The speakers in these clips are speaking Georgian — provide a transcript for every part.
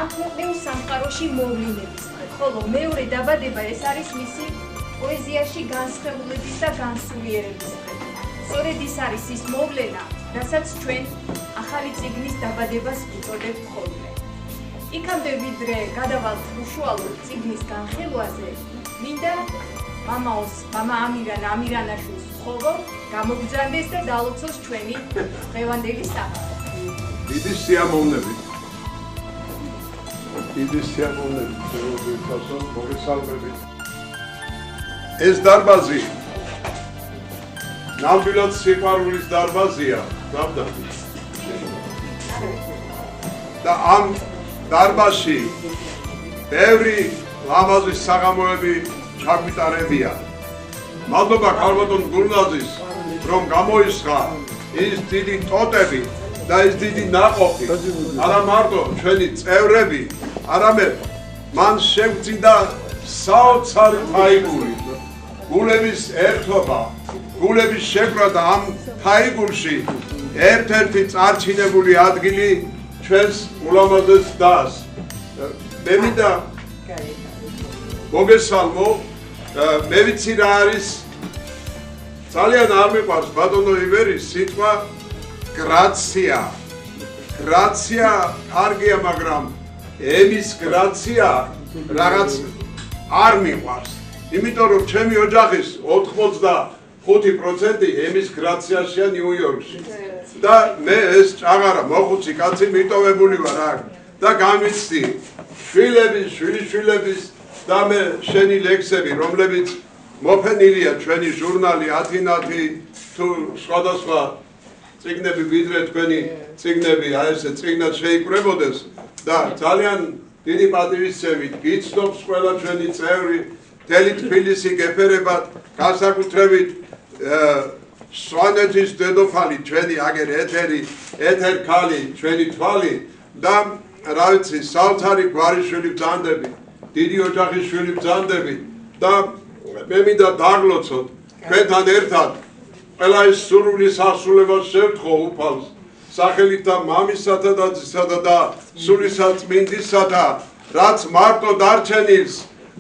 ამ ქვეყნიურ სამყაროში მოვლენების, ხოლო მეორე დაბადება ეს არის მისი პოეზიაში განსხვავებების და განსულიერების. სწორედ ის არის ის მოვლენა, რასაც ჩვენ ახალი წიგნის დაბადებას ვუწოდებთ ხოლმე. იქამდე ვიდრე გადავალთ უშუალოდ წიგნის განხილვაზე, მინდა მამა ამირანაშვილს ხოლო გამოგზავნეს და დაალოცოს ჩვენი დღევანდელი საუბარი. დიდი სიამოვნებით. დიდი სიამოვნებით, მოგესალმებით. ეს დარბაზი ნამდვილად სიყვარულის დარბაზია, правда? და ამ დარბაზში ბევრი ლამაზი საღამოები ჩაგვიტარებია. მადლობა ქალბატონ გულნაზის, რომ გამოისხა ის დიდი ტოტები და ის დიდი ნაყოფი, არა მარტო ჩვენი წევრები, არამედ მან შეგვწინდა საოცარი ფაიგური, გულების ერთობა, გულების შეკრა და ამ ფაიგურში ერთ-ერთი წარჩინებული ადგილი ჩვენს ულამაზეს დას. მე მინდა მოგესალმო, მე ვიცი რა არის, ძალიან არ მიყვარს ბატონო ივერის სიტყვა გრაცია. გრაცია კარგია, მაგრამ ემის გრაცია რაღაც არ მიყვარს. იმიტომ რომ ჩემი ოჯახის 85% ემის გრაციაშია ნიუ-იორკში. და მე ეს ჭაღარა მოხუცი კაცი მიტოვებული ვარ აქ და გამიცდი შვილიშვილების და მე შენი ლექსები, რომლებიც მოფენილია ჩვენი ჟურნალი ათინათი თუ სხვადასხვა წიგნები, ვიდრე თქვენი წიგნები, აი ესე წიგნად შეიკრებოდეს და ძალიან დიდი პატივისცემით გიცნობს ყველა ჩვენი წევრი, მთელი თბილისი გეფერებათ, განსაკუთრებით სვანეთის დედოფალი, ჩვენი აგერ ეთერ ქალი, ჩვენი თვალი და რა ვიცი, საოცარი გვარიშვილი ბრძანდები, დიდი ოჯახის შვილი ბრძანდები და მე მინდა დაგლოცოთ თქვენთან ერთად ყველა ის სურვილის ასრულებას შევთხოვ უფალს სახელითა მამისათა და ძისათა და სულისაწმინდისათა, რაც მარტო დარჩენილს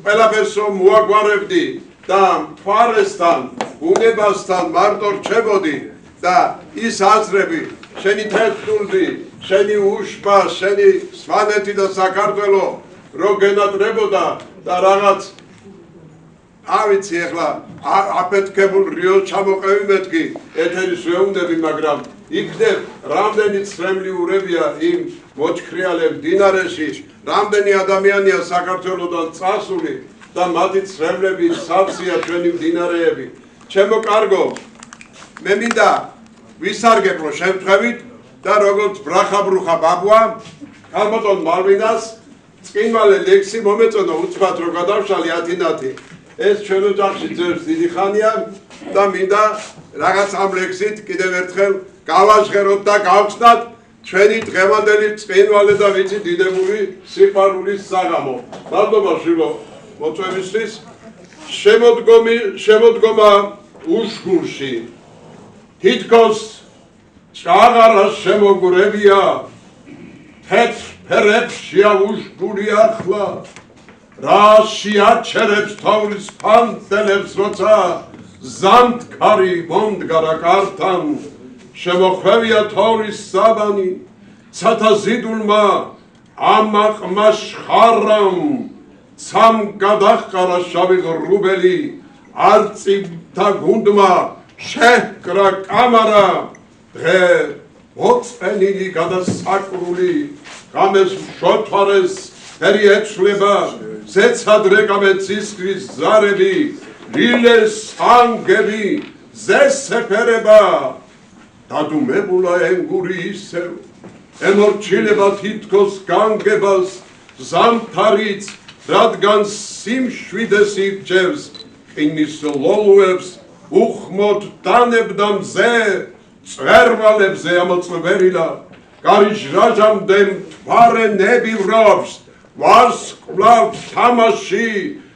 ყველაფერს რომ მოაგვარებდი და მთვარესთან, უნებასთან მარტო რჩებოდი და ის აზრები, შენი თეთრული, შენი უშბა, შენი სვანეთი და საქართველო რო გენატრებოდა და რაღაც ავიცი ახლა აფეთქებულ რიოს ჩამოყევი მეთქი ეთერის ვეუნდები, მაგრამ იქნებ რამდენი ცრემლიურებია იმ მოჩქრიალებ დინარეში, რამდენი ადამიანია საქართველოდან წასული და მათი ცრემლები სავსეა ჩვენი მდინარეები. ჩემო კარგო, მე მინდა ვისარგებლო შემთხვევით და როგორც ბრახა-ბრუხა ბაბუა ქალბატონ მალვინას წკინვალე ლექსი მომეწონა უცბად რომ გადავშალი ათინათი. ეს ჩვენ ოჯახში ძერს დიდი ხანია და მინდა რაღაც ამ ლექსით კიდევ ერთხელ გავაჟღეროთ და გავხსნათ ჩვენი დღევანდელი წკინვალე და ვიცი დიდებული სიყვარულის საღამო. მადლობა შვილო მოწვევისთვის. შემოდგომა უშგურში თითქოს ჭაღარა შემოგრებია, თეთრ ფერებს შეაუშგური ახლა, რა შეაჩერებს თოვლის ფანტელებს, როცა ზამთარი მომდგარა კართან, შემოხვევია თოვლის საბანი, ცათა ზიდულმა ამაყმა შხარამ, ცამ გადაჰყარა შავი ღრუბელი, არწივთა გუნდმა შეჰკრა კამარა, დღე მოწყენილი გადასაკრული, გამეს შოთვარეს ფერი ეცვლება, ზეცად რეკავე ცისკრის ზარები, ლილეს ანგები ზესეფერება, დადუმებულა ენგური ისევ, ემორჩილება თითქოს განგებას, ზამთარიც, რადგან სიმშვიდეს ირჩევს, ყინის ლოლუებს, უხმოდ დანებდა მზე, წვერვალებზე ამოწვერილა, გარიჟრაჟამდე მთვარე ნები ვრავს, ვარსკვლავ თამაში,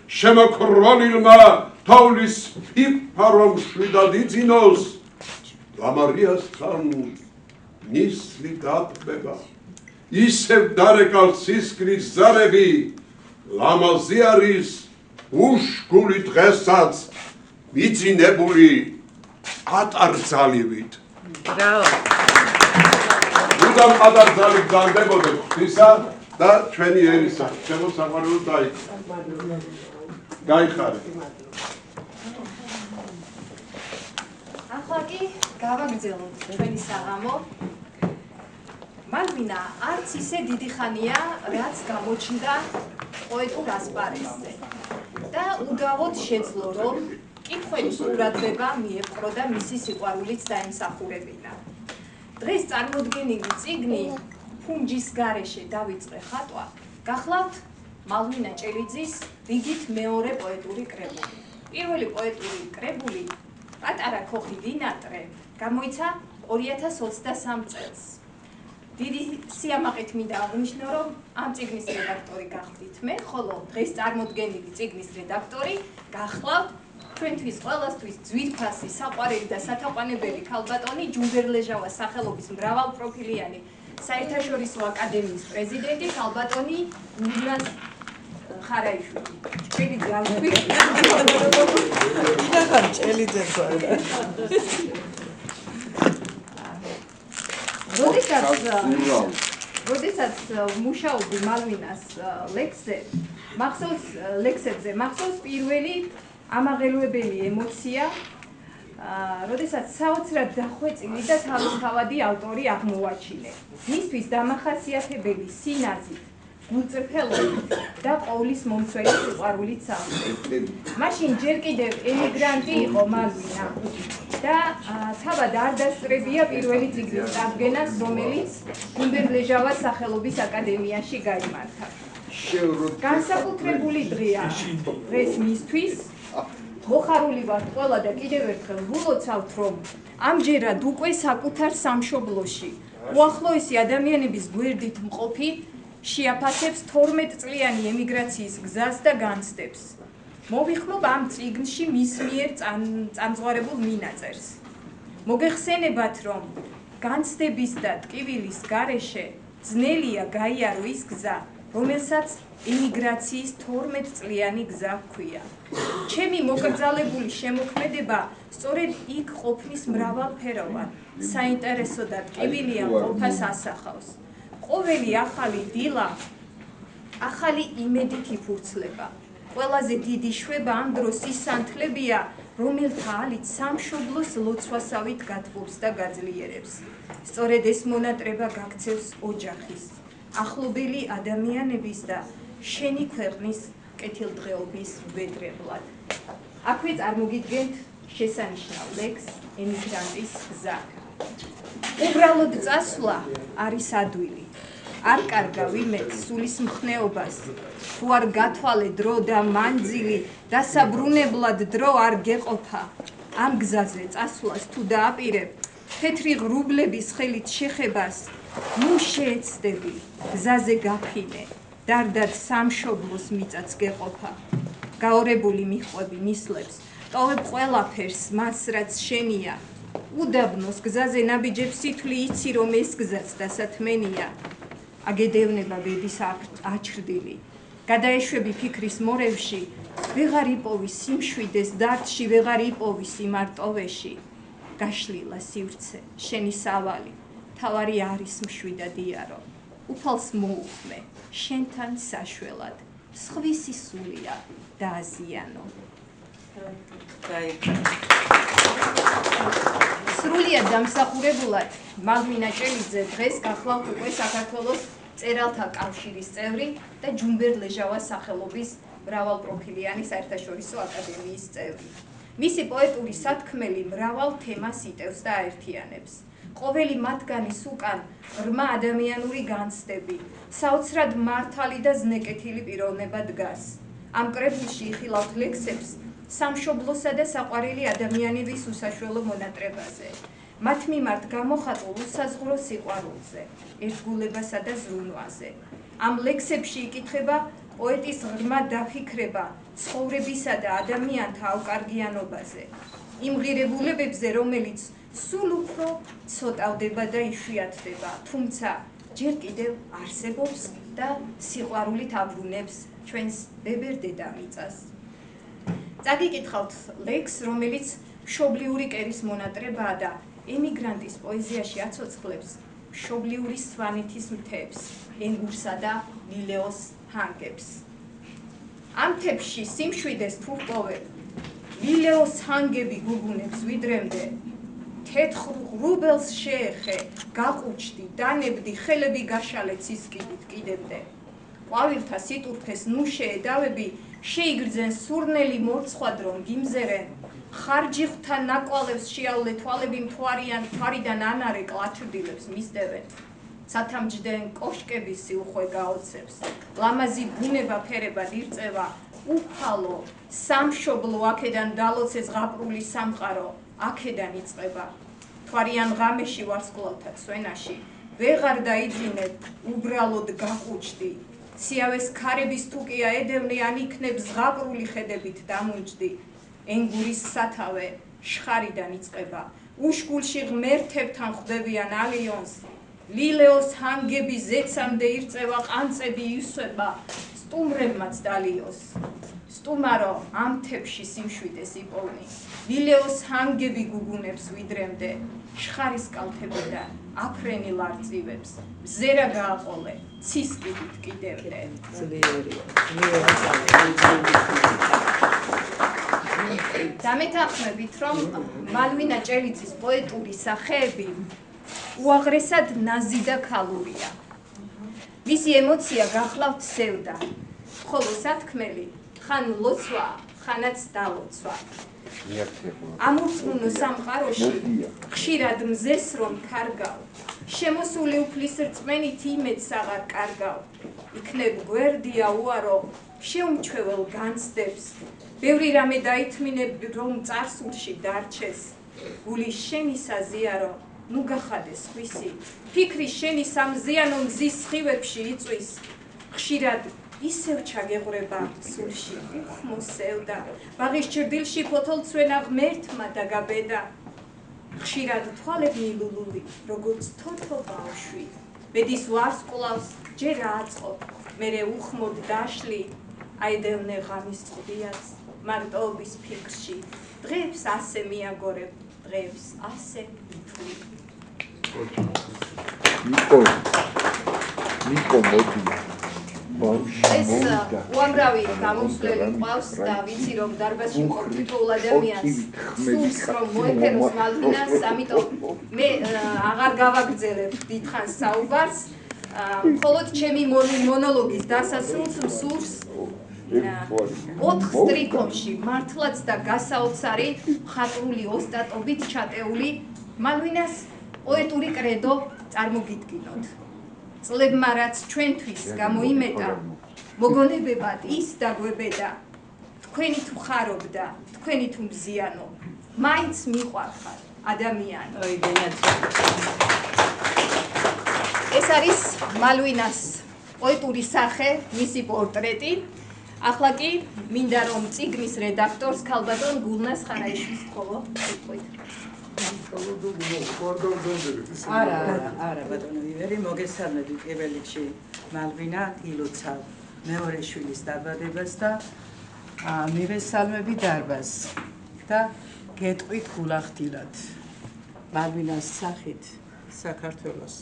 შემოქრონილმა თოვლის ფიფა რომ შვიდად იძინოს, ლამარიასთან ნისლი დატბება, ისევ დარეკავს სისკრის ზარები, ლამაზი არის უშკული დღესაც მიძინებული ატარძალივით. Bravo. Udam ატარძალი გზანდებოდეს ღვთისა და ჩვენი ერისა. ჩემო საყვარელო დაიქო. გაიხარე. ახლა კი გავაგრძელოთ ჩვენი საღამო. მალვინა არც ისე დიდი ხანია, რაც გამოჩნდა პოეტურ ასპარეზზე. და უდავოდ შეძლო, რომ კითხვების ყურადღება მიეპყრო და მისი სიყვარულიც დაიმსახურებინა. დღეს წარმოდგენილი წიგნი ფუნჯის გარეშე დავიწყე ხატვა, გახლავთ მალვინა ჭელიძის რიგით მეორე პოეტური კრებული. პირველი პოეტური კრებული პატარა ქოხი დინატრე გამოიცა 2023 წელს. დიდი სიამაყით მინდა აღნიშნო, რომ ამ წიგნის რედაქტორი გახდით მე, ხოლო დღეს წარმოდგენილი წიგნის რედაქტორი გახლავთ ჩვენთვის ყველასთვის ძვირფასი, საყვარელი და სათაყვანებელი ქალბატონი ჯუმბერ-ლეჟავას სახელობის მრავალპროფილიანი საერთაშორისო აკადემიის პრეზიდენტი ქალბატონი ნინას ხარაიშვილი. ჭელი გავხვი. იდახარ ჭელიძე ხარ. როდესაც მუშაობდი მალვინას ლექსებზე, მახსოვს პირველი ამაღელვებელი ემოცია, როდესაც საოცრად დახვეწილი და თავისთავადი ავტორი აღმოვაჩინე. მისთვის დამახასიათებელი სინაზით, გულწრფელობით და ყოვლის მომცველი სიყვარულით სავსე. მაშინ ჯერ კიდევ ემიგრანტი იყო მალვინა და თავად არ დასწრებია პირველი წიგნის წარდგენას, რომელიც ჯუმბერ-ლეჟავას სახელობის აკადემიაში გაიმართა. განსაკუთრებული დღეა დღეს მისთვის. მოხარული ვართ ყველა და კიდევ ერთხელ ვილოცავთ, რომ ამჯერად უკვე საკუთარ სამშობლოში უახლოესი ადამიანების გვერდით მყოფი შეაფასებს 12 წლიანი ემიგრაციის გზას და განცდებს. მოვიხმობ ამ წიგნში მის მიერ წამწვარებულ მინაწერს. მოგეხსენებათ, რომ განცდების და ტკივილის გარეშე ძნელია გაიარო ის გზა, რომელსაც ემიგრაციის 12 წლიანი გზა ჰქვია. ჩემი მოკრძალებული შემოქმედება სწორედ იქ ყოფნის მრავალფეროვან, საინტერესო და ტკივილიან ყოფას ასახავს. ყოველი ახალი დილა ახალი იმედით იფურცლება. ყველაზე დიდი შვება ამ დროს ის სანთლებია, რომელთა ალით სამშობლოს ლოცვასავით გათბობს და გაძლიერებს. სწორედ ეს მონატრება გაქცევს ოჯახის, ახლობელი ადამიანების და შენი ქვეყნის კეთილდღეობის ვედრებლად. აქვე წარმოგიდგენთ შესანიშნავ ლექსს ემიგრანტის გზა. უბრალოდ წასვლა არის ადვილი. არ კარგა ვიმეც სულის მხნეობას, თუ არ გათვალე დრო და მანძილი, დასაბრუნებლად დრო არ გეყოფა. ამ გზაზე წასვლას თუ დააპირებ, თეთრი ღრუბლების ხელით შეხებას, ნუ შეეცდები, გზაზე გაფინე, დარდად სამშობლოს მიწაც გეყოფა. გაორებული მიხვები ნისლებს, ტოვებ ყველაფერს მას რაც შენია. უდაბნოს გზაზე ნაბიჯებს სითვლი იცი, რომ ეს გზაც დასათმენია. აგედევნება ბედის აჩრდილი, გადაეშვები ფიქრის მორევში, ვეღარ იპოვის სიმშვიდეს დარდში, ვეღარ იპოვის იმარტოვეში. გაშლილა სივრცე, შენი სავალი, თავარი არის მშვიდად იარო. უფალს მოუხმე, შენთან საშველად, სხვისი სულია დააზიანო. სრულიად დამსახურებულად მალვინა ჭელიძე დღეს გახლავთ უკვე საქართველოს წერალთა კავშირის წევრი და ჯუმბერ-ლეჟავას სახელობის მრავალპროფილიანი საერთაშორისო აკადემიის წევრი. მისი პოეტური სათქმელი მრავალ თემას იტევს და აერთიანებს. ყოველი მათგანის უკან ღრმა ადამიანური განცდები, საოცრად მართალი და ზნეკეთილი პიროვნება დგას. ამ კრებულში იხილავთ ლექსებს სამშობლოსა და საყვარელი ადამიანების უსაშველო მონატრებაზე. მათ მიმართ გამოხატულ უსაზღვრო სიყვარულზე, ერთგულებასა და ზრუნვაზე. ამ ლექსებში იკითხება პოეტის ღრმა დაფიქრება ცხოვრებისა და ადამიანთა ავკარგიანობაზე. იმ ღირებულებებზე, რომელიც სულ უფრო ცოტავდება და იშვიათდება, თუმცა ჯერ კიდევ არსებობს და სიყვარულით აბრუნებს ჩვენს ბებერ დედამიწას. წაგიკითხავთ ლექსს, რომელიც მშობლიური კერის მონატრებაა და ემიგრანტის პოეზიაში აცოცხლებს მშობლიური სვანეთის მთებს, ენგურსა და ლილეოს ჰანგებს. ამ მთებში სიმშვიდეს თუ ვპოვებ, ლილეოს ჰანგები გუგუნებს ვიდრემდე, თეთრ ღრუბელს შეეხე, გაყუჩდი, დანებდი, ხელები გაშალე ცისკიდით კიდემდე. ყვავილთა სიტურფეს ნუ შეედავები, შეიგრძენ სურნელი მორცხვად რომ გიმზერენ, ხარჯიხთა ნაკვალევს შეავლე თვალები მთვარიან, თვარიდან ანარე კლაჩრდილებს მისდევენ. სათამჯდენ კოშკების სიუხვე გაოცებს, ლამაზი ბუნება ფერებად ირწევა, უფალო, სამშობლო აქედან დალოცეს ღაპრული სამყარო, აქედან იწყება. თვარიან ღამეში ვარსკვლავთა ცვენაში, ვეღარ დაიძინებ, უბრალოდ გაყუჩდი. სიავეს ქარების თუკია ედევნე, ან იქნებ ზღაპრული ხედებით დამუნჯდი. ენგურის სათავე შხარიდან იწყება, უშკულში ღმერთებთან ხვდებიან ალიონს, ლილეოს ჰანგები ზეცამდე ირწევა, ყანწები ისვება, სტუმრებმაც დალიოს. სტუმარო, ამ მთებში სიმშვიდეს იპოვნი, ლილეოს ჰანგები გუგუნებს ვიდრემდე, შხარის კალთებიდან აფრენილ არწივებს, მზერა გააყოლე, ცისკიდით კიდევდე. დამეთანხმებით, რომ მალვინა ჭელიძის პოეტური სახეები უაღრესად ნაზი და ქალურია. მისი ემოცია გახლავთ სევდა, ხოლო სათქმელი ხან ლოცვა, ხანაც დალოცვა. ამურწმუნო სამყაროში ხშირად მზეს რომ კარგავ, შემოსული უფლის რწმენით იმედს აღარ კარგავ. იქნებ გვერდია უარო, შეუმჩვეველ განცდებს, ბევრი რამე დაითმინებ რომ წარსულში დარჩეს. გული შენი საზიარო, ნუ გახადეს ხვისი, ფიქრი შენი სამზიანო მზის სხივებში იწვის. ხშირად ისევ ჩაგეღვრება სულში უხმო სევდა, ბაღის ჭრდილში ფოთოლცვენა ღმერთმა დაგაბედა. ხშირად თვალები მილულული, როგორც თოთო ბავშვი, ბედის ვარსკვლავს ჯერ აწყობ, მერე უხმოდ დაშლი, აედევნე ღამის წყდიაც მარტოობის ფიქრში, დღეებს ასე მიაგორებ, დღეებს ასე მითვლი. ნიკო მოდი. ეს უამრავი გამოსვლელი ყავს და ვიცი რომ დარბაზში მყოფ ადამიანს სულს რომ მოეფეროს მალვინას, ამიტომ მე აღარ გავაგრძელებ დიდხანს საუბარს, მხოლოდ ჩემი მონოლოგის დასასრულს მსურს 4 სტრიქონში მართლაც და გასაოცარი მხატვრული ოსტატობით ჩატეული მალვინას პოეტური კრედო წარმოგიდგინოთ. წლებმა რაც ჩვენთვის გამოიმეტა, მოგონებებად ის დაგვებედა, თქვენი თუ ხარობდა, თქვენი თუ მზიანო, მაინც მიყვარხარ ადამიანო. ეს არის მალვინას პოეტური სახე, მისი პორტრეტი. ახლა კი მინდა რომ წიგნის რედაქტორს ქალბატონ გულნას ხარაიშვილს ხოლო ვიტყვით. არა ბატონო ივერი, მოგესალმები პირველ რიგში მალვინა ილოცავ მეორე შვილის დაბადებას და მივესალმები დარბაზს და გეტყვით გულახდილად მალვინას სახით საქართველოს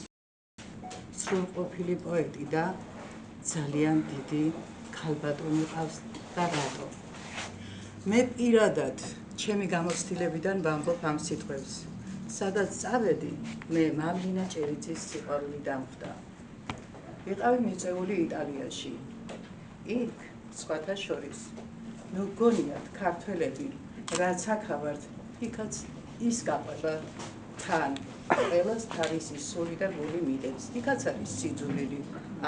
სრულყოფილი პოეტი და ძალიან დიდი ქალბატონი ყავს და რატო? მე პირადად ჩემი გამოცდილებიდან ვამბობ ამ სიტყვებს. სადაც წავედი, მე მალვინა ჭელიძის სიყვარული დამხვდა. ვიყავი მიწვეული იტალიაში. იქ სხვათა შორის ნუ გონიათ ქართველები რაც აქავართ, იქაც ის გაყვება თან ყველას თავისი სული და გული მიდევს. იქაც არის სიძულვილი,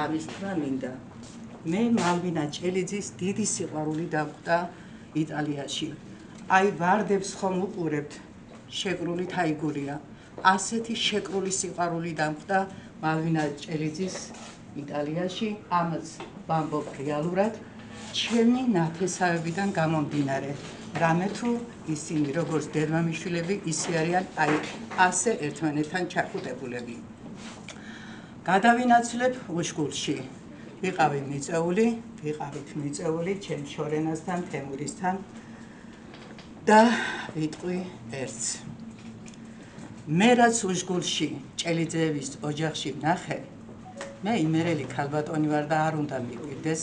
ამის თქმა მინდა. მე მალვინა ჭელიძის დიდი სიყვარული დამხვდა იტალიაში. აი ვარდებს ხომ უყურებთ, შეკრული თაიგურია. ასეთი შეკრული სიყვარული დამხვდა მალვინა ჭელიძის იტალიაში, ამაც ვამბობ რეალურად ჩემი ნათესავებიდან გამომდინარე. რამე თუ ისინი როგორც დედმამიშვილები ისე არიან აი ასე ერთმანეთთან ჩახუტებულები. გადავინაცვლებ უშგულში. ვიყავი მიწეული, ჩემ შორენასთან, თემურისთან და ვიტყვი ერთს. მე რაც უშგულში ჭელიძეების ოჯახში ვნახე, მე იმერელი ქალბატონი ვარ და არ უნდა მიყვირდეს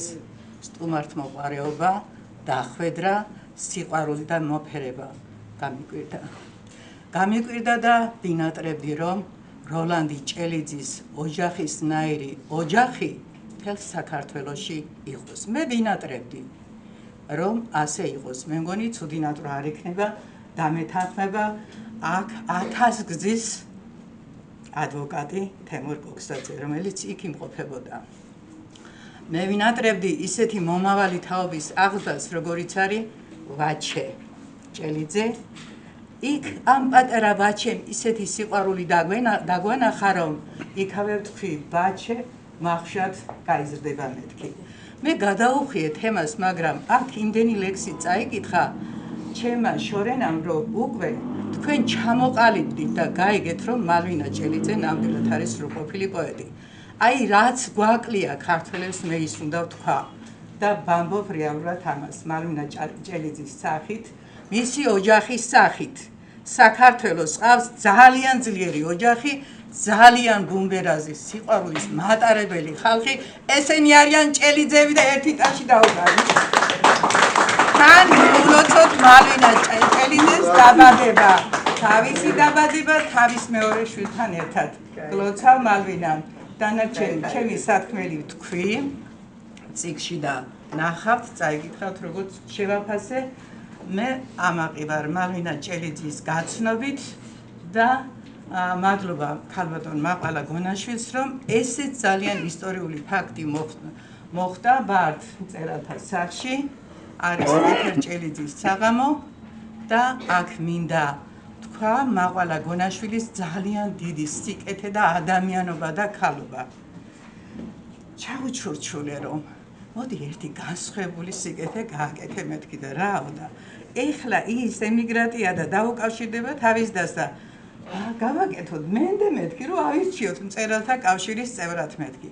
სტუმართმოყვარეობა, დახვედრა, სიყვარული და მოფერება გამიკვირდა და ვინატრებდი, რომ როლანდი ჭელიძის ოჯახისნაირი ოჯახი მთელ საქართველოში იყოს. მე ვინატრებდი, რომ ასე იყოს. მე მგონი ცუდი ნატვრა არ იქნება და მეთანხმება აქ 1000 გზის ადვოკატი თემურ კოქსაძე, რომელიც იქ იმყოფებოდა. მე ვინატრებდი ისეთი მომავალი თაობის აღზრდას, როგორიც არის ვაჩე ჭელიძე. იქ ამ პატარა ვაჩემ ისეთი სიყვარული დაგვანახა, რომ იქავე ვთქვი, ვაჩე მახშად გაიზრდება მეთქი. მე გადაუხვიე თემას, მაგრამ აქ იმდენი ლექსი წაიკითხა ჩემმა შორენამ, რომ უკვე თქვენ ჩამოყალიბდით და გაიგეთ, რომ მალვინა ჭელიძე ნამდვილად არის სრულყოფილი პოეტი. აი რაც გვაკლია ქართველებს, მე ის უნდა ვთქვა და ვამბობ რეალურად ამას. მალვინა ჭელიძის სახით, მისი ოჯახის სახით საქართველოს ყავს ძალიან ძლიერი ოჯახი, ძალიან ბუმბერაზის სიყვარულის მატარებელი ხალხი, ესენი არიან ჭელიძეები და ერთი ტაში დაუგარით. თან ულოცოთ მალვინა ჭელიძეს დაბადება, თავისი დაბადება თავის მეორე შვილთან ერთად. გლოცავ მალვინამ, დანარჩენი ჩემი სათქმელი ვთქვი, წიგნში და ნახავთ, წაიკითხავთ, როგორც შევაფასე. მე ამაყი ვარ მალვინა ჭელიძის გაცნობით და მადლობა ქალბატონ მაყალა გონაშვილს, რომ ესეც ძალიან ისტორიული ფაქტი მოხდა ბართ მწერალთა სახლში, არის ეთერ ჭელიძის საღამო და აქ მინდა თქვა მაყალა გონაშვილის ძალიან დიდი სიკეთე და ადამიანობა და ქალობა. ჩავუჩურჩულე რომ მოდი ერთი განსხვავებული სიკეთე გააკეთე მეთქი და რაო და ეხლა ის ემიგრატია და დაუკავშირდება თავის დას და გავაკეთოთ მენდე მეთქი რომ ავირჩიოთ მწერალთა კავშირის წევრად მეთქი.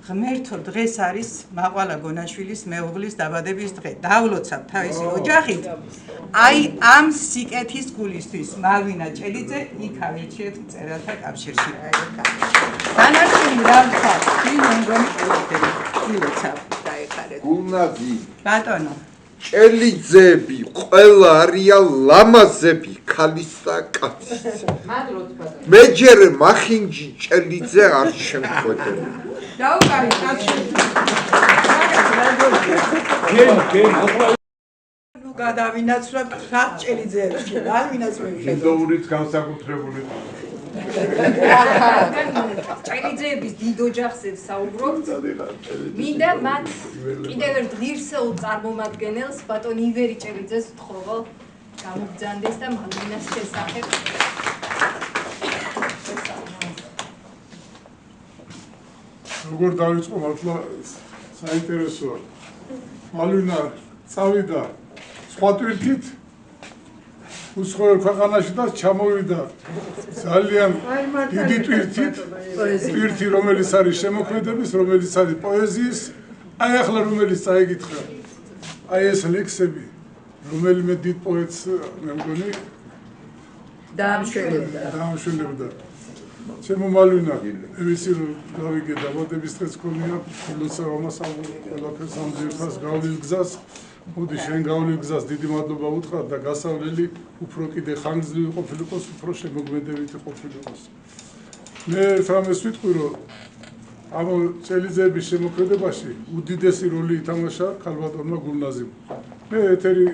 ღმერთო დღეს არის მაყალა გონაშვილის მეუღლის დაბადების დღე. დავლოცავ თავისი ოჯახით. აი ამ სიკეთის გულისთვის მალვინა ჭელიძე იქ ავირჩიეთ მწერალთა კავშირში. დანარჩენი რა ვთქვა? გულნაზი ბატონო ჭელიძეები ყველა არიან ლამაზები ქალის და კაცის. მე ჯერ მახინჯი ჭელიძე არ შემხვედრე. დაუკარით ნუ გადავინაცვლებ რა ჭელიძეებში მალვინას მივხედავ. ინდოურიც განსაკუთრებული. ჭელიძეების დიდ ოჯახზე საუბრობთ. მინდა მათ კიდევ ერთ ღირსეულ წარმომადგენელს, ბატონ ივერი ჭელიძეს ვთხოვო, გამოგზავნდეს და მალვინას შესახებ. როგორ დავიწყო მართლა საინტერესოა. მალვინა წავიდა სხვა ტვირთით უსხოელ ქვეყანაში და ჩამოვიდა ძალიან დიდი ტვირთი, რომელიც არის შემოქმედების, რომელიც არის პოეზიის, აი ახლა რომელიც წაიკითხა. აი ეს ლექსები, რომელიმე დიდ პოეტს მე მგონი დაამშვენებდა. ჩემო მალვინა, ვიცი რომ გავიგე დაბადების დღეს გქონია, ლოცავ ამას ყველაფერს ამ ძირფას გავლილ გზას. მოდი შენ გავლილ გზას დიდი მადლობა უთხრა და გასავლელი უფრო კიდე ხანგრძლივი ყოფილიყოს, უფრო შემოქმედებითი ყოფილიყოს. მე რამეს ვიტყვი, რომ ამ ჭელიძეების შემოქმედებაში უდიდესი როლი ითამაშა ქალბატონმა გულნაზიმ. მე ეთერი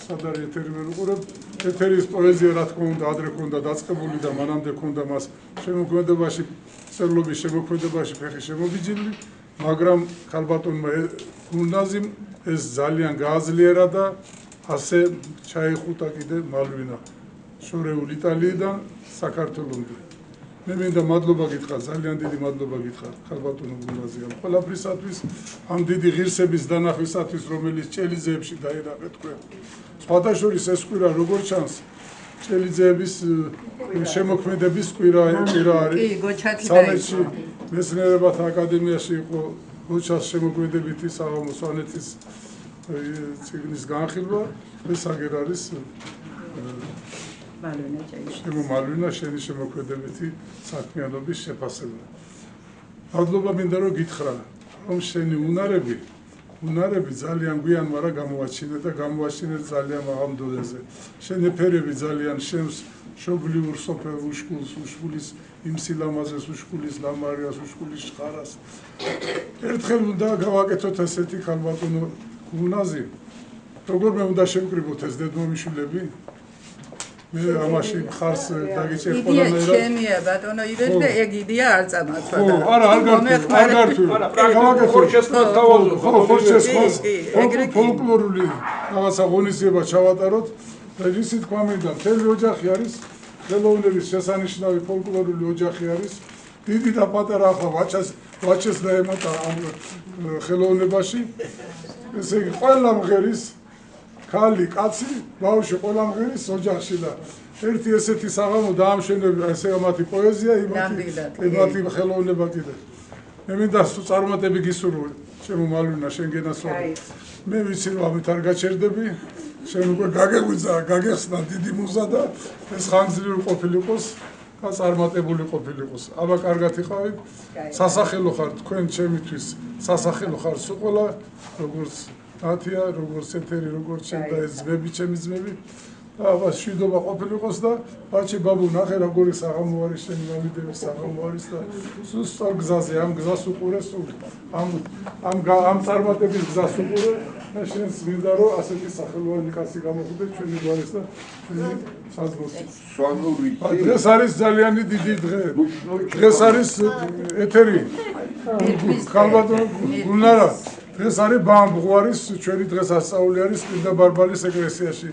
სად არის ეთერი ვერ უყურებ, ეთერის პოეზია რა თქმა უნდა ადრე ქონდა დაწყებული და მანამდე ქონდა მას შემოქმედებაში, წერლობის შემოქმედებაში ფეხი შემობიჯილი, მაგრამ ქალბატონმა გულნაზიმ ეს ძალიან გააძლიერა და ასე ჩაიხუტა კიდე მალვინა შორეულ იტალიიდან საქართველომდე. მე მინდა მადლობა გითხრა, ძალიან დიდი მადლობა გითხრა ქალბატონო გულნაზიმ ყველაფრისათვის, ამ დიდი ღირსების დანახვისათვის, რომელიც ჭელიძეებში დაინახეთ თქვენ. სხვადასხვა ეს კვირა როგორ ჩანს, ჭელიძეების შემოქმედების კვირა არის. სამეთში მეცნიერებათა აკადემიაში იყო გოჩას შემოქმედებითი საღამო სვანეთის წიგნის განხილვა. ეს აგერ არის მალვინა შენი შემოქმედებითი საქმიანობის შეფასება. მადლობა მინდა რომ გითხრა, რომ შენი უნარები ძალიან გვიან მარა გამოაჩინე და გამოაჩინე ძალიან მაღალ დონეზე. შენი ფერები ძალიან შემს შობლიურ სოფელ უშკულს, უშკულის იმ სილამაზეს, უშკულის ლამარიას, უშკულის შხარას. ერთხელ უნდა გავაკეთოთ ესეთი ხალბატონო გუნაზი. როგორ მე უნდა შევკრიბოთ ეს დედმომიშვილები? მე ამაში ხარს დაგიჭერ ყველანაირად. იდეა ჩემია ბატონო ივერი და ეგ იდეა არ წამოწვა. ხო, არა, არ გართულ. ფოლკლორული რაღაცა ღონისძიება ჩავატაროთ და ისი თქვა მინდა, მთელი ოჯახი არის, ხელოვნების შესანიშნავი ფოლკლორული ოჯახი არის. დიდი და პატარა ახლა ვაჩეს დაემატა ამ ხელოვნებაში. ესე იგი, ყველა მღერის ქალი, კაცი, ბავშვი ყველა მღერის ოჯახში და ერთი ესეთი საღამო დაამშვენებია, ესე მათი პოეზია, იმათი ხელოვნება კიდე. მე მინდა წარმატები გისურვო, ჩემო მალვინა, შენ გენასწავლე. მე ვიცი რომ ამით არ გაჩერდები, შენ უკვე გაგეხსნა დიდი მუზა და ეს ხანგრძლივი ყოფილიყოს, და წარმატებული ყოფილიყოს. აბა კარგად იყავით. სასახელო ხარ თქვენ ჩემთვის, სასახელო ხარ სულ როგორც ათია, როგორც ეთერი, როგორც ჩემ და ეს ძმები, ჩემი ძმები. აბა შვიდობა ყოფილიყოს და ბაჭი ბაბუ ნახე როგორი საღამო არის შენი მამიდების საღამო არის და სულ გზაზე ამ გზას უყურე სულ ამ წარმატების გზას უყურე და შენს მინდა რომ ასეთი სახელოვანი კაცი გამოხვიდე ჩვენი გვარის და ჩვენი საზღვრში. სვანური დღეს არის ძალიან დიდი დღე. დღეს არის ეთერი. ხალბატონ გულნარა დღეს არის ბამბღვარის ჩვენი დღეს ასწაული არის წმინდა ბარბალის ეკლესიაში.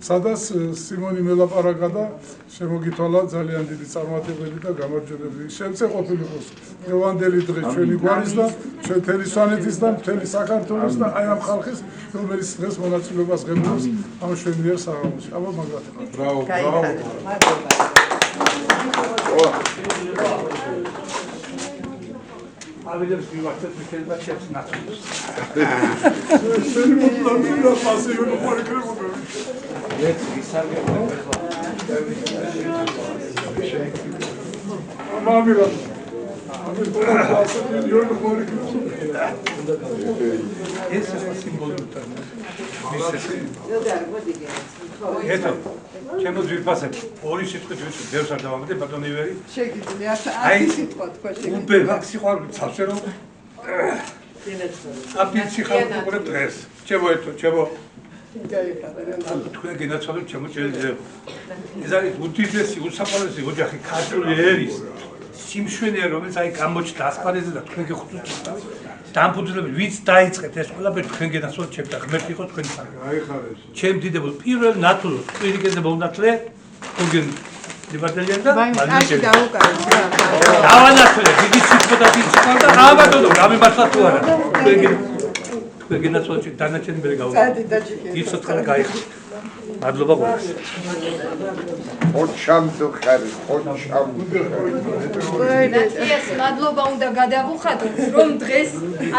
სადაც სიმონი მელაპარაკა და შემოგითვალა ძალიან დიდი წარმატებები და გამარჯვებები. შემცე ყოფილიყოს დღევანდელი დღე ჩვენი გვარის და ჩვენ მთელი სვანეთის და მთელი საქართველოს და აი ამ ხალხის, რომელიც დღეს მონაწილეობას ღებულობს ამ მშვენიერ საღამოში. აბა მაგრად. ბრავო, ავიდებს ვივახეთ მიქელება ჩემს ნაცვლს. შენი მოწმობა პასიური მოყოლიკრებოდა. ეს ისარგებლა. მამირა. ამის პასური იორ მოყოლიკრებოდა. ეს სიმბოლურია. ეთო, ჩემო ძვირფასები, ორი სიტყვით ვიცი, ბევრს არ დავამატებ, ბატონო ივერი. შეგიძლია აი სიტყვა თქვა შეგიძლია. უბე სიყვარული ცალსე რომ აპილ სიხარული უყურებ დღეს. ჩემო ეთო, ჩემო თქვენ გენაცვალებთ ჩემო ჭელიძეებო. ეს არის უდიდესი, უსაყვარლესი ოჯახი ქართული ერის სიმშვენეა, რომელიც აი გამოჩნდა ასპარეზზე და თქვენ გეხუცეთ. დამფუძნებელი ვინც დაიწყეთ ეს ყველაფერი თქვენ გენაცვალებთ ჩემ და ღმერთი იყო თქვენ საგან. აიხარეს. ჩემ დიდებულ პირველ ნათლად კვირიკეზე მომნათლე გოგენ დიბატელიან და მალში დაუკარეთ რა. დავანათლე დიდი სიტყვა და დიდი სიტყვა და აბატონო გამიმართლა თუ არა. თქვენ გენაცვალებთ დანარჩენი მე გავუყო. სადი დაჭიქე. იცოცხლა გაიხო. მადლობა ყველას. ოჩამდე ხარ, ნათლიას მადლობა უნდა გადავუხადოთ, რომ დღეს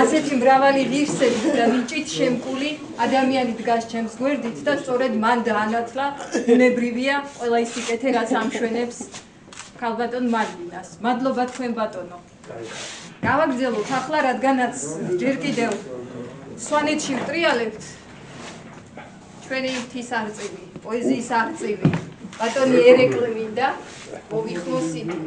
ასეთი მრავალი ღირსები და ნიჭით შემკული ადამიანი დგას ჩემს გვერდით და სწორედ მან დაანათლა უნებრივია ყველა ის სიკეთე, რაც ამშვენებს ქალბატონ მალვინას. მადლობა თქვენ ბატონო. გავაგრძელოთ ახლა, რადგანაც ჯერ კიდევ სვანეთში ვტრიალებთ ჩვენი მთის არწივი, პოეზიის არწივი. ბატონი ერეკლე მინდა მოვიხმოს იგი.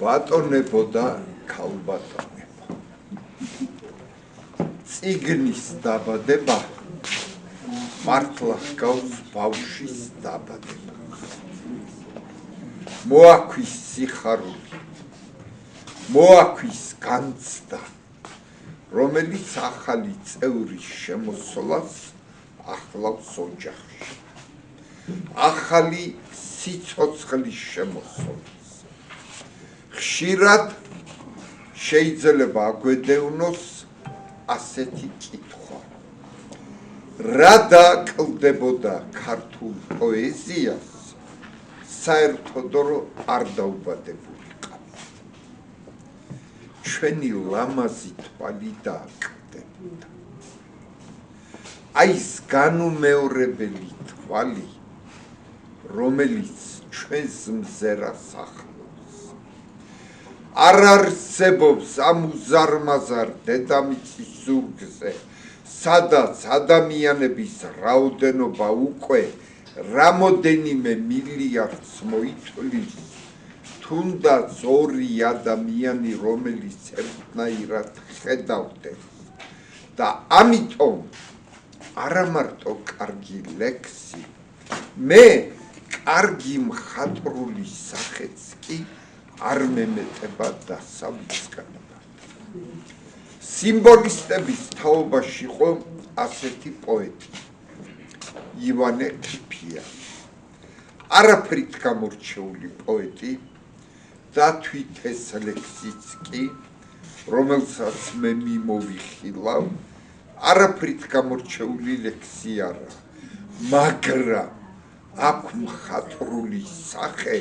ბატონებო და ქალბატონებო. წიგნის დაბადება მართლა ჰგავს ბავშვის დაბადება. მოაქვის სიხარული, მოაქვის განცდა, რომელიც ახალი წევრის შემოსვლას ახლავს ოჯახში. ახალი სიცოცხლის შემოსვლას. ხშირად შეიძლება აგვედევნოს ასეთი კითხვა. რა დაკლდებოდა ქართულ პოეზიას საერთოდ რომ არ დაუბადებულიყავი ჩვენი ლამაზი თვალი დააკლდებოდა აი ეს განუმეორებელი თვალი რომელიც ჩვენს მზერას ახლავს არ არსებობს ამ უზარმაზარ დედამიწის ზურგზე სადაც ადამიანების რაოდენობა უკვე რამოდენიმე მილიარდს მოითვლის თუნდაც ორი ადამიანი რომელიც ერთნაირად ხედავდეს და ამიტომ არა მარტო კარგი ლექსი მე კარგი მხატვრული სახეც კი არ მემეტება დასავიწყებად სიმბოლისტების თაობაში იყო ასეთი პოეტი ივანე კიფია არაფრით გამორჩეული პოეტი და თვით ეს ლექსიც კი რომელსაც მე მიმოვიხილავ არაფრით გამორჩეული ლექსი არა მაგრამ აქ მხატვრული სახე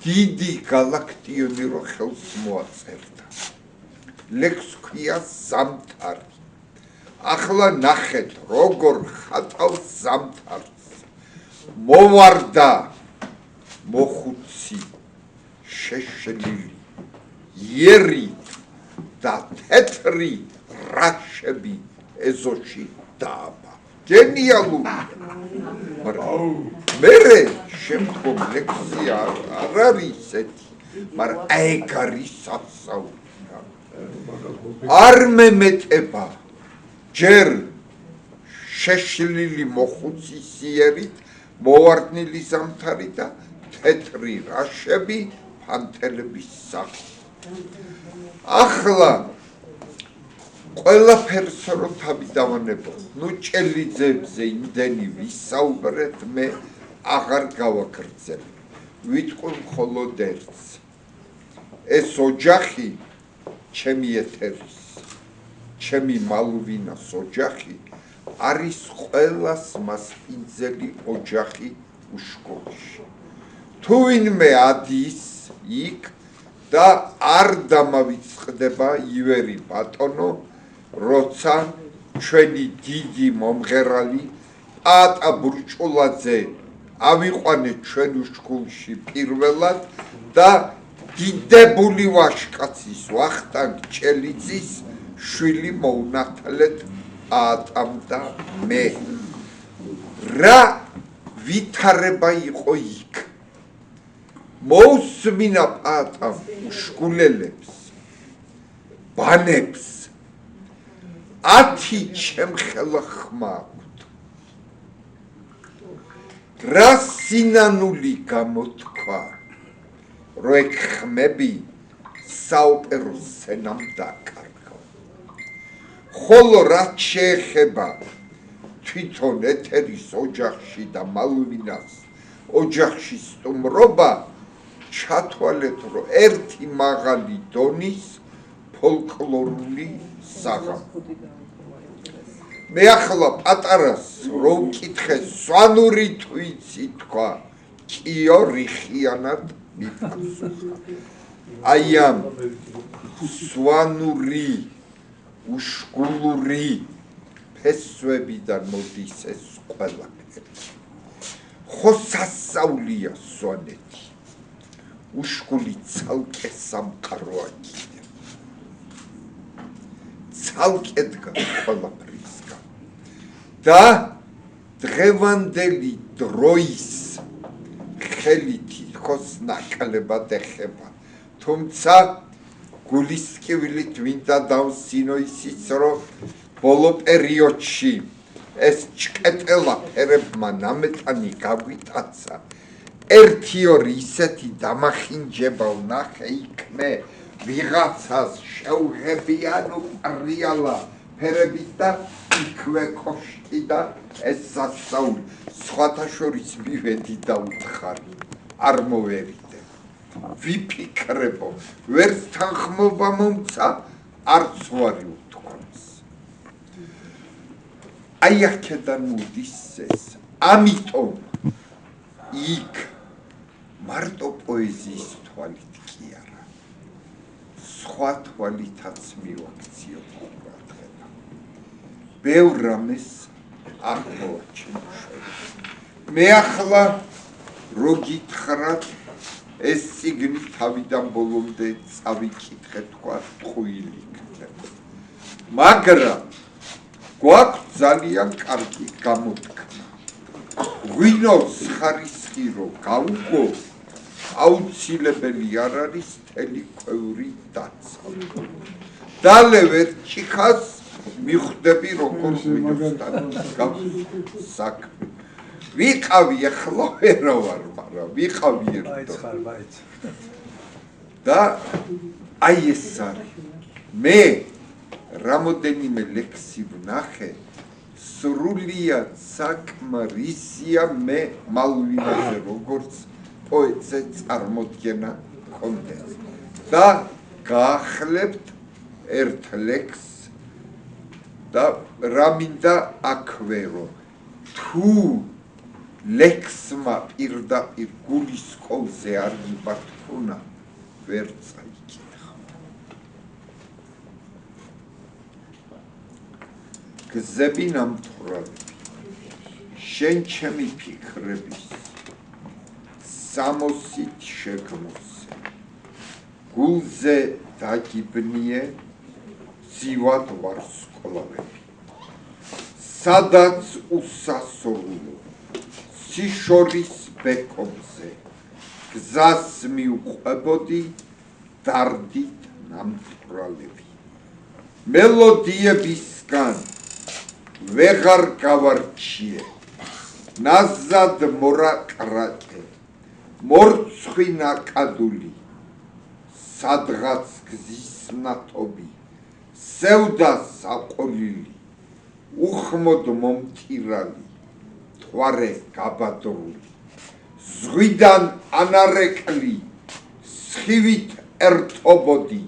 დიდი galaktioni რო ხელს მოაწერდა ლექს ქვია ზამთარი ახლა ნახეთ როგორ ხატავს ზამთარს მოვარდა მოხუცი შეშლილი იერი და თეთრი რაშები ეზოში დააბა გენიალური მერე შემდგომ ლექსი არ არის ესეთი მაგრამ ეგ არის სასაუბრო არ მემეტება ჯერ შეშლილი მოხუცის იერით მოვარდნილი ზამთარი და თეთრი რაშები ფანთელების სახით ახლა ყველაფერს რო თავი დავანებო ნუ ჭელიძებზე იმდენი ვისაუბრეთ მე აღარ გავაგრძელებ ვიტყვი მხოლოდ ერთს ეს ოჯახი ჩემი ეთერის ჩემი მალვინას ოჯახი არის ყველას მასპინძელი ოჯახი უშკოლში თუ ვინმე ადის იქ და არ დამავიწყდება ივერი ბატონო როცა ჩვენი დიდი მომღერალი პატა ბრჭულაძე ავიყვანეთ ჩვენ უშკოლში პირველად და დიდებული ვაშკაცის ვახტანგ ჭელიძის შვილი მოუნათლეთ პატამ და მე რა ვითარება იყო იქ მოусმინა პატამ უშკულელებს ბანებს 10 ჩემხელა ხმა აქვთ რა სინანული გამოთქვა რო ეგ ხმები საოპერო სცენამ დაკარგა ხოლო რაც შეეხება თვითონ ეთერის ოჯახში და მალვინას ოჯახში სტუმრობა ჩათვალეთ რომ ერთი მაღალი დონის ფოლკლორული საღამო მე ახლა პატარას რო ვკითხე სვანური თუ იცი თქვა კიო რიხიანად მიფასუხა აი ამ სვანური უშკულური ფესვებიდან მოდის ეს ყველაფერი ხო სასწაულია სვანეთი უშკული ცალკე სამყაროა კიდე ცალკე დგას ყველაფრისგან და დღევანდელი დროის ხელი თითქოს ნაკლებად ეხება თუმცა გულისკივილით მინდა დავსინო ისიც რომ ბოლო პერიოდში ეს ჭკეტელა ფერებმა ნამეტანი გაგვიტაცა ერთი ორი ისეთი დამახინჯება ვნახე იქ მე ვიღაცას შეუღებიანო რეალა ფერებით და იქვე კოშკი და ეს სასწაული სხვათა შორის მივედი და უთხარი არ მოვერიდე ვიფიქრებო ვერც თანხმობა მომცა არც ვარი უთქვამს აი აქედან მოდის ეს. ამიტომ იქ მარტო პოეზიის თვალით კი არა. სხვა თვალითაც მივაქციო ყურადღება. ბევრ რამეს ახლა ჩემშოვა. მე ახლა რო გითხრათ ეს წიგნი თავიდან ბოლომდე წავიკითხე თქვა ტყუილი იქნება. მაგრამ გვაქვს ძალიან კარგი გამოთქმა. ღვინოს ხარისხი რო გაუგო, აუცილებელი არ არის მთელი ქვევრი დაცვა. დალევ ერთ ჭიქას მიხვდები როგორ ღვინოსთან გავს საქმე. ვიყავი ახლა ვერა ვარ, მაგრამ ვიყავი ერთო. და აი ეს არის. მე რამოდენიმე ლექსი ვნახე, სრულიად საკმარისია მე მალვინაზე როგორც პოეტზე წარმოდგენა კონდეს. და გაახლებთ ერთ ლექსს და რა მინდა აქვერო. თუ ლექსმა პირდაპირ გულის ყოლზე არ იბართუნა, ვერ წაიკითხა. გზები ნამთვრალები, შენ ჩემი ფიქრების სამოსით შეგმოსე, გულზე დაგიბნიე, ძივად ვარსკვლავები, სადაც უსასრულო, სიშორის ბეკობზე, გზას მიუყვებოდი, დარდით ნამთვრალები. მელოდიებისგან ვეღარ გავარჩიე, ნაზად მორაკრატე, მორცხვინა კადული, სადღაც გზის ნათობი, სევდა საყოლილი, უხმოდ მომტირალი, თვარე გაბადრული, ზღვიდან ანარეკლი, სხივით ერთობოდი,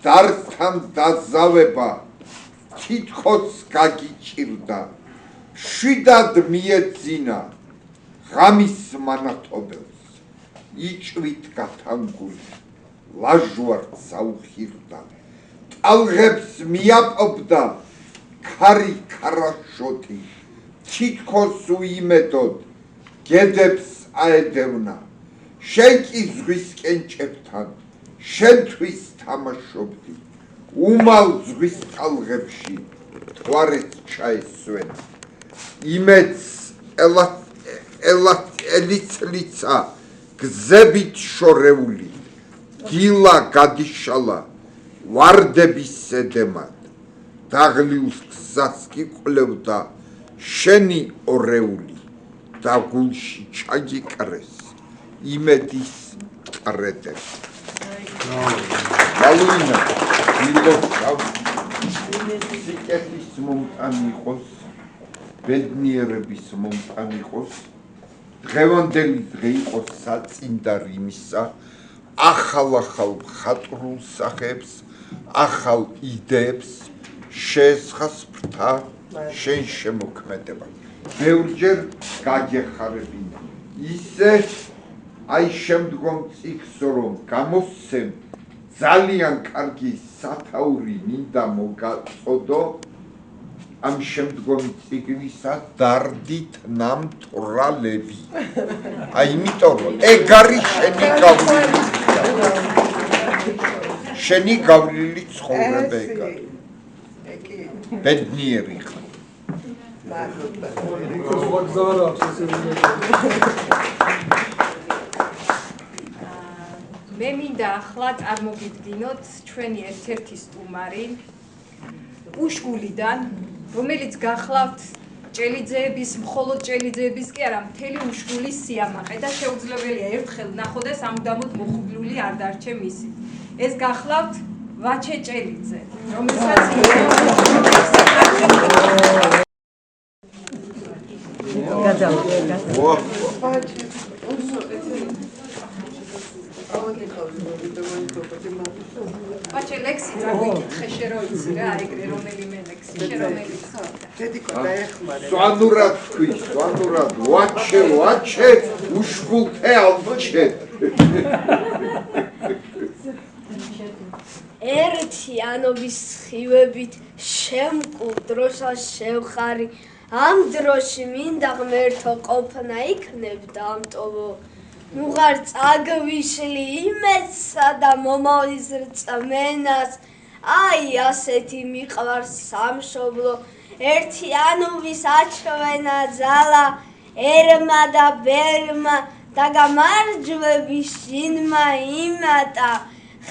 დართან დაზავება, თითქოს გაგიჭირდა, შვიდად მიეძინა, ღამის მანათობელს, იწვით გათანგული, ლაჟვარდს აუხირდა, ტალღებს მიაპობდა, ქარი ქარაშოთი, თითქოს უიმედოდ, გედებს აედევნა, შენ კი ზღვის კენჭებთან, შენთვის თამაშობდი, უმალ ზღვის ტალღებში, თვარეთ ჩაესვენა, იმედს ელიცლიცა, გზებით შორეული, დილა გადიშალა, ვარდების სედემად, დაღლიუს გზას გიკვლევდა, შენი ორეული, და გულში ჩაგიკრეს, იმედის კრედები. მალვინა, სიკეთის მომტან იყოს, ბედნიერების მომტან იყოს, დღევანდელი დღე იყოს საწინდარ იმისა, ახალ მხატვრულ სახეებს, ახალ იდეებს შეესხას ფრთა შენ შემოქმედება. ბევრჯერ გაგეხარებინა. ისე აი შემდგომ წიგნს რომ გამოსცემ, ძალიან კარგი სათაური მინდა მოგაწოდო ამ შემდგომი წიგნისა დარდით ნამთვრალები. აი იმიტომ რომ ეგ არის შენი გავლილი ცხოვრება ეგ არის. ბედნიერი ხარ. მე მინდა ახლა წარმოგიდგინოთ ჩვენი ერთ-ერთი სტუმარი უშგულიდან, რომელიც გახლავთ ჭელიძეების, მხოლოდ ჭელიძეების კი არა, მთელი უშგულის სიამაყე და შეუძლებელია ერთხელ ნახოდეს ამუდამოდ მოხიბლული არ დარჩე მისი. ეს გახლავთ ვაჩე ჭელიძე, რომელსაც ვაჩე ლექსი წაგვიკითხე შე რო იცი რა, ეგრე რომელიმე ლექსი შე რომელიც დედიკო დაეხმარე. სვანურად თქვი, სვანურად, ვაჩე, უშკულთე ალბჩე. ერთიანობის ხივებით შემკულ დროშას შევხარი ამ დროში მინდა ღმერთო ყოფნა იქნებდა ამტოვო ნუ ღარ წაგვიშლი იმეცსა და მომავლის რწმენას აი ასეთი მიყვარს სამშობლო ერთიანობის აჩვენა ძალა ერმა და ბერმა და გამარჯვების შინმა იმატა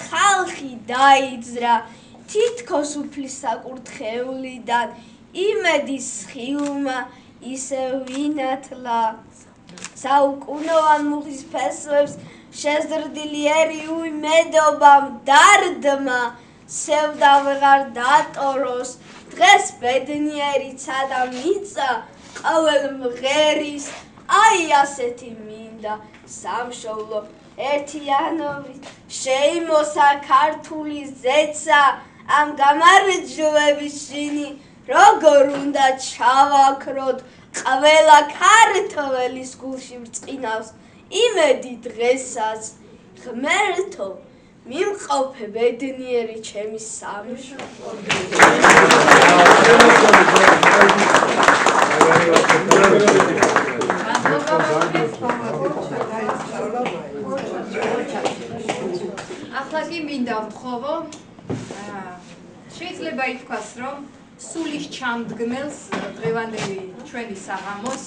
ხალხი დაიძრა თითქოს უფლის საკურთხევლიდან იმედის ხილმა ისევ ვინათლა საუკუნოვან მუხის ფესვებს შეზრდილი ერიუი მედობამ დარდმა სევდა ვეღარ დატოროს დღეს ბედნიერიცა და მიწა ყოველ მღერის აი ასეთი მინდა სამშობლო ერთიანობით შეიმოსა ქართული ზეცა ამ გამარჯვების შინი როგორ უნდა ჩავაქროთ ყველა ქართველის გულში ბრწყინავს იმედი დღესაც ღმერთო მიმყოფე ბედნიერი ჩემი სამშობლო ახლა კი მინდა ვთხოვო შეიძლება ითქვას რომ სულის ჩამდგმელს დღევანდელი ჩვენი საღამოს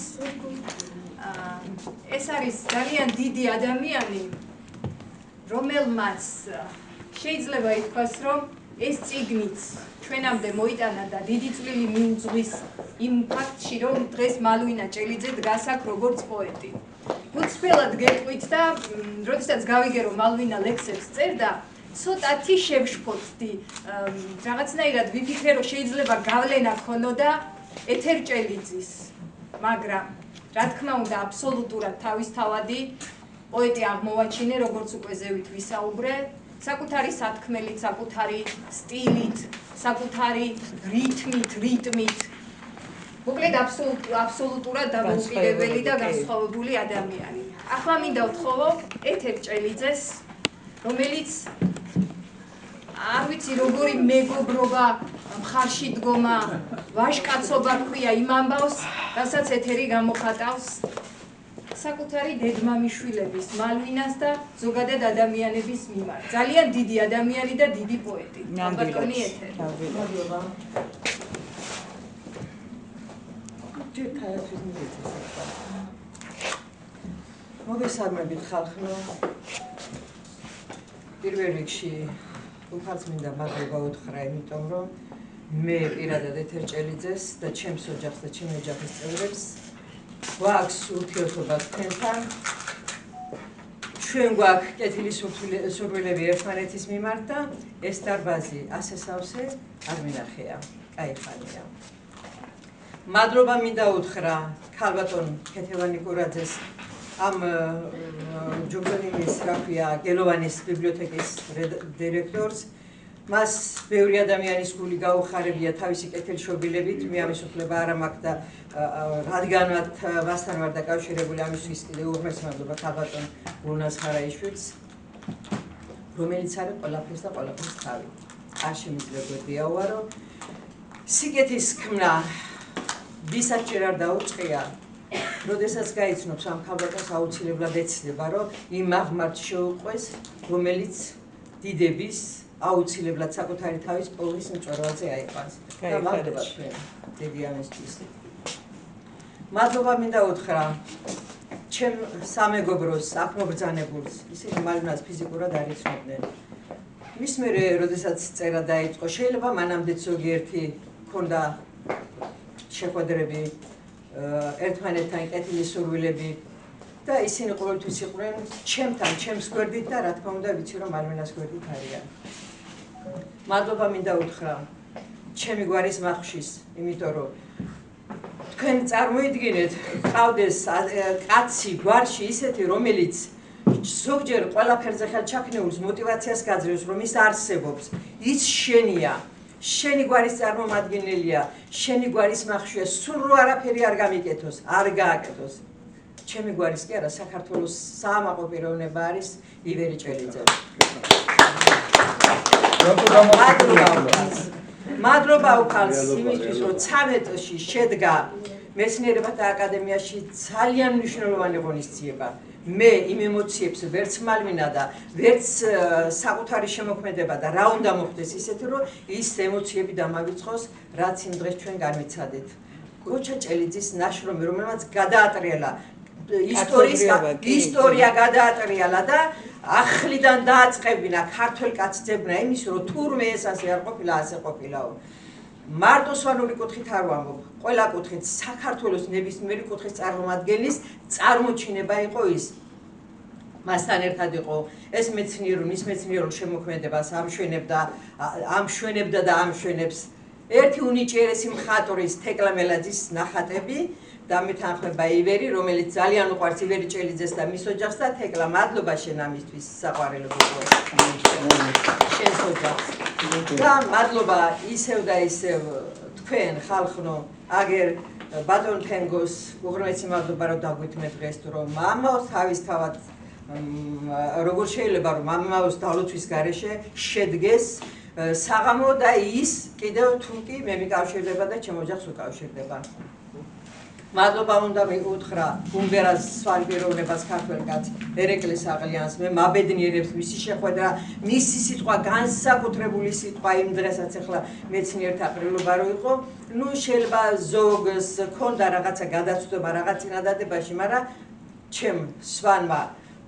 ეს არის ძალიან დიდი ადამიანი რომელმაც შეიძლება ითქვას რომ ეს წიგნიც ჩვენამდე მოიტანა და დიდი წვლილი მიუძღვის იმ ფაქტში რომ დღეს მალვინა ჭელიძე დგას აქ როგორც პოეტი გულწრფელად გეტყვით და როდესაც გავიგე რომ მალვინა ლექსებს წერდა ცოტათი შევშფოთდი რაღაცნაირად ვიფიქრე რომ შეიძლება გავლენა ქონოდა ეთერ ჭელიძის მაგრამ რა თქმა უნდა აბსოლუტურად თავისთავადი პოეტი აღმოვაჩინე როგორც უკვე ზევით ვისაუბრე საკუთარი სათქმელით საკუთარი სტილით საკუთარი რიტმით მოკლედ აბსოლუტურად დამოუკიდებელი და განსხვავებული ადამიანი ახლა მინდა ვთხოვო ეთერ ჭელიძეს რომელიც არ ვიცი როგორი მეგობრობა მხარში დგომა ვაჟკაცობა ქვია იმ ამბავს რასაც ეთერი გამოხატავს საკუთარი დედმამიშვილების მალვინას და ზოგადად ადამიანების მიმართ ძალიან დიდი ადამიანი და დიდი პოეტი ბატონი ეთერი მოგესალმებით ხალხო პირველ რიგში უხარს მინდა მადლობა უთხრა იმიტომ რომ მე პირადად ეთერ ჭელიძეს და ჩემს ოჯახს და ჩემი ოჯახის წევრებს გვაქვს ურთიერთობა თქვენთან ჩვენ გვაქვს კეთილი სურვილები ერთმანეთის მიმართ და ეს დარბაზი ასე სავსე არ მინახია კაიხანია მადლობა მინდა უთხრა ქალბატონ ქეთევანი კურაძეს ამ ჯოგონიმის რა ქვია გელოვანის ბიბლიოთეკის დირექტორს მას ბევრი ადამიანის გული გაუხარებია თავისი კეთილშობილებით მე ამის უფლება არ მაქვს და რადგანაც მასთან ვარ დაკავშირებული ამისთვის კიდევ უმეტეს მადლობა ქალბატონ გულნაზ ხარაიშვილს რომელიც არის ყველაფერს და ყველაფერს თავი არ შემიძლია ვარო სიკეთის ქმნა ვისაც ჯერ არ დაუწყია როდესაც გაიცნობს ამ ქალბატონს აუცილებლად ეცდება რომ იმ აღმართ შეუყვეს რომელიც დიდების აუცილებლად საკუთარი თავის პოლის მწვერვალზე აიყვანს და მადლობა თქვენ დიდი ამისთვის მადლობა მინდა უთხრა ჩემ სამეგობროს აქ მობრძანებულს ისინი მალვინას ფიზიკურად არ იცნობდნენ მის მერე როდესაც წერა დაიწყო შეიძლება მანამდე ზოგიერთი ქონდა შეხვედრები ერთმანეთთან კეთილი სურვილები და ისინი ყოველთვის იყვნენ ჩემთან, ჩემს გვერდით და რა თქმა უნდა ვიცი რომ მალვინას გვერდით არიან. მადლობა მინდა უთხრა ჩემი გვარის მახშის, იმიტომ რომ თქვენ წარმოიდგინეთ, ყავდეს კაცი გვარში ისეთი, რომელიც ზოგჯერ ყველაფერზე ხელჩაქნეულს მოტივაციას გაძლევს, რომ ის არსებობს, ის შენია, შენი გვარის წარმომადგენელია, შენი გვარის მახშია, სულ რო არაფერი არ გამიკეთოს, არ გააკეთოს. ჩემი გვარის კი არა, საქართველოს საამაყო პიროვნება არის ივერი ჭელიძე. მადლობა უქალს იმისთვის, რომ 13 წელში შედგა მეცნიერებათა აკადემიაში ძალიან მნიშვნელოვანი ღონისძიება. მე იმ ემოციებს ვერც მალვინა და ვერც საკუთარი შემოქმედება და რა უნდა მოხდეს ისეთი, რომ ის ემოციები დამავიწყოს, რაც იმ დღეს ჩვენ განვიცადეთ. გოჩა ჭელიძის ნაშრომი, რომელმაც გადაატრიალა ისტორია გადაატრიალა და ახლიდან დააწყებინა ქართველ კაცებმა იმის, რომ თურმე ეს ასე არ ყოფილა, ასე ყოფილაო. მარტო სვანური კუთხით არ ვამბობ, ყველა კუთხით საქართველოს ნებისმიერი კუთხის წარმომადგენლის წარმოჩინება იყო ის. მასთან ერთად იყო ეს მეცნიერულ შემოქმედებას ამშვენებდა და ამშვენებს ერთი უნიჭიერესი მხატვრის თეკლა მელაძის ნახატები და მეთანხმება ივერი, რომელიც ძალიან უყვარს ივერი ჭელიძეს და მის ოჯახს და თეკლა, მადლობა შენ ამისთვის საყვარელო შენს ოჯახს. და მადლობა ისევ და ისევ თქვენ ხალხნო, აგერ ბატონ თენგოს უღრმესი მადლობა რომ დაგვითმეთ დღეს თუ რომ მამაოს თავისთავად როგორ შეიძლება რომ მამაოს დალოცვის გარეშე შედგეს საღამო და ის კიდევ თუკი მე მიკავშირდება და ჩემ ოჯახს უკავშირდება. მადლობა უნდა მიუთხრა უმბერას სვალპიროვნებას ქართველ კაც ერეკლეს აღლიანს მე მაბედნიერებს მისი შეხვედრა მისი სიტყვა განსაკუთრებული სიტყვა იმ დღესაც ახლა მეცნიერთა ყრილობა რო იყო ნუ შეიძლება ზოგს ქონდა რაღაცა გადაცდომა რაღაც წინადადებაში მაგრამ ჩემ სვანმა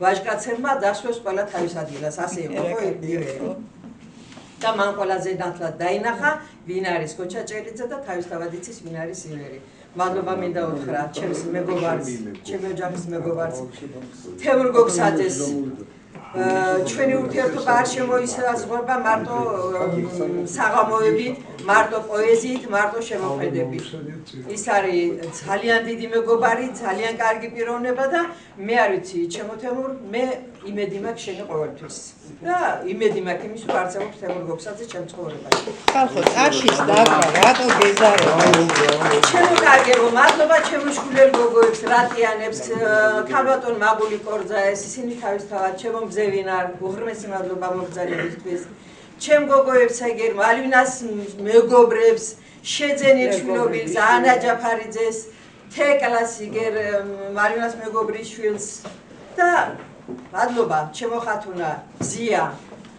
ვაჟკაცებმა დასვეს ყველა თავის ადგილას ასე იყო ხო და მან ყველაზე ნათლად დაინახა ვინ არის გოჩა ჭელიძე და თავისთავად იცის ვინ არის ივერი. მადლობა მინდა უთხრა ჩემს მეგობარს, ჩემი ოჯახის მეგობარს, თემურ გოგსაძეს. ჩვენი ურთიერთობა არ შემოისაზღვრება მარტო საღამოებით, მარტო პოეზიით, მარტო შემოქმედებით. ის არის ძალიან დიდი მეგობარი, ძალიან კარგი პიროვნება და მე არ ვიცი, ჩემო თემურ, მე იმედი მაქვს შენი ყოველთვის. და იმედი მაქვს იმის, რომ არსებობს თემურ გოგსაძე ჩემ ცხოვრებაში. ხალხო, წარშის დაგა, რატო გეზარება? ჩემო კარგებო, მადლობა ჩემო შვილელ გოგოებს, რატიანებს, ქალბატონ მაღული კორძაეს, ისინი თავისთავად ჩემო მძევინარ, უღრმესი მადლობა მოგზაურებისთვის. ჩემ გოგოებს ეგერ მალვინას მეგობრებს, შეძენილ შვილობილს, ანა ჯაფარიძეს, თეკლას იგერ მალვინას მეგობრის შვილს და მადლობა ჩემო ხათუნა, ზია,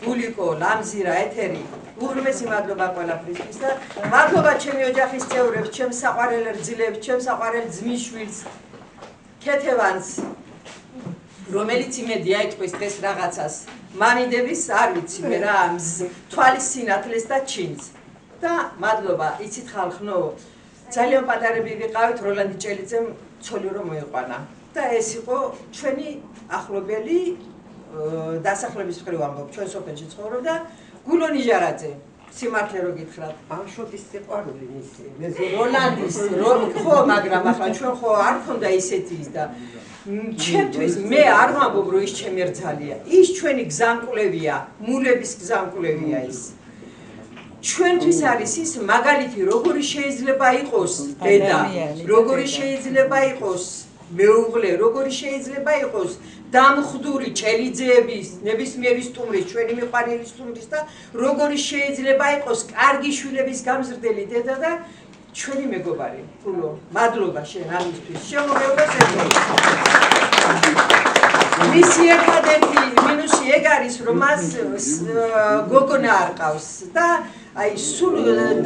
გულიკო, ლამზირა, ეთერი, უღრმესი მადლობა ყველაფრისთვის და მადლობა ჩემი ოჯახის წევრებს, ჩემს საყვარელ რძილებს, ჩემს საყვარელ ძმისშვილს, ქეთევანს, რომელიც იმედი აიტყვის დღეს რაღაცას. მამიდების არ ვიცი მე რა თვალის სინათლეს და ჩინს. და მადლობა, იცით ხალხნო, ძალიან პატარები ვიყავით როლანდი ჭელიძემ ცოლი რომ მოიყვანა. და ეს იყო ჩვენი ახლობელი დასახლების მხრივ ამბობ, ჩვენ სოფელში ცხოვრობდა გულონი ჟარაძე. სიმართლე რო გითხრათ, ბავშვობის სიყვარული მისი. როლანდის ხო, მაგრამ ახლა ჩვენ ხო არ ქონდა ისეთი ის და ჩემთვის მე არ ვამბობ რომ ის ჩემი რძალია. ის ჩვენი გზამკვლევია, მულების გზამკვლევია ის. ჩვენთვის არის ის მაგალითი როგორი შეიძლება იყოს დედა, როგორი შეიძლება იყოს მეუღლე, როგორი შეიძლება იყოს დამხდური ჭელიძეების, ნებისმიერი სტუმრის, ჩვენი მიყვარელი სტუმრის და როგორი შეიძლება იყოს კარგი შვილების გამზრდელი დედა და ჩვენი მეგობარი. ფულო, მადლობა შენ ამისთვის. შემოგეუბნოს ეთო. მისი ერთადერთი მინუსი ეგ არის, რომ მას გოგონა არ ყავს და აი სულ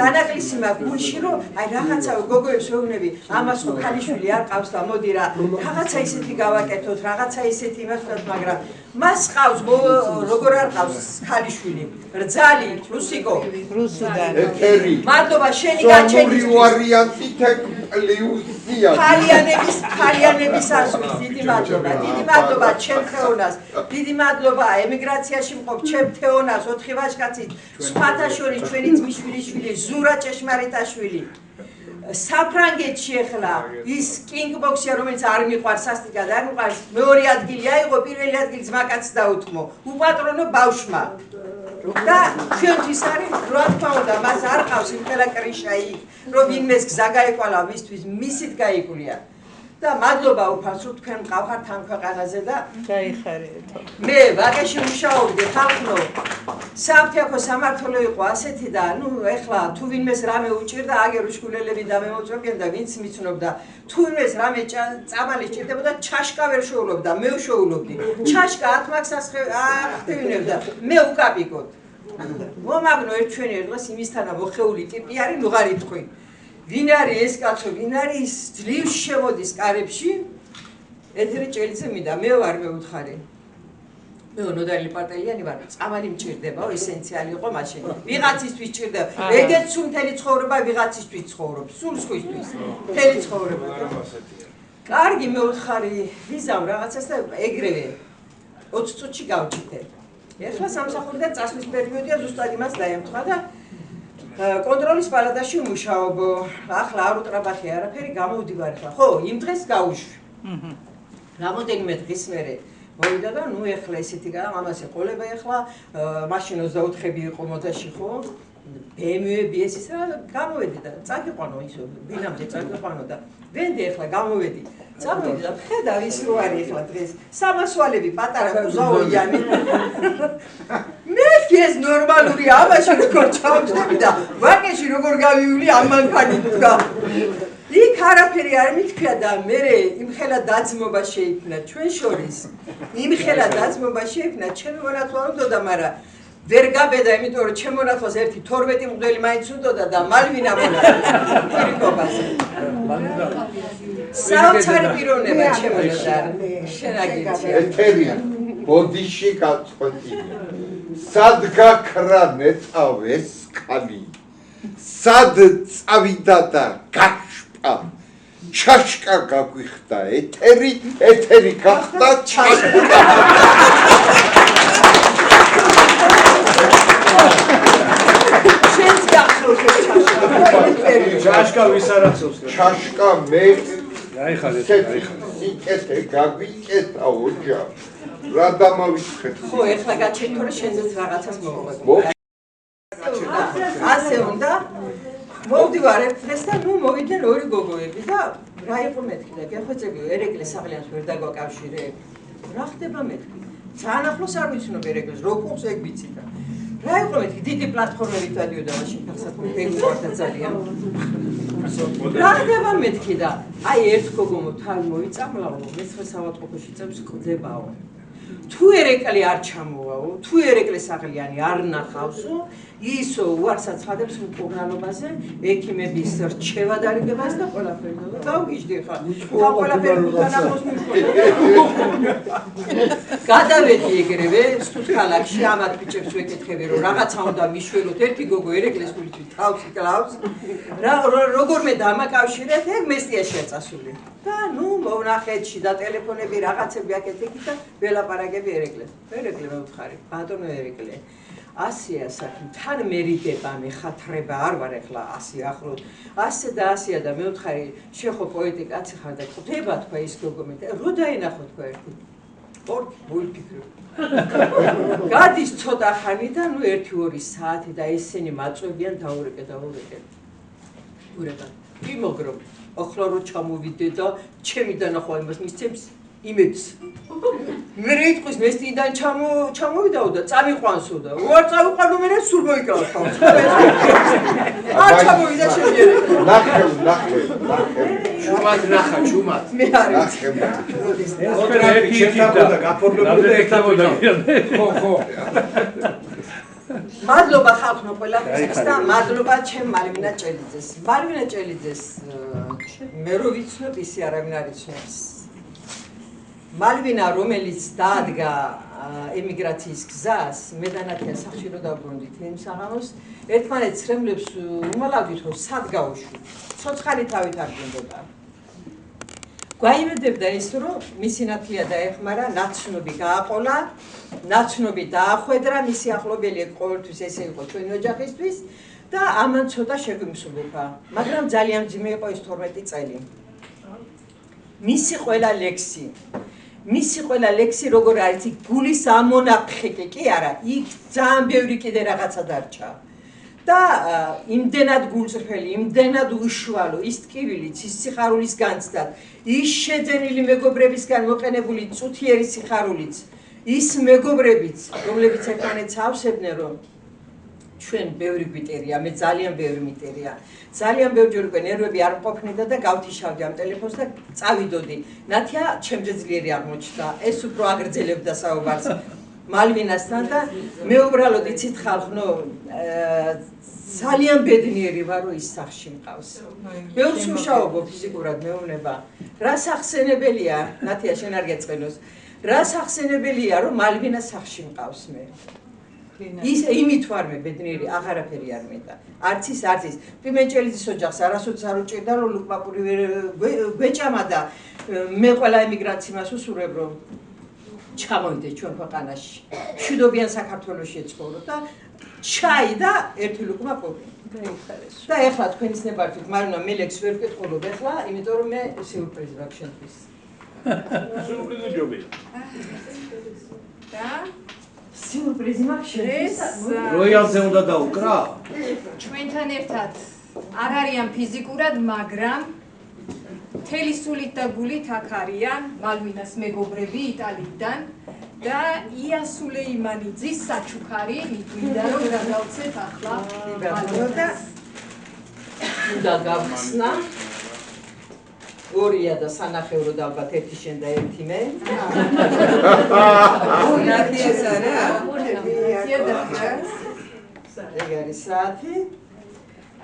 დანაკლისი მაქვს გულში, რომ აი რაღაცა გოგოებს ვეუბნები, ამას ხო ქალიშვილი არ ყავს და მოდი რა, რაღაცა ისეთი გავაკეთოთ, რაღაცა ისეთი იმას ვთქვათ, მაგრამ მას ყავს, როგორ არ ყავს ქალიშვილი, რძალი, რუსიკო, რუსუდან. ეთერი. მადლობა შენი გაჩენისთვის. ვარიანტი თეკლიუსია. ქალიანების ასვლის დიდი მადლობა. დიდი მადლობა ჩემ თეონას. დიდი მადლობა ემიგრაციაში მყოფ ჩემ თეონას 4 ვაჟკაცით, სხვათა შორის ჩვენი ძმისშვილიშვილი ზურა ჭეშმარიტაშვილი. საფრანგეთში ახლა ის კინგბოქსია, რომელიც არ მიყვარს სასტიკად, არ მიყვარს, მეორე ადგილი აიღო, პირველი ადგილი ძმაკაცს დაუთმო. უპატრონო ბავშვმა. და ჩვენთვის არის რა თქმა უნდა მას არ ყავს იმხელა კრიშა იქ რომ ვინმეს გზა გაეყვალა მისთვის მისით გაიგულია და მადლობა უფალს რომ თქვენ მყავართ ამ ქვეყანაზე და გაიხარეთო მე ვაკეში მუშაობდი ხალხო საფთიაქო სამართლო იყო ასეთი და ნუ ეხლა თუ ვინმეს რამე უჭირდა აგერ უშკულელები და მემოწმებიან და ვინც მიცნობდა თუ ვინმეს რამე წამალი ჭირდებოდა ჩაშკა ვერ შოულობდა მე ვშოულობდი ჩაშკა 10 მაქვს ახტევინებდა მე უკაპიკოდ მომაგნო ერთ ჩვენი ერთ დღეს იმისთანა მოხეული ტიპი არის ნუ ღარ იტყვი ვინ არის ეს კაცო ვინ არის ძლივს შემოდის კარებში ეთერი ჭელიძე მინდა მე ვარ მე უთხარი მე ნოდალი პარტელიანი ვარ წამალი მჭირდებაო ესენციალი იყო მაშინ ვიღაცისთვის ჭირდება ეგეც სულ მთელი ცხოვრება ვიღაცისთვის ცხოვრობს სულ სხვისთვის მთელი ცხოვრება კარგი მე უთხარი ვიზამ რაღაცას და ეგრევე 20 წუთში გავჭირდე ეხლა სამსახურიდან წასვლის პერიოდია ზუსტად იმას დაემთხვა და კონტროლის პალატაში ვმუშაობ ახლა არ უტრაბახი არაფერი გამოვდივარ ახლა ხო იმ დღეს გავუშვი რამოდენიმე დღის მერე მოვიდა და ნუ ეხლა ესეთი ამას ეყოლება ეხლა მაშინ 24-ები იყო მოდაში ხო BMW ეს რა გამოვედი და წაგიყვანო ისო ბინამდე წაგიყვანო და ვენდი ეხლა გამოვედი წამოვედი და ხედავ ის რო არის ეხლა დღეს სამასვალები პატარა კუზაოიანი მე ეს ნორმალური ამაში როგორ ჩავდები და ვაკეში როგორ გავივლი ამ მანქანით თქვა იქ არაფერი არ მithქია და მე იმხელა დაძმობა შეიქმნა ჩვენ შორის იმხელა დაძმობა შეიქმნა ჩემი მონათლა უნდა მაგრამ ვერ გაბედა იმიტომ რომ ჩემ მონათლას ერთი 12 მღვდელი მაინც უნდა და მალვინა მონა პირიქობაზე საოცარი პიროვნება ჩემონა შენაგიჩი ეთერია ბოდიში გაწყვეტილი სად გაქრა ნეტავეს კანი სად წავიდა და გაშპა ჩაშკა გაგვიხდა ეთერი გახდა ჩაშკა შენს გახსოვს ჩაშკა ვის არაცობს ჩაშკა მე გაიხარეთ სიკეთე გაგვიკეთა ოჯა რა დამავიწყეთ ხო ეხლა გაჩენთო რომ შენზეც რაღაცას მოუყვება ასე უნდა მოვდივარ ერთ დღეს და ნუ მოვიდნენ ორი გოგოები და რა იყო მეთქი და გეხვეწები ერეკლეს საღლიანს ვერ დაგვაკავშირე რა ხდება მეთქი ძალიან ახლოს არ ვიცნობ ერეკლეს რო ყობს ეგ ვიცი და რა იყო მეთქი დიდი პლატფორმებით დადიოდა მაშინ ხალხსაც მეგუარდა ძალიან რა ხდება მეთქი და აი ერთ გოგო თავი მოიწამლაო მეცხრე საავადმყოფოში წევს ყდებაო თუ ერეკლე არ ჩამოვაო თუ ერეკლეს საღლიანი არ ნახავსო ისო უარსაც ხადებს მკურნალობაზე ექიმების რჩევა დარიგებას და ყველაფერი და გავგიჟდი ხა ყველაფერი თანახმოს მიყოლე გადავედი ეგრევე სტუთქალაქში ამათ ბიჭებს ვეკითხები რომ რაღაცა უნდა მიშველოთ ერთი გოგო ერეკლეს გულით თავს იკლავს რა როგორმე დამაკავშირეთ ეგ მესტიაში აწასული და ნუ მონახეთში და ტელეფონები რაღაცები აკეთებდი და ველაპარაკები ერეკლეს ერეკლე მე ვთხარი ბატონო ერეკლე ასია საქმე თან მერიდება მე ხათრება არ ვარ ეხლა ასე ახლო ასე და ასია და მე ვთხარი შეხო პოეტი კაცი ხარ და ხდება თქვა ის გოგო მე რო დაინახო თქვა ერთი ორ ვიფიქრე გადის ცოტა ხანი და ნუ 1-2 საათი და ესენი მაწვევიან დაურეკე ურეკა იმოგრო ახლა რო ჩამოვიდე და ჩემი დანახვა იმას მისცემს იმედს მე რითქვის მესტიდან ჩამოვიდაო და წამიყვანსო და უარ წავიყვანო მე სულ მოიკრავ თავს არ ჩამოვიდა შეიძლება ნახე ჩუმად ნახა ჩუმად მე არ ეს და გაფორმებოდა ერთად ხო მადლობა ხალხო ყველაფერს და მადლობა ჩემ მალვინა ჭელიძეს მე რო ვიცნობ ისე არავინ არ იცნობს მალვინა რომელიც დაადგა ემიგრაციის გზას მე და ნათია სახში რო დავბრუნდით იმ საღამოს ერთმანეთს რემლებს უმალავდით რომ სად გავუშვით ცოცხალი თავით არ გინდოდა გვაიმედებდა ის რომ მისი ნათლია დაეხმარა ნაცნობი გააყოლა ნაცნობი დაახვედრა მისი ახლობელი ყოველთვის ესე იყო ჩვენი ოჯახისთვის და ამან ცოტა შეგვიმსუბუქა მაგრამ ძალიან მძიმე იყო ის 12 წელი მისი ყველა ლექსი მისი ყველა ლექსი როგორ არის იქ გულის ამონაფხეკი კი არა იქ ძალიან ბევრი კიდე რაღაცა დარჩა და იმდენად გულწრფელი იმდენად უშუალო ის ტკივილიც ის სიხარულის განცდად ის შეძენილი მეგობრებისგან მოყენებული წუთიერი სიხარულიც ის მეგობრებიც რომლებიც ერთმანეთს ავსებდნენ რომ ჩვენ ბევრი გვიტერია მე ძალიან ბევრი მიტერია ძალიან ბევრჯერ უკვე ნერვები არ მყოფნიდა და გავთიშავდი ამ ტელეფონს და წავიდოდი ნათია ჩემზე ძლიერი აღმოჩნდა ეს უფრო აგრძელებდა საუბარს მალვინასთან და მე უბრალოდ იცით ხალხო ძალიან ბედნიერი ვარ რომ ის სახში მყავს ბევრს ვშაობ ფიზიკურად მეუბნება რა სახსენებელია ნათია შენ არ გეწყენოს რა სახსენებელია რომ მალვინა სახში მყავს მე ის იმით ვარ მე ბედნიერი აღარაფერი არ მინდა არც ის პიმენჭელიძის ოჯახს არასოდეს არ უჭირდა რომ ლუკმაპური გვეჭამა და მე ყველა ემიგრაცი მას უსურვებ რომ ჩამოვიდე ჩვენ ქვეყანაში მშვიდობიან საქართველოში ეცხოვროთ და ჩაი და ერთი ლუკმაპური და ეხლა თქვენის ნებართვით მარინა მე ლექს ვერ ვკითხულობ ეხლა იმიტომ რომ მე სიურპრიზი მაქვს შენთვის სიურპრიზი ჯობია და სიურპრიზი მაქვს შენთვის როიალზე უნდა დაუკრა ჩვენთან ერთად არ არიან ფიზიკურად მაგრამ მთელი სულით და გულით აქ არიან მალვინას მეგობრები იტალიიდან და ია სულეიმანიძის საჩუქარი მინდა რომ გადავცეთ ახლა მალვინას უნდა გავხსნა ორია და სანახევრო და ალბათ ერთი შენ და ერთი მე ნათიას არა ეგ არის საათი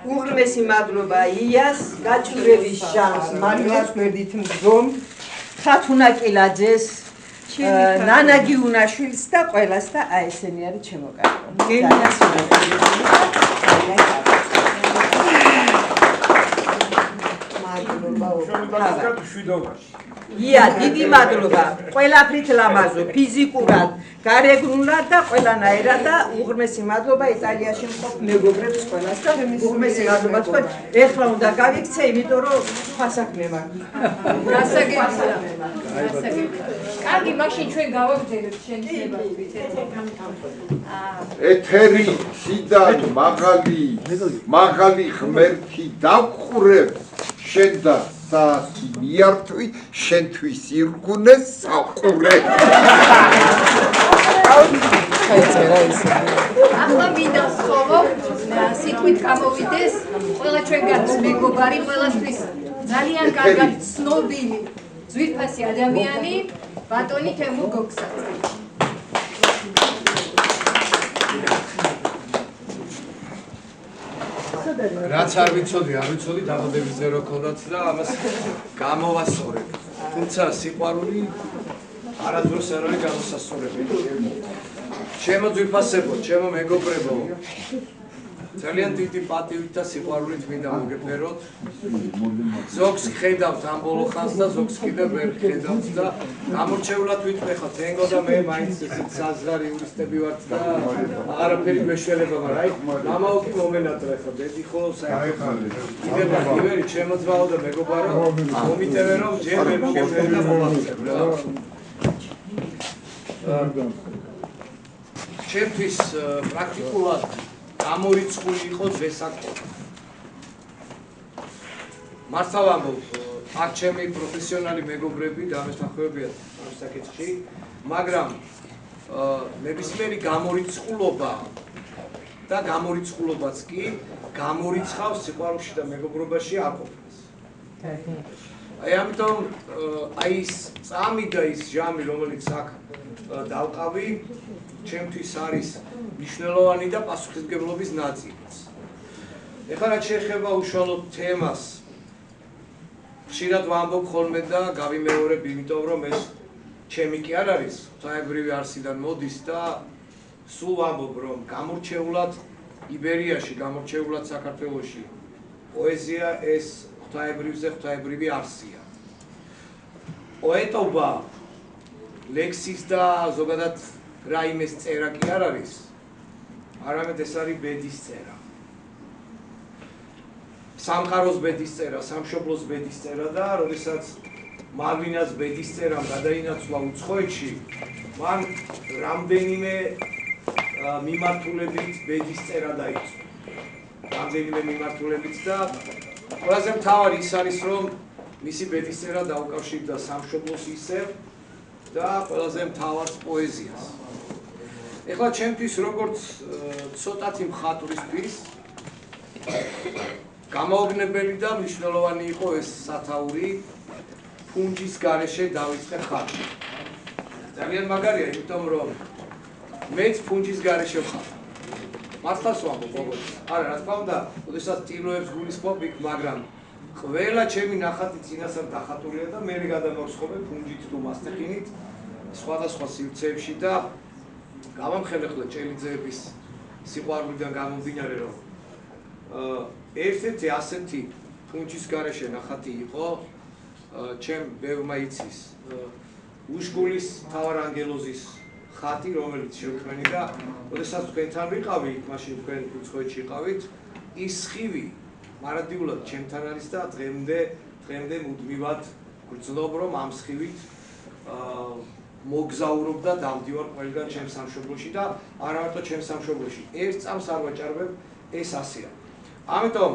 უღრმესი მადლობა იას გაჭირების ჟანს მალვინას გვერდით მდგომ ხათუნა კილაძეს ნანა გიუნაშვილს და ყველას და აი ესენი არის ჩემო კარგო გენიას ია დიდი მადლობა ყველაფრით ლამაზო ფიზიკურად გარეგნულად და ყველანაირად და უღრმესი მადლობა იტალიაში მყოფ მეგობრებს ყველას და უღრმესი მადლობა თქვენ ეხლა უნდა გავიქცე იმიტომ რომ სხვა საქმე მაქვს გასაგებია კარგი მაშინ ჩვენ გავაგზავნებთ შენს ნებართვით ეთერი სიდან მაღალი ღმერთი დავყურებ შენ და საათი მიართვი შენთვის ირგუნეს საყურე ახლა მინდა ხოლო სიტყვით გამოვიდეს ყველა ჩვენგანს მეგობარი ყველასთვის ძალიან კარგად ცნობილი ძვირფასი ადამიანი ბატონი თემურ გოგსაძე რაც არ ვიცოდი დაბადებისზე რო ქონდათ და ამას გამოვასწორებ თუმცა სიყვარული არასდროს არ არის გამოსასწორებელი ჩემო ძვირფასებო ჩემო მეგობრებო ძალიან დიდი პატივით და სიყვარულით მინდა მოგეფეროთ ზოგს ხედავთ ამ ბოლო ხანს და ზოგს კიდევ ვერ ხედავთ და გამორჩეულად ვიტყვი ხა თენგო და მე მაინც ისეთ საზღარი იურისტები ვართ და არაფერი მეშველება მაგრამ აი მამაო კი მომენატრე ხა დედი ხო საერთოდ კიდევ ვერი ჩემო ძმაო და მეგობარო მომიტევე რომ ჯერ ვერ მოგეფერ და მომახსენ რა ჩემთვის პრაქტიკულად გამორიცხული იყო დღესაკო. მართლა ვამბობ, აქ ჩემი პროფესიონალი მეგობრები დამესახებებია ამ საკითხში, მაგრამ ნებისმიერი გამორიცხულობა და გამორიცხულობაც კი გამორიცხავს სიყვარულში და მეგობრობაში აკოფას. აი ამიტომ აი ის წამი და ის ჟამი რომელიც აქ დავყავი ჩემთვის არის მნიშვნელოვანი და პასუხისმგებლობის ნაწილიც. ეხლა რაც შეეხება უშუალოდ თემას, ხშირად ვამბობ ხოლმე და გავიმეორებ, იმიტომ რომ ეს ჩემი კი არ არის, ღვთაებრივი არსიდან მოდის და სულ ვამბობ, რომ გამორჩეულად იბერიაში, გამორჩეულად საქართველოში პოეზია ეს ღვთაებრივი არსია. პოეტობა ლექსის და ზოგადად რაიმეს წერა კი არ არის, არამედ ეს არის ბედის წერა. სამყაროს ბედის წერა, სამშობლოს ბედის წერა და როდესაც მალვინას ბედისწერამ გადაინაცვლა უცხოეთში, მან რამდენიმე მიმართულებით ბედისწერა დაიწყო. რამდენიმე მიმართულებით და ყველაზე მთავარი ის არის, რომ მისი ბედისწერა დაუკავშირდა სამშობლოს ისევ და ყველაზე მთავარ პოეზიას. ეხლა ჩემთვის როგორც ცოტათი მხატვრისთვის გამაოგნებელი და მნიშვნელოვანი იყო ეს სათაური ფუნჯის გარეშე დავიწყე ხატი. ძალიან მაგარია, იმიტომ რომ მეც ფუნჯის გარეშე ვხატ. მართლაც ვამბობ, როგორც. არა, რა თქმა უნდა, ოდესაც ტილოებს გულისხმობ იქ, მაგრამ ყველა ჩემი ნახატი წინასწარ დახატულია და მე გადამოვსხობე ფუნჯით თუ მასტეხინით სხვადასხვა სივრცეებში და გავამხელე ხოლმე ჭელიძეების სიყვარულიდან გამომდინარე, რომ ერთ-ერთი ასეთი ფუნჯის გარეშე ნახატი იყო ჩემ ბევრმა იცის უშგულის მთავარანგელოზის ხატი, რომელიც შევქმნი და ოდესაც თქვენთან ვიყავი, მაშინ თქვენ უცხოეთში იყავით, ის ხივი მარადიულად ჩემთან არის და დღემდე მუდმივად გრძნობ, რომ ამ ხივით მოგზაურობ და დავდივარ ყველგან ჩემ სამშობლოში და არა მარტო ჩემ სამშობლოში. ერთ წამს არ ვაჭარბებ, ეს ასეა. ამიტომ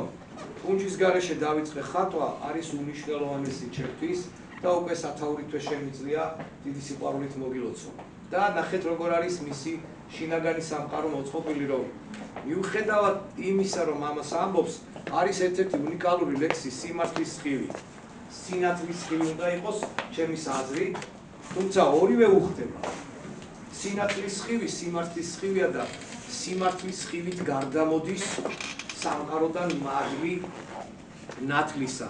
ფუნჯის გარეშე დავიწყე ხატვა არის უნიშნელოვანესი ჩემთვის და უკვე სათაურითვე შემიძლია დიდი სიყვარულით მოგილოცო. და ნახეთ როგორ არის მისი შინაგანი სამყარო მოწყობილი, რომ მიუხედავად იმისა, რომ ამას ამბობს, არის ერთ-ერთი უნიკალური ლექსი სიმართლის ხივი. სინათლის ხივი უნდა იყოს ჩემის აზრით, თუმცა ორივე უხდება. სინათლის ხივი სიმართლის ხივია და სიმართლის ხივით გარდამოდის სამყაროდან მაღლი ნათლისა.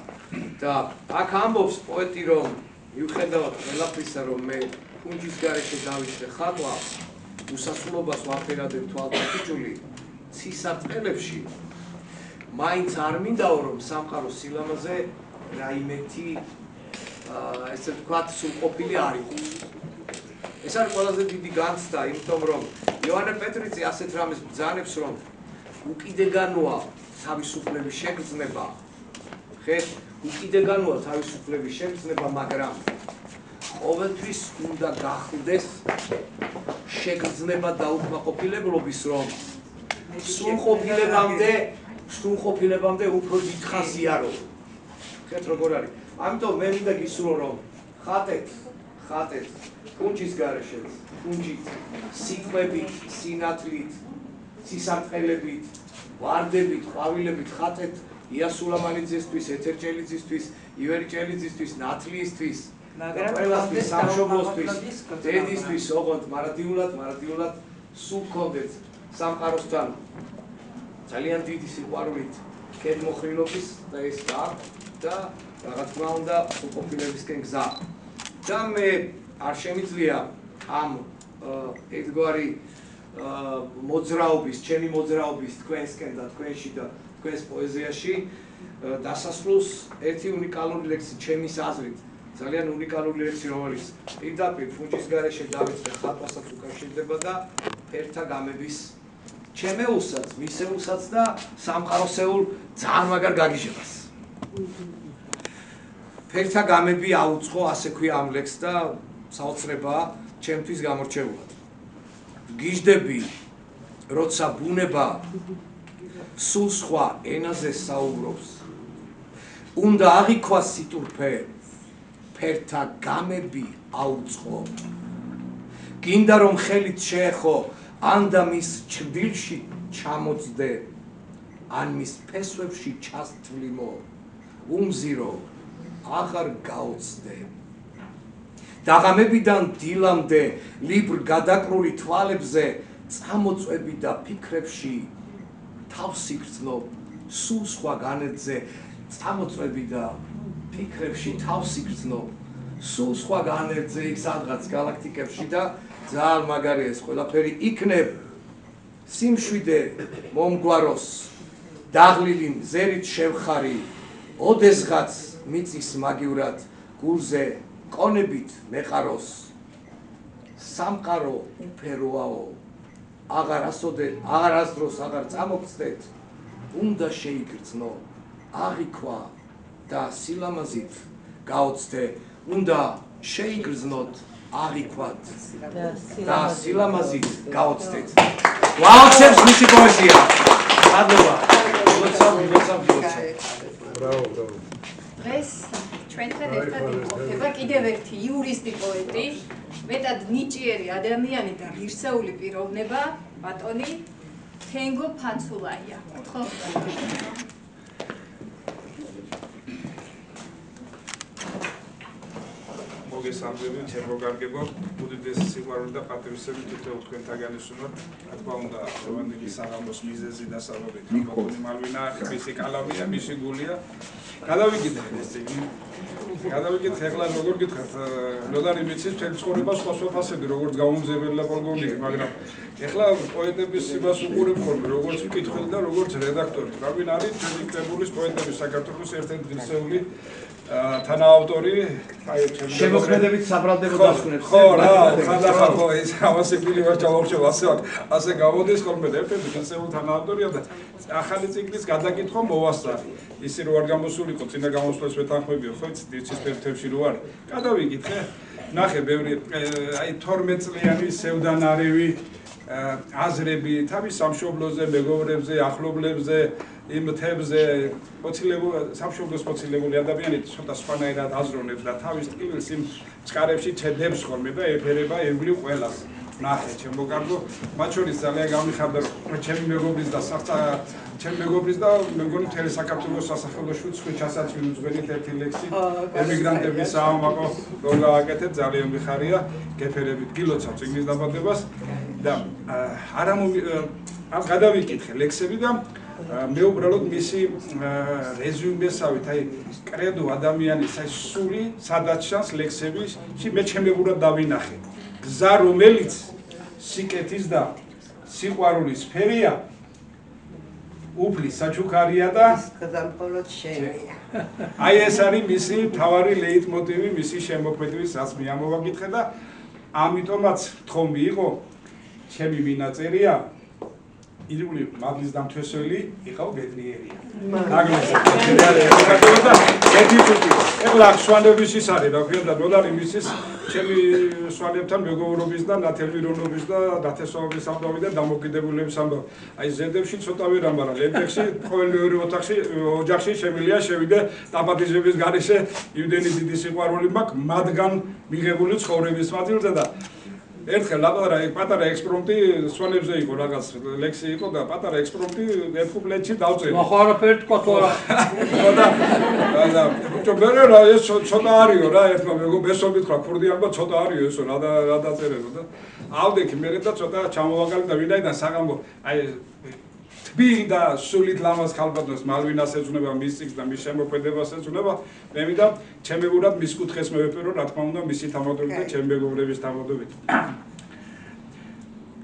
და აქ ამბობს პოეტი, რომ მიუხედავად ყველაფრისა, რომ მე ფუნჯის გარეშე დავიწყე ხატვა, უსასრულობას ვაფერადებ თვალთაჭული ცისარტყელებში, მაინც არ მინდაო, რომ სამყაროს სილამაზე რაიმეთი ესე ვთქვათ, სრულყოფილი არ იყოს. ეს არის ყველაზე დიდი განცდა, იმიტომ რომ იოანე პეტრიცი ასეთ რამეს ბრძანებს, რომ უკიდეგანოა თავისუფლების შეგრძნება. ხეთ, უკიდეგანოა თავისუფლების შეგრძნება, მაგრამ ყოველთვის უნდა გახდეს შეგრძნება დაუკმაყოფილებლობის, რომ სრულყოფილებამდე უფრო დიდხანს იარო. ხეთ როგორ არის? ამიტომ მე მინდა გისურვო, რომ ხატეთ ფუნჯის გარეშე, ფუნჯით, სიტყვებით, სინათლით, ცისარტყელებით, ვარდებით, ყვავილებით ხატეთ იასულამანიძესთვის, ეთერ ჭელიძისთვის, ივერი ჭელიძისთვის, ნათლიისთვის, ყველასთვის, სამშობლოსთვის, დედისთვის, ოღონდ მარადიულად სულ გქონდეთ სამყაროსთან ძალიან დიდი სიყვარულით კეთმოხრილობის და ეს და რა თქმა უნდა უყოფილებისკენ გზა. და მე არ შემიძლია ამ ერთგვარი მოძრაობის, ჩემი მოძრაობის თქვენსკენ და თქვენში და თქვენს პოეზიაში დასასრულს ერთი უნიკალური ლექსი ჩემის აზრით, ძალიან უნიკალური ლექსი, რომელიც პირდაპირ ფუნჯის გარეშე დავიწყე ხატვასაც უკავშირდება და ფერთა გამების ჩემეულსაც, მისეულსაც და სამყაროსეულ ძალიან მაგარ გაგიჟებას. ფერთა გამები აუწყო, ასე ქვია ამ ლექსს და საოცრებაა ჩემთვის გამორჩეულად. გიჟდები, როცა ბუნება სულ სხვა ენაზე საუბრობს, უნდა აღიქვას სიტურფე, ფერთა გამები აუწყო. გინდა რომ ხელით შეეხო, ან და მის ჩრდილში ჩამოწდე, ან მის ფესვებში ჩასთვლიმო, უმზირო აღარ გაოცდე. დაღამებიდან დილამდე ლიბრ გადაკრული თვალებზე წამოწვევი და ფიქრებში თავს იგრძნობ, სულ სხვა განედზე წამოწვევი და ფიქრებში თავს იგრძნობ, სულ სხვა განედზე იქ სადღაც გალაქტიკებში და ძალიან მაგარია ეს ყველაფერი იქნებ სიმშვიდე მომგვაროს დაღლილი მზერით შევხარი, ოდესღაც მიწის მაგივრად გულზე კონებით მეყაროს. სამყარო უფეროაო, აღარასდროს აღარ წამოგწდეთ, უნდა შეიგრძნო, აღიქვა და სილამაზით გაოცდე, უნდა შეიგრძნოთ, აღიქვათ და სილამაზით გაოცდეთ. ვაუჩებს მისი პოეზია. მადლობა. გილოცავ. ბრავო. დღეს ჩვენთან ერთად იმყოფება კიდევ ერთი იურისტი პოეტი, მეტად ნიჭიერი ადამიანი და ღირსეული პიროვნება, ბატონი თენგო ფაცულაია. ხო? მოგესალმებით, ჩემო კარგებო, უდიდესი სიყვარული და პატრიოტიზმი თითოეულ თქვენთაგან ისუნოთ. რა თქმა უნდა, რომანტიკის საღამოს მიზეზი და საბაბი ბატონი მალვინა, მისი კალამია, მისი გულია. გადავიკითხეთ ეს წიგნი. გადავიკითხე ახლა როგორ გითხართ, ნოდარი მიცის მთელი ცხოვრება სხვა ფასები, როგორც გაუმძეველი და პოლკოვნიკი, მაგრამ ახლა პოეტების იმას უყურებ ხოლმე, როგორც მკითხველი და როგორც რედაქტორი. რაბინ არის ჩვენი კრებულის პოეტების საქართველოს ერთ-ერთი ღირსეული თანაავტორი, აი შემოქმედებით საბრალდებო დასკვნებს. ხო, რა, ხანდახან ხო, ეს ამასე ფილი ვარ ჩავახშობ, ასე გამოდის ხოლმე ერთ-ერთი ღირსეული თანაავტორია და ახალი წიგნის გადაკითხვა მოვასწარი. ისე რო არ გამოსულიყო, წინა გამოსვლას ვეთანხმებიო, ხო, იცის ფერფებში რო არ. გადავიკითხე, ნახე, ბევრი აი 12 წლიანი სევდანარევი აზრები, თავის სამშობლოზე, მეგობრებზე, ახლობლებზე, იმ თემზე, სამშობლოს მოცილებული ადამიანები ცოტა სხვანაირად აზროვნებს და თავის ტკივილს იმ წყარებში ჩედებს ხოლმე და ეფერება ევლი ყველას. ნახე, ჩემო კარგო, მათ შორის ძალიან გამიხარდა, რომ ჩემი მეგობრის და მე მგონი მთელი საქართველოს სასახლეში ცხვი ჩასაცვი უძღვენით ერთი ლექსი ემიგრანტების საამაყო რომ გააკეთეთ, ძალიან მიხარია, გეფერებით გილოცავ წიგნის დაბადებას და ამ გადავიკითხე ლექსები და მე უბრალოდ მისი რეზიუმესავით, აი კრედო ადამიანის აი სული სადაც ჩანს ლექსებში, მე ჩემებურად დავინახე. გზა რომელიც სიკეთის და სიყვარულის სფერია, უფლის საჩუქარია და გზა მხოლოდ შენია. აი ეს არის მისი მთავარი ლეიტმოტივი, მისი შემოქმედების რაც მე ამოვაკითხე და ამიტომაც თხოვნი იყო ჩემი მინაწერია ირული მაგლის დამთვესველი იყო ბედნიერია. ეხლა სვანების ის არის, რა ქვია და ნოდარი მისის ჩემი სვანებთან მეგობრობის და ნათელვირონობის და დათესავების ამბავი და დამოკიდებულების ამბავი. აი ზედებში ცოტა ვერ ამბარა, ლენტექსი ყოველ მეორე ოჯახში შემილია შევიდე დაპატიჟების გარეშე იმდენი დიდი სიყვარული მაქვს მათგან მიღებული ცხოვრების მადლზე და ერთხელ პატარა ექსპრომტი სვანებზე იყო რაღაც ლექსი იყო და პატარა ექსპრომტი ერთ კუპლეტში დავწერე. ხო არაფერი თქვა თუ არა. და ბიჭო მე რა ეს ცოტა არისო რა ერთმა მეგობესობით ხარ ქურდიანობა ცოტა არისო ესო რა დაწერებო და ავდექი მე და ცოტა ჩამოვაგალი და ვინაიდან საღამო აი თბილი და სულით ლამაზ ხალბატონს მალვინას ეძღვნება მის წიგნს და მის შემოქმედებას ეძღვნება მე მინდა ჩემებურად მის კუთხეს მევეპერო რა თქმა უნდა მისი თამადობით და ჩემი მეგობრების თამადობით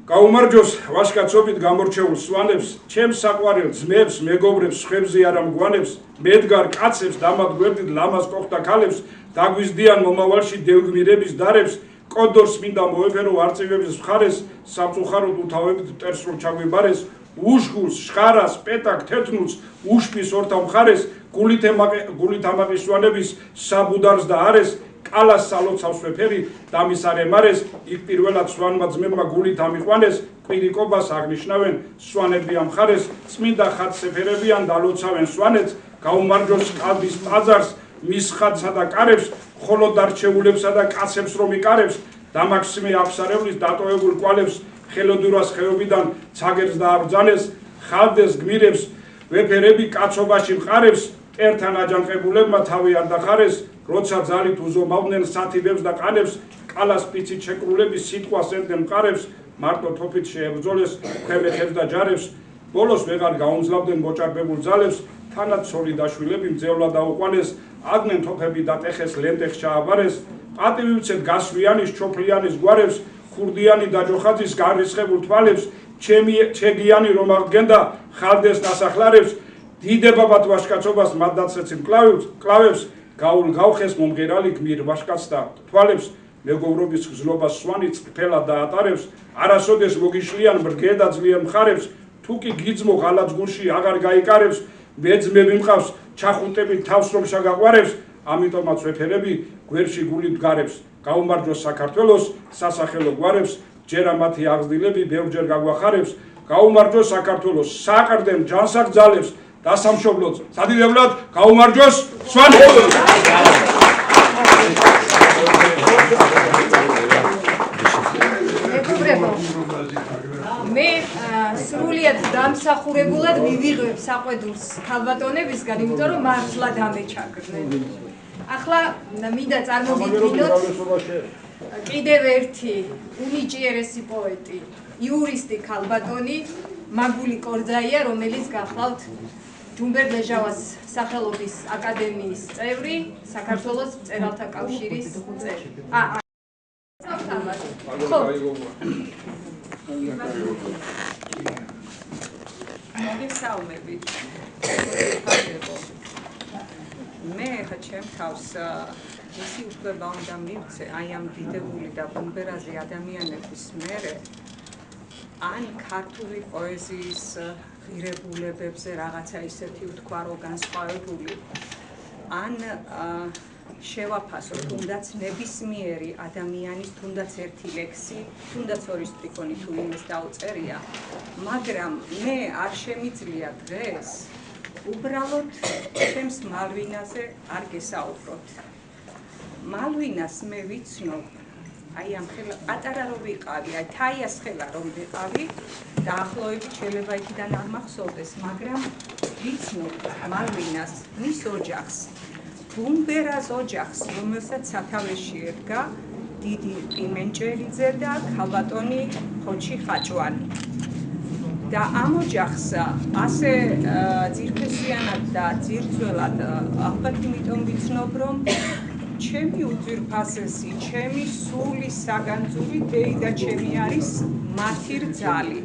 გაუმარჯოს ვაჟკაცობით გამორჩეულ სვანებს ჩემს საყვარელ ძმებს მეგობრებს სხვებზე არა მგვანებს მედგარ კაცებს დამად გვერდით ლამაზ კოხთა ქალებს დაგვიზდიან მომავალში დევგმირების დარებს კოდორს მინდა მოეფერო არწივების მხარეს სამწუხაროდ უთავებით მტერს რომ ჩაგვიბარეს უშგულს, შხარას, პეტაკ, თეთნულს, უშპის ორთა მხარეს, გულით ამაყის სვანების საბუდარს და არეს, კალას სალოცავს ვეფერი, დამის არ ემარეს, იქ პირველად სვანმა ძმებმა გულით ამიყვანეს, კვირიკობას აღნიშნავენ, სვანები ამხარეს, წმინდა ხატსეფერებიან დალოცავენ სვანეთს, გაუმარჯოს ყალბის ტაძარს, მის ხატსა და კარებს, ხოლო დარჩეულებსა და კაცებს რომ იკარებს, დამაქსიმე აფსარევლის დატოვებულ კვალებს, ხელოდურას ხეობიდან ცაგერს და აბრძანეს, ხალდეს გმირებს, ვეფერები კაცობაში მყარებს, ერთან აჯანყებულებმა თავი არ დახარეს, როცა ძალით უზომავდნენ სათიბებს და ყანებს, კალას პიცით შეკრულების სიტყვას ენდნენ მყარებს, მარტო თოფით შეებრძოლეს ქვემეხებს და ჯარებს, ბოლოს ვეღარ გაუმძლავდნენ მოჭარბებულ ძალებს, თანაც ცოლი და შვილები მძევლად დაუყვანეს, ადნენ თოფები დატეხეს ლენტეხს ჩააბარეს, პატივი ვცეთ გასვლიანის ჩოფლიანის გვარებს, ხურდიანი დაჯოხაძის გარისხებულ თვალებს, ჩეგიანი რომ აღდგენდა ხალდეს დასახლარებს, დიდებაბად ვაჟკაცობას მადაცეცი კლავებს, გაულ გავხეს მომღერალი გმირ ვაჟკაცთა თვალებს, მეგობრობის გზნობას სვანი წფელა დაატარებს, არასოდეს მოგიშლიან ბრგე და ძლიერ მხარებს, თუ კი გიძმო ღალაც გულში აღარ გაიკარებს, მეძმები მყავს ჩახუტებით თავს რომ შეგაყვარებს, ამიტომაც ვეფერები გვერდში გულით გარებს გაუმარჯოს საქართველოს სასახელო გვარებს ჯერა მათი აღზრდილები ბევრჯერ გაგვახარებს გაუმარჯოს საქართველოს საყრდენ ჯანსაღ ძალებს დასამშობლოდ სადიდებლად გაუმარჯოს სვანეთო მე სრულიად დამსახურებულად მივიღებ საყვედურს ქალბატონებისგან, იმიტომ რომ მართლა დამეჩაგრნენ. ახლა მინდა წარმოგიდგინოთ კიდევ ერთი უნიჭიერესი პოეტი, იურისტი ქალბატონი მაგული კორძაია, რომელიც გახლავთ ჯუმბერ ლეჟავას სახელობის აკადემიის წევრი, საქართველოს მწერალთა კავშირის წევრი. მოგესალმებით. მე ხა ჩემ თავს ისი უფლება უნდა მივცე აი ამ დიდებული და ბუმბერაზი ადამიანების მერე ან ქართული პოეზიის ღირებულებებზე რაღაცა ისეთი ვთქვა რომ განსხვავებული ან შევაფასო თუნდაც ნებისმიერი ადამიანის თუნდაც ერთი ლექსი, თუნდაც ორი სტრიქონი თუ იმის დაუწერია, მაგრამ მე არ შემიძლია დღეს უბრალოდ ჩემს მალვინაზე არ გესაუბროთ. მალვინას მე ვიცნობ, აი ამ ხელა პატარა რომ ვიყავი, აი თაიას ხელა რომ ვიყავი, დაახლოებით შეიძლება იქიდან არ მახსოვდეს, მაგრამ ვიცნობ მალვინას, მის ოჯახს. ბუმბერას ოჯახს, რომელსაც სათავეში ედგა დიდი პიმენჭელიძე და ქალბატონი ხოჩი ხაჭვანი. და ამ ოჯახს ასე ძირფესიანად და ძირძველად ალბათ იმიტომ ვიცნობ, რომ ჩემი უძვირფასესი, ჩემი სული საგანძური დეიდა ჩემი არის მათი რძალი.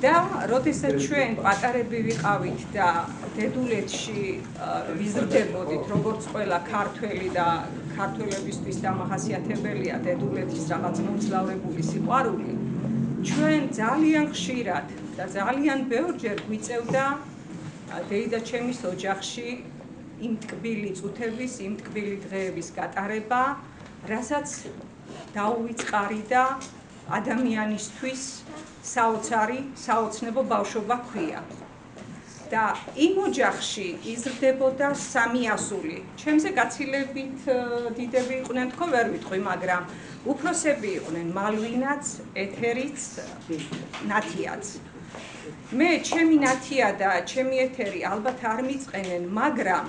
და როდესაც ჩვენ პატარები ვიყავით და დედულეთში ვიზრდებოდით, როგორც ყველა ქართველი და ქართველებისთვის დამახასიათებელია დედულეთის რაღაც მომძლავრებული სიყვარული, ჩვენ ძალიან ხშირად და ძალიან ბევრჯერ გვიწევდა დეიდაჩემის ოჯახში იმ ტკბილი წუთების, იმ ტკბილი დღეების გატარება, რასაც დაუვიწყარიდა ადამიანისთვის საოცარი, საოცნებო ბავშვობა ჰქვია. და იმ ოჯახში იზრდებოდა სამი ასული. ჩემზე გაცილებით დიდები იყვნენ, თქო ვერ ვიტყვი, მაგრამ უფროსები იყვნენ მალვინაც, ეთერიც, ნათიაც. მე ჩემი ნათია და ჩემი ეთერი ალბათ არ მიწყენენ, მაგრამ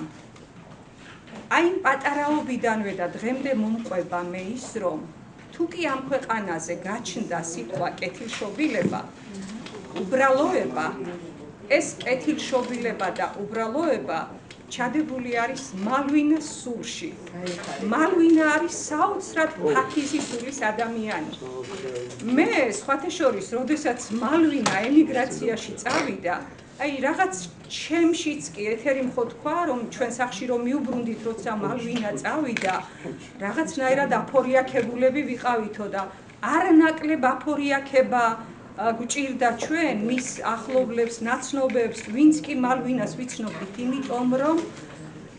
აი იმ პატარაობიდანვე და დღემდე მომყვება მე ის, რომ თუ კი ამ ქვეყანაზე გაჩნდა სიტყვა კეთილშობილება, უბრალოება, ეს კეთილშობილება და უბრალოება ჩადებული არის მალვინას სულში. მალვინა არის საოცრად ფაქიზი სულის ადამიანი. მე სხვათა შორის, როდესაც მალვინა ემიგრაციაში წავიდა, აი რაღაც ჩემშიც კი ეთერი მხო თქვა, რომ ჩვენ სახში რომ მიუბრუნდით, როცა მალვინა წავიდა, რაღაცნაირად აფორიაქებულები ვიყავითო და არნაკლებ აფორიაქება გვჭირდა ჩვენ მის ახლობლებს, ნაცნობებს, ვინც კი მალვინას ვიცნობდით, იმიტომ რომ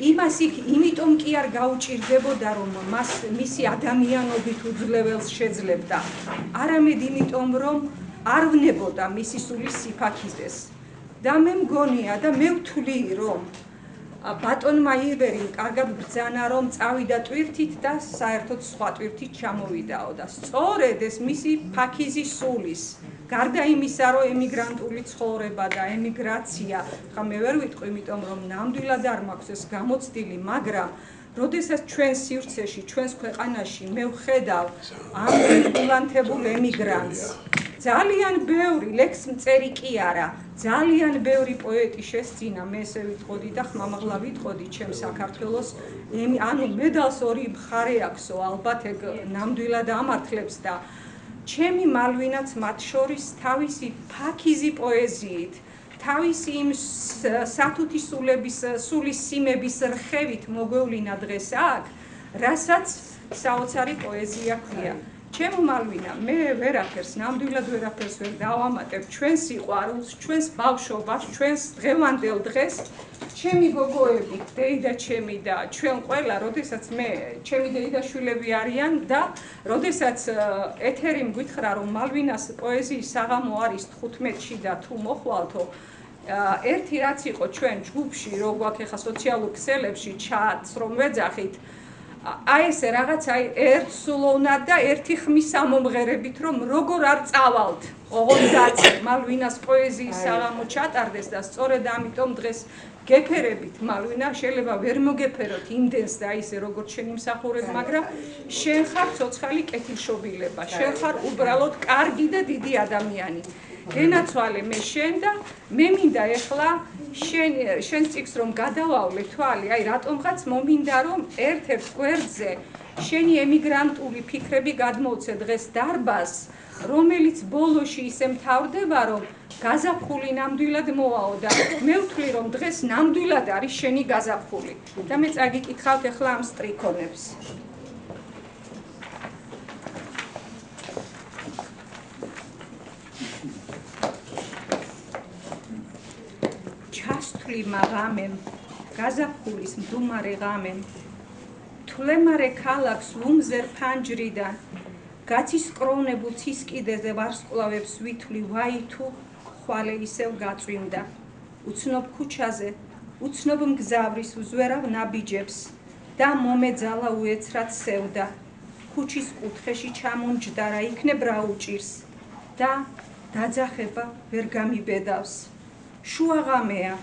იმას იმიტომ კი არ გაუჭირდებოდა, რომ მას მისი ადამიანობით უძლეველს შეძლებდა, არამედ იმიტომ, რომ არ ვნებოდა მისი სულის სიფაქიზეს. და მე მგონია და მე ვთვლი, რომ ბატონმა ივერიმ კარგად ბრძანა, რომ წავიდა ტვირთით და საერთოდ სხვა ტვირთით ჩამოვიდაო და სწორედ ეს მისი ფაქიზი სულის გარდა იმისა, რომ ემიგრანტული ცხოვრება და ემიგრაცია, ხა მე ვერ ვიტყვი, იმიტომ რომ ნამდვილად არ მაქვს ეს გამოცდილი, მაგრამ როდესაც ჩვენ სივრცეში, ჩვენს ქვეყანაში მე ვხედავ ამ ემიგრანტებულ ემიგრანტს, ძალიან ბევრი ლექსმწერი კი არა, ძალიან ბევრი პოეტი შესძინა, მე ესე ვიტყოდი და ხმამაღლა ვიტყოდი ჩემ საქართველოს, ანუ მედალს ორი მხარე აქვსო, ალბათ ეგ ნამდვილად ამართლებს და ჩემი მალვინაც მათ შორის თავისი ფაქიზი პოეზიით, თავისი იმ სათუთი სულის სიმების რხევით მოგვევლინა დღეს აქ, რასაც საოცარი პოეზია ჰქვია. ჩემო მალვინა, მე ვერაფერს, ნამდვილად ვერაფერს ვერ დავამატებ ჩვენს სიყვარულს, ჩვენს ბავშვობას, ჩვენს დღევანდელ დღეს, ჩემი გოგოები, დეიდა ჩემი და ჩვენ ყველა, როდესაც მე, ჩემი დეიდა შვილები არიან და როდესაც ეთერი მგვითხრა, რომ მალვინას პოეზიის საღამო არის 15-ში და თუ მოხვალთო, ერთი რაც იყო ჩვენ ჯგუფში, რო გვაქვს ახლა სოციალურ ქსელებში ჩატს, რომ ვეძახით, აი ესე რაღაცა ერთ სულოვნად და ერთი ხმის ამომღერებით, რომ როგორ არ წავალთ, ოღონდაც მალვინას პოეზიის საღამო ჩატარდეს და სწორედ ამიტომ დღეს გეფერებით მალვინა შეიძლება ვერ მოგეფეროთ იმდენს და ისე როგორც შენ იმსახურებ, მაგრამ შენ ხარ ცოცხალი კეთილშობილება, შენ ხარ უბრალოდ კარგი და დიდი ადამიანი. გენაცვალე მე შენ და მე მინდა ეხლა შენ წიგს რომ გადავავლე თვალი, აი რატომღაც მომინდა რომ ერთ-ერთ გვერდზე შენი ემიგრანტული ფიქრები გადმოვცე დღეს დარბაზს, რომელიც ბოლოში ისე მთავრდება, რომ გაზაფხული ნამდვილად მოვაო და მე ვთვლი რომ დღეს ნამდვილად არის შენი გაზაფხული და მე წაგიკითხავთ ეხლა ამ სტრიქონებს. ჩასთვლი მაღამემ, გაზაფხულის მდუმარე ღამემ, თვლემარე ქალაქს ლუმზერ ფანჯრიდან, გაცისკროვნებულ ცისკიდეზე ვარსკვლავებს ვითვლი ვაი თუ ხვალე ისევ გაწვიმდა. უცნობ ქუჩაზე, უცნობ მგზავრის უზვერავ ნაბიჯებს და მომეძალა უეცრად სევდა. ქუჩის კუთხეში ჩამონჯდა რა იქნებ რა უჭირს და დაძახება ვერ გამიბედავს. შუაღამეა,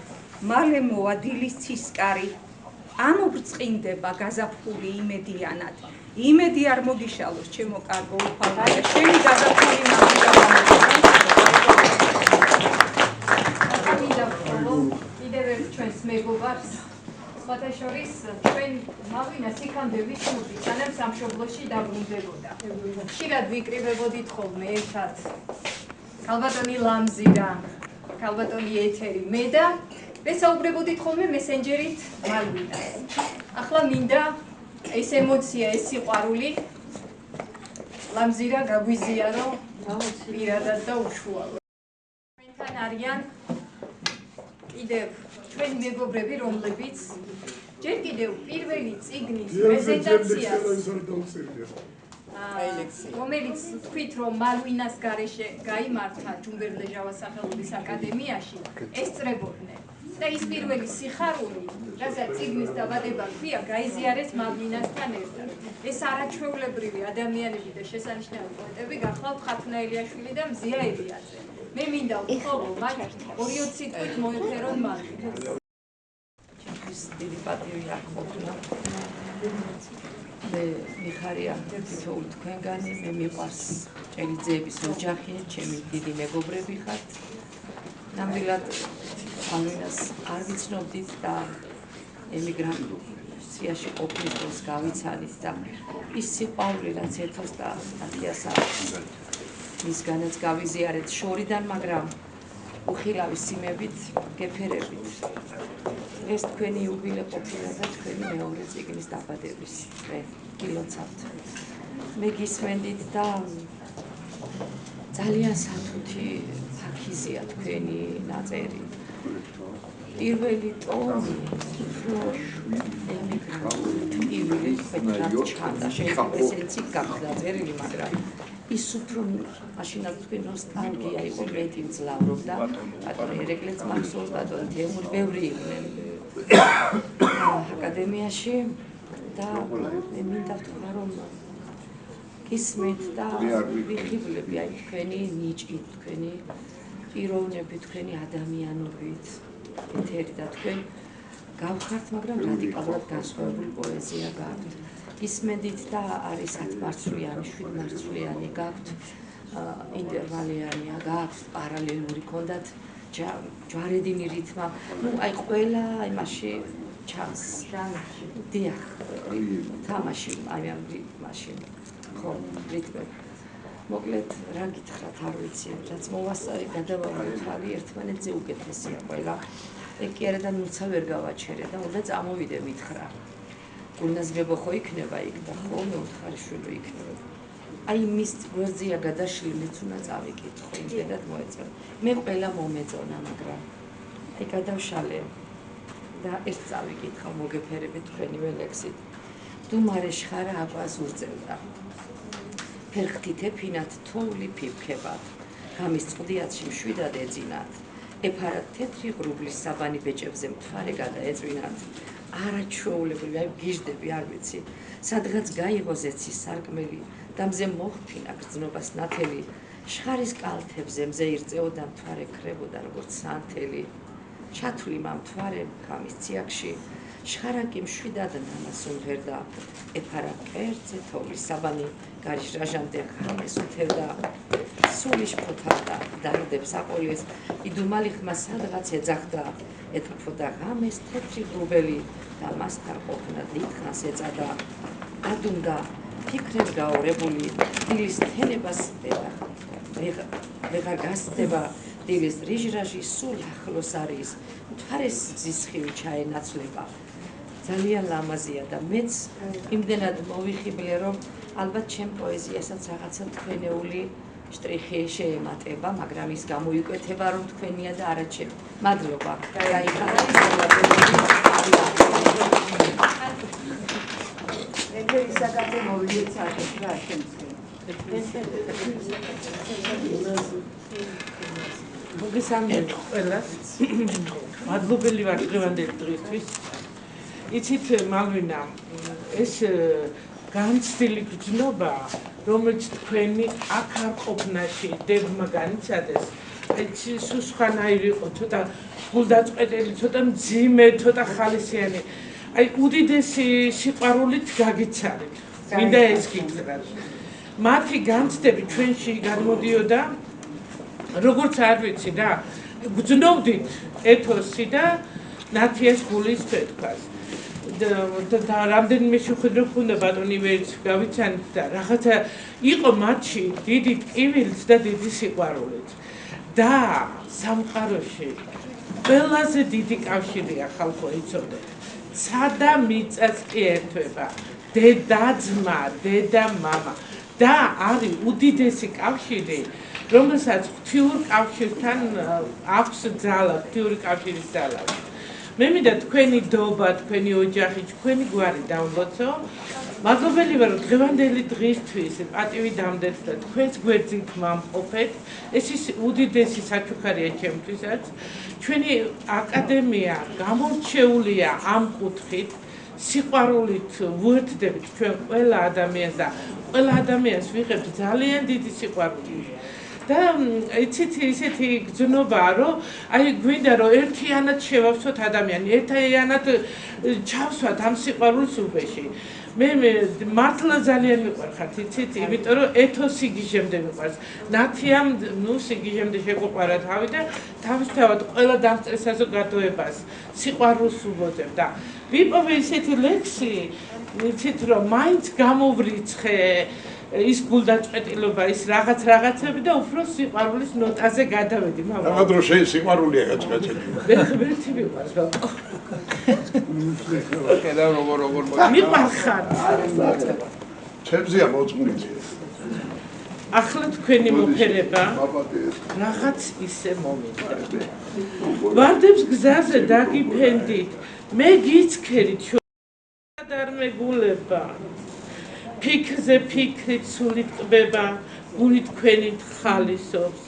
მალე მოვა დილის ცისკარი, ამობრწყინდება გაზაფხული იმედიანად. იმედი არ მოგიშალოს, ჩემო კარგო უფალია, შენი გაზაფხული კიდევ ერთ ჩვენს მეგობარს, სხვათა შორის ჩვენ მალვინას იქამდე ვიცნობდით, სანამ სამშობლოში დაბრუნდებოდა. ხშირად ვიკრიბებოდით ხოლმე ერთად. ქალბატონი ლამზირა, ქალბატონი ეთერი, მე და ვესაუბრებოდით ხოლმე მესენჯერით მალვინას. ახლა მინდა ეს ემოცია, ეს სიყვარული ლამზირა გაგვიზიარო პირადად და უშუალოდ. ჩვენთან არიან კიდევ ჩვენი მეგობრები, რომლებიც ჯერ კიდევ პირველი წიგნის პრეზენტაციას რომელიც თქვით, რომ მალვინას გარეშე გაიმართა ჯუმბერ-ლეჟავას სახელობის აკადემიაში, ესწრებოდნენ. და ის პირველი სიხარული, რასაც წიგნის დაბადება ქვია, გაიზიარეს მალვინასთან ერთად. ეს არაჩვეულებრივი ადამიანები და შესანიშნავი პოეტები გახლავთ ხათუნა ელიაშვილი და მზია ელიაძე. მე მინდა უხოლო მათ 2 სიტყვით მოეხერონ მალვინას. ჩემთვის დიდი პატივი აქვს ყოფნა. მე მიხარია თითოეული თქვენგანი, მე მიყვარს ჭელიძეების ოჯახი, ჩემი დიდი მეგობრები ხართ. ნამდვილად მალვინას არ ვიცნობდით და ემიგრაციაში ყოფნის დროს გავიცანით და ის სიყვარული, რაც 1910 საათში მისგანაც გავიზიარეთ შორიდან, მაგრამ უხილავი სიმებით გეფერებით. დღეს თქვენი იუბილე ყოფილა და თქვენი მეორე წიგნის დაბადების დღე გილოცავთ. მე გისმენდით და ძალიან სათუთი ფაქიზია თქვენი ნაწერი. პირველი ტომი ემიგრანტული ფედერალ ჩანდა, შეიძლება ესეც იქ დაწერილი, მაგრამ ის უფრო მაშინაც თქვენ ნოსტალგია იყო მეტი მძლავრობდა, ბატონი ერეკლეც მახსოვს, ბატონი თემური ბევრი იყვნენ აკადემიაში და მე მინდა ვთქვა, რომ გისმენთ და ვიხიბლები აი თქვენი ნიჭით, თქვენი პიროვნებით, თქვენი ადამიანობით, ეთერი და თქვენ გავხართ, მაგრამ რადიკალურად განსხვავებული პოეზია გაქვთ. გისმენდით და არის 10-მარცვლიანი, 7-მარცვლიანი გაქვთ, ინტერვალიანია გაქვთ, პარალელური ქონდათ ჯვარედინი რითმა. ნუ აი ყველა იმაში ჩანს. დიახ, თამაში, აი ამ მაშინ ხო, რიტმები. მოკლედ რა გითხრათ, არ ვიცი, რაც მოვასწარი, გადავავალი თვალი ერთმანეთზე უკეთესია ყველა. ეგ კი არა და ნუცა ვერ გავაჩერე და უნდა წამოვიდე მითხრა. გულნაზრება ხო იქნება იქ და ხოლმე უთხარიშვილი იქნება. აი მის გვერდზეა გადაშლილი, მეც უნდა წავიკითხო, იმდენად მოეწონა. მე ყველა მომეწონა, მაგრამ აი გადავშალე და ეს წავიკითხავ მოგეფერებით თქვენივე ლექსით. დუმარე შხარა აყვას ურწევდა. ფერხთით ეფინათ თოვლი ფიფქებად. გამის წყდიათში მშვიდად ეძინათ. ეფარად თეთრი ღრუბლის საბანი ბეჭებზე მთვარე გადაეწვინათ. არაჩვეულებრივი, აი გიჟდები, არ ვიცი. სადღაც გაიღო ზეცის სარკმელი და მზე მოხფინა გრძნობას ნათელი. შხარის კალთებზე მზე ირწეოდა მთვარე ქრებოდა როგორც სანთელი. ჩათვლი მამთვარე გამის ციაკში. შხარა კი მშვიდად ნამას უმღერდა. ეფარა კერძე თოვლის საბანი გარიშ რაჟამდე ღამეს უთევდა. სული შფოთავდა დარდებს აყოლეს. იდუმალი ხმა სადღაც ეძახდა. ეთფოდა ღამეს თეთრი ღრუბელი და მასთან ყოფნა დიდხანს ეწადა. ადუნდა ფიქრებ გაორებული დილის თენებას ვეღარ გასწდება. დილის რიჟრაჟი სულ ახლოს არის. მთვარეს ძისხივი ჩაენაცვლება. ძალიან ლამაზია და მეც იმდენად მოვიხიბლე, რომ ალბათ ჩემ პოეზიასაც რაღაცა თქვენეული შტრიხი შეემატება, მაგრამ ის გამოიკვეთება, რომ თქვენია და არა ჩემ. მადლობა. ისაგაბე მოვიდეთ საერთოდ რა შემცე. მოგესალმებით ყველას. მადლობელი ვარ დღევანდელი დღისთვის. იცით მალვინა, ეს განცდილი გრძნობა, რომელიც თქვენი აქ არ ყოფნაში დებმა განიცადეს, სულ სხვანაირი იყო, ცოტა გულდაწყვეტილი, ცოტა მძიმე, ცოტა ხალისიანი. აი უდიდესი სიყვარულით გაგიცარით. მინდა ეს გითხრათ. მათი განცდები ჩვენში გადმოდიოდა, როგორც არ ვიცი რა, გრძნობდით ეთოსი და ნათიას გულის თეთქას. და რამდენიმე შეხვედრა ჰქონდა ბატონი ვერც გავიცანით და რაღაცა იყო მათში დიდი ტკივილიც და დიდი სიყვარულიც. და სამყაროში ყველაზე დიდი კავშირია ხალხო იცოდეთ. ცადა მიწას კი ერთვება. დედა-ძმა, დედა-მამა. და არის უდიდესი კავშირი, რომელსაც ღვთიურ კავშირთან აქვს ძალა, ღვთიური კავშირის ძალა. მე მინდა თქვენი დობა, თქვენი ოჯახი, თქვენი გვარი დავლოცო. მადლობელი ვარ დღევანდელი დღისთვის პატივი დამდეთ და თქვენს გვერდით მომყოფეთ. ეს ის უდიდესი საჩუქარია ჩემთვისაც. ჩვენი აკადემია გამორჩეულია ამ კუთხით. სიყვარულით ვუერთდებით ჩვენ ყველა ადამიანს და ყველა ადამიანს ვიღებთ ძალიან დიდი სიყვარული. და იცით ისეთი გრძნობაა, რომ აი გვინდა რომ ერთიანად შევავსოთ ადამიანი, ერთიანად ჩავსვათ ამ სიყვარულის უბეში. მე მართლა ძალიან მიყვარხართ, იცით, იმიტომ რომ ეთოსი გიჟემდე მიყვარს. ნათიამ სიგიჟემდე შეგვიყვარა თავი და თავისთავად ყველა დამწერ საზოგადოებას სიყვარულს უბოძებ და ვიპოვე ისეთი ლექსი, იცით რომ მაინც გამოვრიცხე ის გულდაწყვეტილობა, ის რაღაცები და უფრო სიყვარულის ნოტაზე გადავედი. რაღაც დრო შენ სიყვარულია გაწყვეტილი. ვერთი მიყვარს ბატონო. კიდევ როგორ მიყვარხარ. ჩემზეა მოწმული. ახლა თქვენი მოფერება რაღაც ისე მომიდა. ვარდებს გზაზე დაგიფენდით, მე გიცქერით არ მეგულება. ფიქრზე ფიქრით სულით ყბება, გული თქვენით ხალისობს.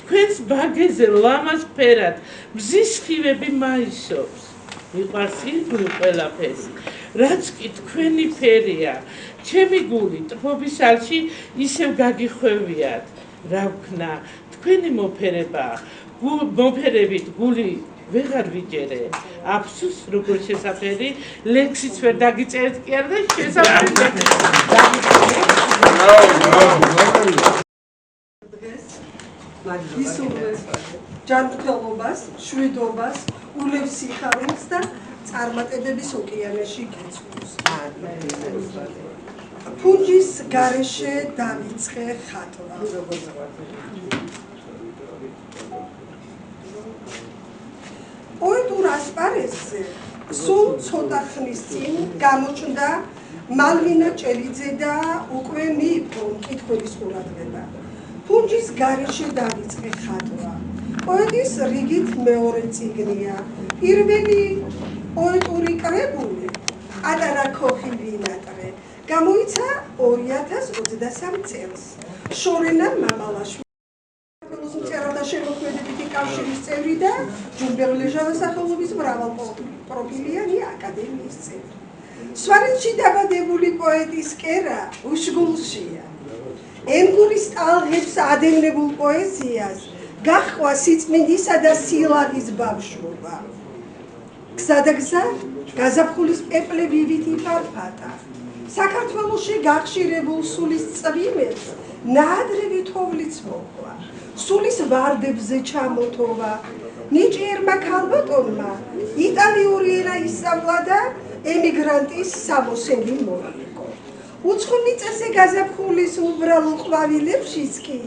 თქვენს ბაგეზე ლამაზ ფერად მზის ხივები მაისობს. მიყვარს ირგვლივ ყველაფერს, რაც კი თქვენი ფერია. ჩემი გული ტბობის ალში ისევ გაგიხვევიათ. რა ვქნა, თქვენი მოფერებით გული ვეღარ ვიჯერე. აფსუს როგორ შესაფერი ლექსიც ვერ დაგიწერეთ კი არა და შესაფერი ისურვეს ჯანმრთელობას, შვიდობას, ულევს სიხარულს და წარმატებების ოკეანეში გეცვლოს. ფუნჯის გარეშე დავიწყე ხატვა. პოეტურ ასპარეზზე სულ ცოტა ხნის წინ გამოჩნდა მალვინა ჭელიძე და უკვე მიიპყრო მკითხველის ყურადღება. ფუნჯის გარეშე დავიწყე ხატვა. პოეტის რიგით მეორე წიგნია. პირველი პოეტური კრებული პატარა ქოხი ვინატრე გამოიცა 2023 წელს. შორენა მამალაშვილი საქართველოს მწერალთა შემოქმედებითი კავშირის წევრი და ჯუმბერ-ლეჟავას სახელობის მრავალპროფილიანი აკადემიის წევრი. სვანეთში დაბადებული პოეტის კერა უშგულშია. ენგურის ტალღებს ადევნებულ პოეზიას გაჰყვა სიწმინდისა და სილაღის ბავშვობა. გზადაგზა გაზაფხულის პეპლები ვითი ფარფატა. საქართველოში გახშირებულ სულის წვიმებს ნაადრევი თოვლიც მოყვა. სულის ვარდებზე ჩამოთოვა. ნიჭიერმა ქალბატონმა იტალიური ენა ისწავლა და ემიგრანტის სამოსელი მოიგო. უცხო მიწაზე გაზაფხულის უბრალო ყვავილებშიც კი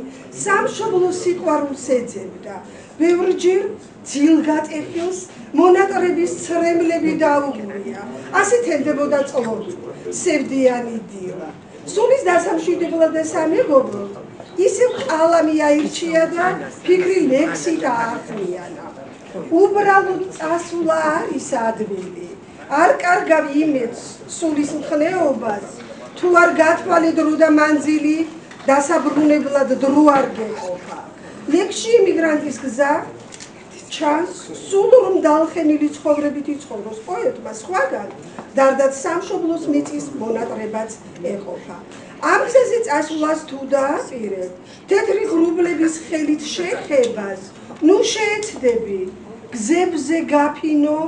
სამშობლო სიყვარულს ეძებდა. ბევრჯერ ძილგატეხილს მონატრების ცრემლები დაუღია. ასე თენდებოდა წლები. სევდიანი დილა. სულის დასამშვიდებლად და სამეგობროდ ისევ ყალამი აირჩია და ფიქრი ლექსით აართმიანა. უბრალოდ წასვლა არის ადვილი. არ კარგავ იმედს სულის მხნეობას, თუ არ გათვალე დრო და მანძილი, დასაბრუნებლად დრო არ გეყოფა. ლექსში იმიგრანტის გზა ჩანს, სულ რომ დაალხენილი ცხოვრებით იცხოვროს პოეტმა სხვაგან, დარდაც სამშობლოს მიწის მონატრებაც ეყოფა. ამ გზაზე წასვლას თუ დააპირებ, თეთრი ღრუბლების ხელით შეხებას, ნუ შეეცდები, გზებზე გაფინო,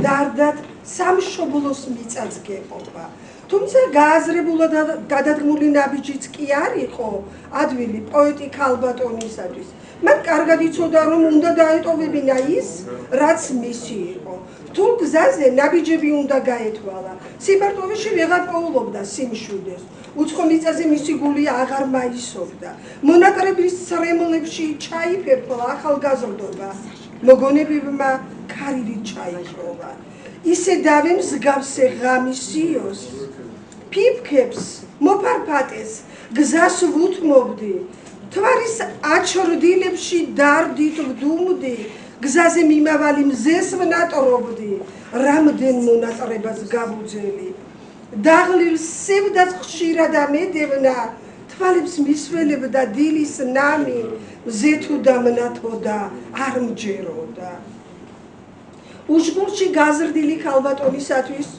დარდად სამშობლოს მიწაც გეყოფა. თუმცა გააზრებულად გადადგმული ნაბიჯიც კი არ იყო ადვილი პოეტი ქალბატონისათვის. მან კარგად იცოდა, რომ უნდა დაეტოვებინა ის, რაც მისი იყო. რთულ გზაზე ნაბიჯები უნდა გაეთვალა. სიბარტოვეში ვეღარ პოულობდა სიმშვიდეს. უცხო მიწაზე მისი გული აღარ მაისობდა. მონატრების ცრემლებში ჩაიფერფლა ახალგაზრდობა. მოგონებებმა ქარივით ჩაიხროვა. ისე დავე მსგავსე ღამისიოს, ფიფქებს მოფარფატეს გზას ვუთმობდი, თვარის აჩრდილებში დარდით ვდუმდი, გზაზე მიმავალი მზეს ვნატრობდი, რამდენ მონატრებას გავუძელი. დაღლილ სევდას ხშირად ამედევნა, თვალებს მისველებდა დილის ნამი, მზე თუ დამნათოდა, არ მჯეროდა. უშგულში გაზრდილი ქალბატონისათვის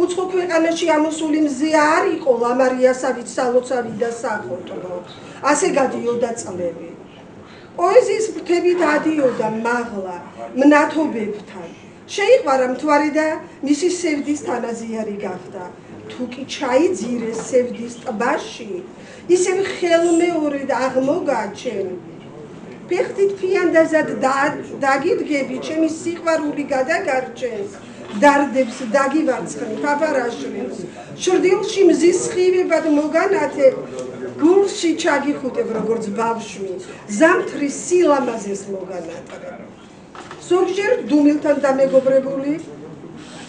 უცხო ქვეყანაში ამოსული მზე არ იყო ლამარიასავით სალოცავი და სახოტბო. ასე გადიოდა წლები. პოეზიის ფრთებით ადიოდა მაღლა, მნათობებთან. შეიყვარა მთვარე და მისი სევდის თანაზიარი გახდა. თუ კი ჩაიძირეს სევდის ტბაში, ისევ ხელმეორედ აღმოგაჩენ. ფეხთით ფიანდაზად დაგიდგები, ჩემი სიყვარული გადაგარჩენს, დარდებს დაგივარცხნი ფაფარაშვილს, შრდილში მზის სხივებად მოგანათებ, გულში ჩაგიხუტებ როგორც ბავშვი, ზამთრის სილამაზეს მოგანატრებ. ზოგჯერ დუმილთან დამეგობრებული,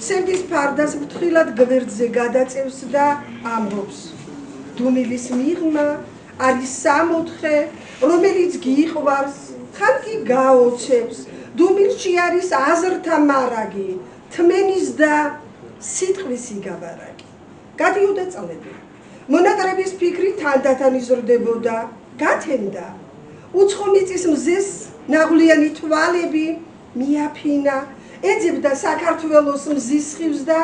სევდის ფარდას ფრთხილად გვერდზე გადაწევს და ამბობს. დუმილის მიღმა არის 64, რომელიც გიყვარს, ხან კი გაოცებს. დუმილში არის აზრთა მარაგი, თმენის და სიტყვის იგავარაკი. გადიოდა წლები. მონატრების ფიქრი თანდათან იზრდებოდა, გათენდა. უცხო მიწის მზეს ნაღვლიანი თვალები მიაფინა, ეძებდა საქართველოს მზის სხივს და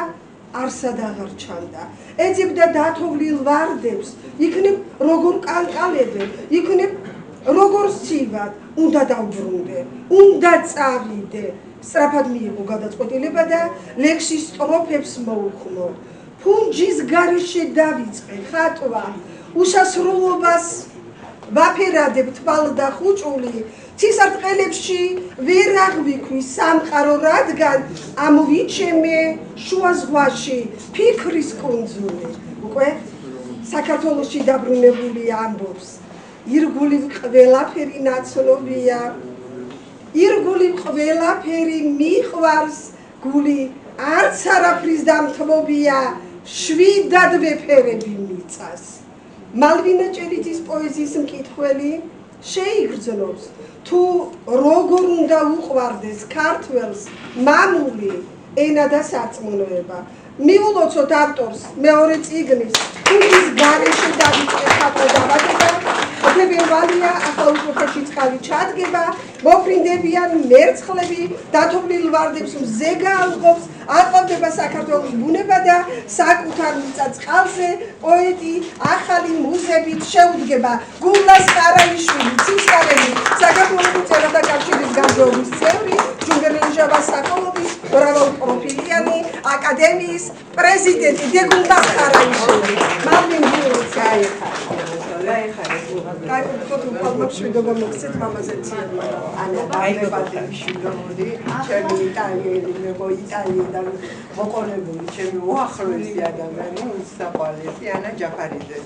არსად აღარ ჩანდა. ეძებდა დათოვლილ ვარდებს, იქნებ როგორ კანკალებენ, იქნებ როგორ სივად, უნდა დავბრუნდე, უნდა წავიდე. სწრაფად მიიღო გადაწყვეტილება და ლექსის სტროფებს მოუხმო. ფუნჯის გარეშე დავიწყე ხატვა, უსასრულობას ვაფერადებ თვალ და ხუჭული, ცისარტყელებში ვერ აღვიქვი სამყარო, რადგან ამოვიჩემე შუა ზღვაში ფიქრის კუნძული. უკვე საქართველოში დაბრუნებული ამბობს, ირგული ყველაფერი ნაცნობია, ირგული ყველაფერი მიყვარს, გული არც არაფრის დამთმობია, შვიდად ვეფერები მიწას. მალვინა ჭელიძის პოეზიის მკითხველი შეიგრძნობს, თუ როგორ უნდა უყვარდეს ქართველს მამული, ენა და სარწმუნოება. მიულოცოთ ავტორს მეორე წიგნის თუმის გარეშე დაიწყე ხატვა დაბადება, ხდებელია ახალ უცხოში წყალი ჩადგება, მოფრინდებიან მერცხლები, დათობლილ ვარდებს მზეგა ალღობს, აყვავდება საქართველოს ბუნება და საკუთარ მიწა წყალზე პოეტი ახალი მუზებით შეუდგება. გულას ყარაიშვილი, ცისკარელი, საქართველოს წერათა კავშირის გამგეობის წევრი, ჯუნგერლეჟავა საკოლობის მრავალპროფილიანი აკადემიის პრეზიდენტი დეგულდას ყარაიშვილი. მალინ მშვიდობა მოგცეთ მამაზე ცირმა ანებადი მშვიდობოდი ჩემი იტალიიდან მოყოლებული ჩემი უახლოესი ადამიანი უსაყვარლესი ანა ჯაფარიძე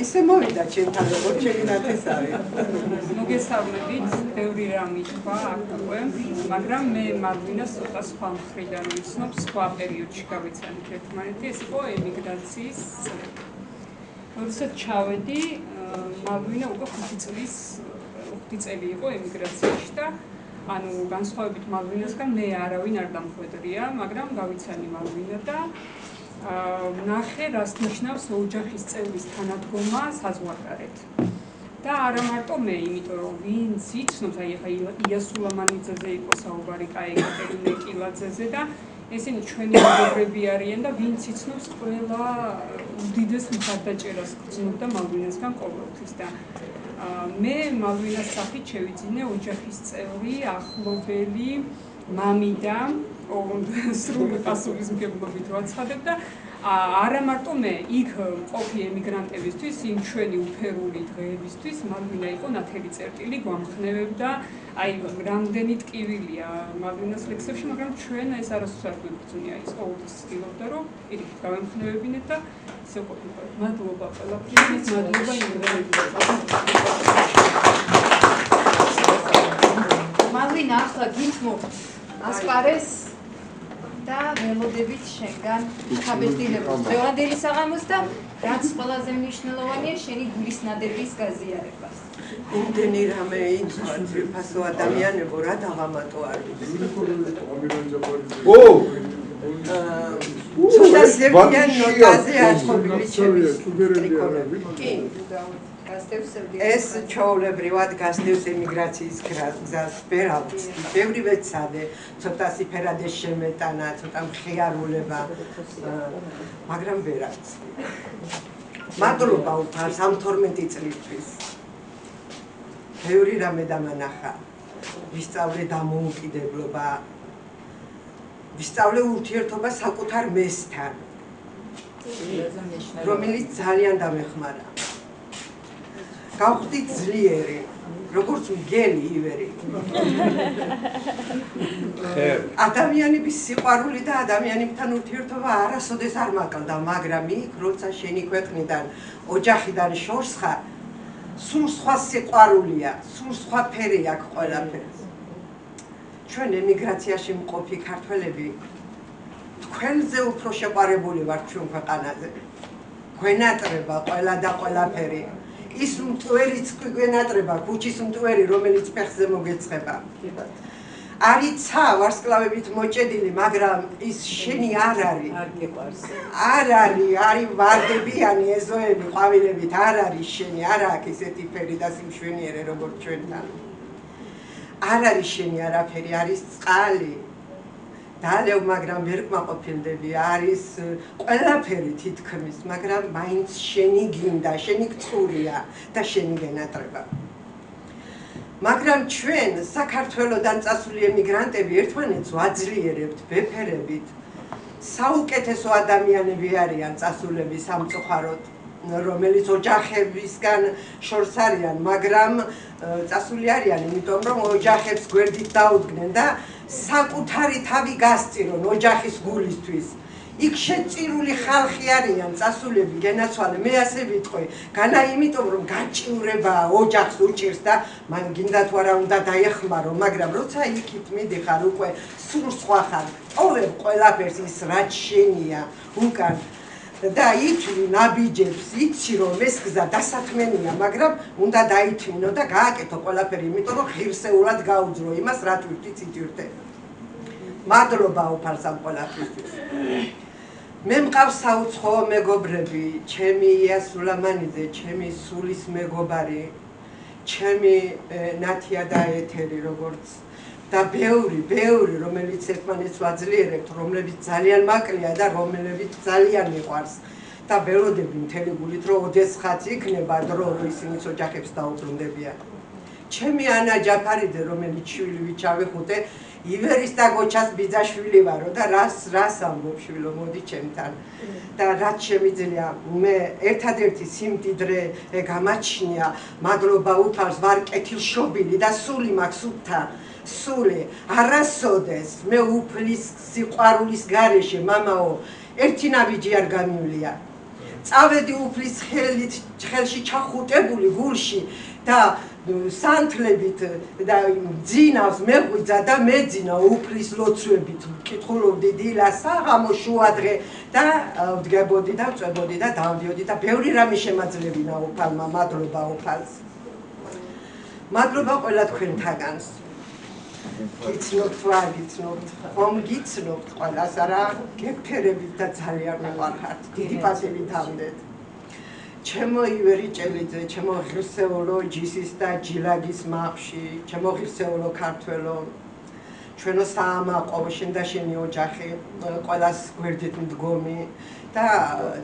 ისე მოვიდა ჩემთან როგორც ჩემი ნათესავი მოგესალმებით, ბევრი რამ ითქვა აქ უკვე, მაგრამ მე მალვინას ცოტა სხვა მხრიდან ვიცნობ, სხვა პერიოდში გავიცანით ერთმანეთი, ეს იყო ემიგრაციის წლები. როდესაც ჩავედი, მალვინა უკვე 5 წელი იყო ემიგრაციაში და ანუ განსხვავებით მალვინასგან მე არავინ არ დამხვედრია, მაგრამ გავიცანი მალვინა და ნახე, რას ნიშნავს ოჯახის წევრის თანადგომა საზღვარგარეთ. და არა მარტო მე, იმიტომ რომ ვინც იცნობს, აი ახლა იასულამანიძეზე იყო საუბარი, ეკატერინე კილაძეზე და ესენი ჩვენი მეგობრები არიან და ვინც იცნობს, ყველა უდიდეს მხარდაჭერას გრძნობდა მალვინასგან ყოველთვის და მე მალვინას სახით შევიძინე ოჯახის წევრი, ახლობელი, მამიდა, სრული პასუხისმგებლობით ვაცხადებ და არა მარტო მე, იქ მყოფი ემიგრანტებისთვის, იმ ჩვენი უფერული დღეებისთვის მალვინა იყო ნათელი წერტილი, გვამხნევებდა, აი რამდენი ტკივილია მალვინას ლექსებში, მაგრამ ჩვენ ეს არასდროს არ გვიგრძნია, ის ყოველთვის ცდილობდა, რომ პირიქით გავემხნევებინეთ და ისე ყოფილიყო. მადლობა ყველაფრისთვის, მადლობა იმდენად. მალვინა ახლა გითმობთ ასპარეს და ველოდებით შენგან ხაბეჭდილებას დღევანდელი საღამოს და რაც ყველაზე მნიშვნელოვანია შენი გულის ნადების გაზიარებას. იმდენი რამე იცვარ ძვირფასო ადამიანებო რა დავამატო არ ვიცი. ცოტა ზებიან ნოტაზე აწყობილი ჩემის ტრიკონები. ეს ჩვეულებრივად გასდევს ემიგრაციის გზას, ვერ ავწდი. ბევრი ვეცადე, ცოტა სიფერადეს შემეტანა, ცოტა მხიარულება, მაგრამ ვერ ავწდი. მადლობა უფალს ამ 12 წლისთვის. ბევრი რამე დამანახა. ვისწავლე დამოუკიდებლობა, ვისწავლე ურთიერთობა საკუთარ მესთან, რომელიც ძალიან დამეხმარა. გავხდი ძლიერი, როგორც მგელი ივერი. ადამიანების სიყვარული და ადამიანებთან ურთიერთობა არასოდეს არ მაკლდა, მაგრამ იქ, როცა შენი ქვეყნიდან, ოჯახიდან შორს ხარ, სულ სხვა სიყვარულია, სულ სხვა ფერი აქვს ყველაფერს. ჩვენ ემიგრაციაში მყოფი ქართველები თქვენზე უფრო შეყვარებული ვართ ჩვენ ქვეყანაზე. გვენატრება ყველა და ყველაფერი. ის მტვერიც გვენატრება, ქუჩის მტვერი, რომელიც ფეხზე მოგეცხება. არის ცა ვარსკვლავებით მოჭედილი, მაგრამ ის შენი არ არის. არ არის ვარდებიანი ეზოები, ყვავილებით, არ არის შენი, არ აქვს ისეთი ფერი და სიმშვენიერი როგორც ჩვენთან. არ არის შენი არაფერი, არის წყალი. დალევ, მაგრამ ვერ კმაყოფილდები, არის ყველაფერი თითქმის, მაგრამ მაინც შენი გინდა, შენი გწურია და შენი გენატრება. მაგრამ ჩვენ საქართველოდან წასული ემიგრანტები ერთმანეთს ვაძლიერებთ, ვეფერებით. საუკეთესო ადამიანები არიან წასულები სამწუხაროდ, რომელიც ოჯახებისგან შორს არიან, მაგრამ წასული არიან, იმიტომ რომ ოჯახებს გვერდით დაუდგნენ და საკუთარი თავი გასწირონ ოჯახის გულისთვის. იქ შეწირული ხალხი არიან წასულები, გენაცვალე, მე ასე ვიტყვი, განა იმიტომ რომ გაჭიურება ოჯახს უჭირს და მან გინდა თუ არა უნდა დაეხმარო, მაგრამ როცა იქით მიდიხარ უკვე სულ სხვა ხარ, ტოვებ ყველაფერს ის რაც შენია უკან და ითვლი ნაბიჯებს, იცი რომ ეს გზა დასათმენია, მაგრამ უნდა დაითმინო და გააკეთო ყველაფერი, იმიტომ რომ ღირსეულად გაუძრო იმას, რა თვითი ციტირდე. მადლობა უფალს ამ ყველაფრისთვის. მე მყავს საუცხოო მეგობრები, ჩემი ია სულამანიძე, ჩემი სულის მეგობარი, ჩემი ნათია და ეთერი როგორც და ბევრი, რომელიც ერთმანეთს ვაძლიერებთ, რომლებიც ძალიან მაკლია და რომლებიც ძალიან მიყვარს და ველოდები მთელი გულით, რომ ოდესღაც იქნება დრო, რომ ისინიც ოჯახებს დაუბრუნდებიან. ჩემი ანა ჯაფარიძე, რომელიც შვილივით ჩავიხუტე, ივერის და გოჩას ბიძაშვილი ვარო და რას ამბობ შვილო, მოდი ჩემთან. და რაც შემიძლია, მე ერთადერთი სიმდიდრე გამაჩნია, მადლობა უფალს, ვარ კეთილშობილი და სული მაქვს უთთა. სული არასოდეს მე უფლის სიყვარულის გარეშე მამაო ერთი ნაბიჯი არ გამივლია. წავედი უფლის ხელში ჩახუტებული გულში და სანთლებით და ძინავს მეღვიძა და მეძინა უფლის ლოცვებით ვკითხულობდი დილას საღამო შუადღე და ვდგებოდი და ვწვებოდი და დავდიოდი და ბევრი რამე შემაძლებინა უფალმა. მადლობა უფალს. მადლობა ყველა თქვენთაგანს. გიცნობთ ვარ, გიცნობთ, ხომ გიცნობთ ყველას, არა გეფერებით და ძალიან მეყვარხართ, დიდი პატივი დავდეთ. ჩემო ივერი ჭელიძე, ჩემო ღირსეულო ჯისის და ჯილაგის მახში, ჩემო ღირსეულო ქართველო, ჩვენო საამაყო, შენ და შენი ოჯახი, ყველას გვერდით მდგომი და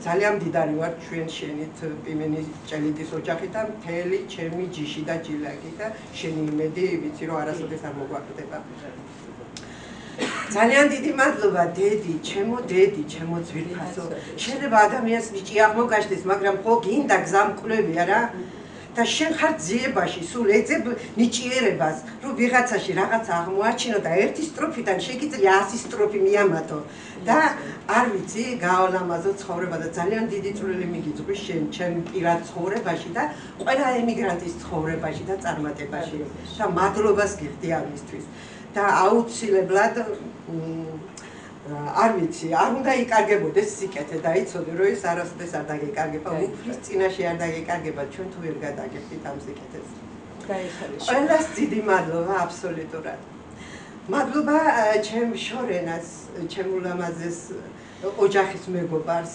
ძალიან მდიდარი ვარ ჩვენ შენით პიმენი ჭელიძის ოჯახი და მთელი ჩემი ჯიში და ჯილაგი და შენი იმედი, ვიცი რომ არასოდეს არ მოგვაკვდება. ძალიან დიდი მადლობა დედი, ჩემო ძვირფასო. შეიძლება ადამიანს ნიჭი აღმოგაჩნდეს, მაგრამ ხო გინდა გზამკვლევი არა? და შენ ხარ ძიებაში, სულ ეძებ ნიჭიერებას, რომ ვიღაცაში რაღაცა აღმოაჩინო და ერთი სტროფიდან შეგიძლია 100 სტროფი მიამატო და არ ვიცი, გაავლამაზო ცხოვრება და ძალიან დიდი წვლილი მიგიწვი შენ ჩემ პირად ცხოვრებაში და ყველა ემიგრანტის ცხოვრებაში და წარმატებაში და მადლობას გიხდი ამისთვის. და აუცილებლად არ ვიცი, არ უნდა იკარგებოდეს სიკეთე და იცოდე რომ ეს არასოდეს არ დაგეკარგება, უფლის წინაშე არ დაგეკარგება, ჩვენ თუ ვერ გადაგებდით ამ სიკეთეს. ყველას დიდი მადლობა აბსოლუტურად. მადლობა ჩემ შორენას, ჩემ ულამაზეს ოჯახის მეგობარს,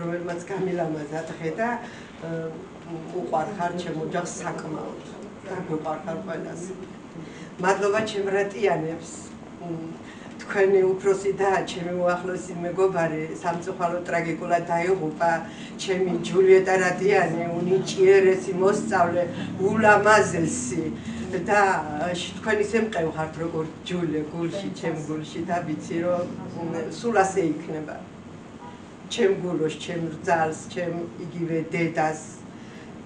რომელმაც გამილამაზა დღე და უყვარხარ ჩემ ოჯახს საკმაოდ და გვიყვარხარ ყველას. მადლობა ჩემ რატიანებს, თქვენი უფროსი და ჩემი უახლოესი მეგობარი სამწუხარო ტრაგიკულად დაიღუპა, ჩემი ჯულიეტა რატიანი, უნიჭიერესი მოსწავლე, ულამაზესი და თქვენი შემყევხართ როგორ ჯულე გულში, ჩემ გულში და ვიცი რომ სულ ასე იქნება. ჩემ გულოს, ჩემ რძალს, ჩემ იგივე დედას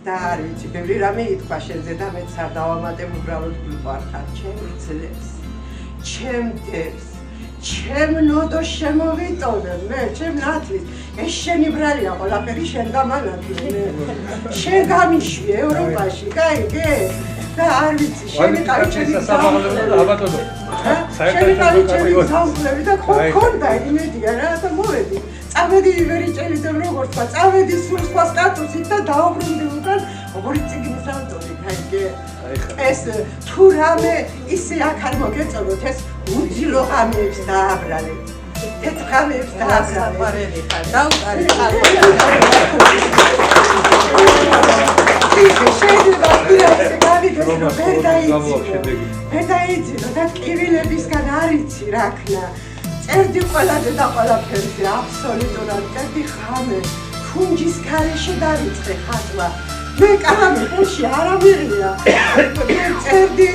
და არ ვიცი, ბევრი რამე ითქვა შენზე და მეც არ დავამატებ, უბრალოდ გვიყვარხარ, ჩემ ძლებს, ჩემ დებს, ჩემ ნოდო შემოვიტოვე, მე, ჩემ ნათლის, ეს შენი ბრალია ყველაფერი შენ გამანათლე, შენ გამიშვი ევროპაში, გაიგე? და არ ვიცი, შენი ყავი ჩემი სამკლები და ხონდა იმედია რა და მოვედი. წავედი ივერი ჭელიძემ როგორც თქვა, წავედი სულ სხვა სტატუსით და დაუბრუნდი უკან ორი წიგნის ავტორი, გაიგე? ეს თუ რამე ისე აქ არ მოგეწონოთ, ეს უძილო ღამეებს დააბრალეთ. ეს ღამეებს დააბრალეთ. დაუკარეთ. შეიძლება გავიგოს რომ ვერ დაიძინო და ტკივილებისგან არ იცი რა ქნა. წერდი ყველაზე და ყველაფერზე, აბსოლუტურად წერდი ღამე, ფუნჯის გარეშე დავიწყე ხატვა. მე კამერაში არ ამიღია. მე წერდი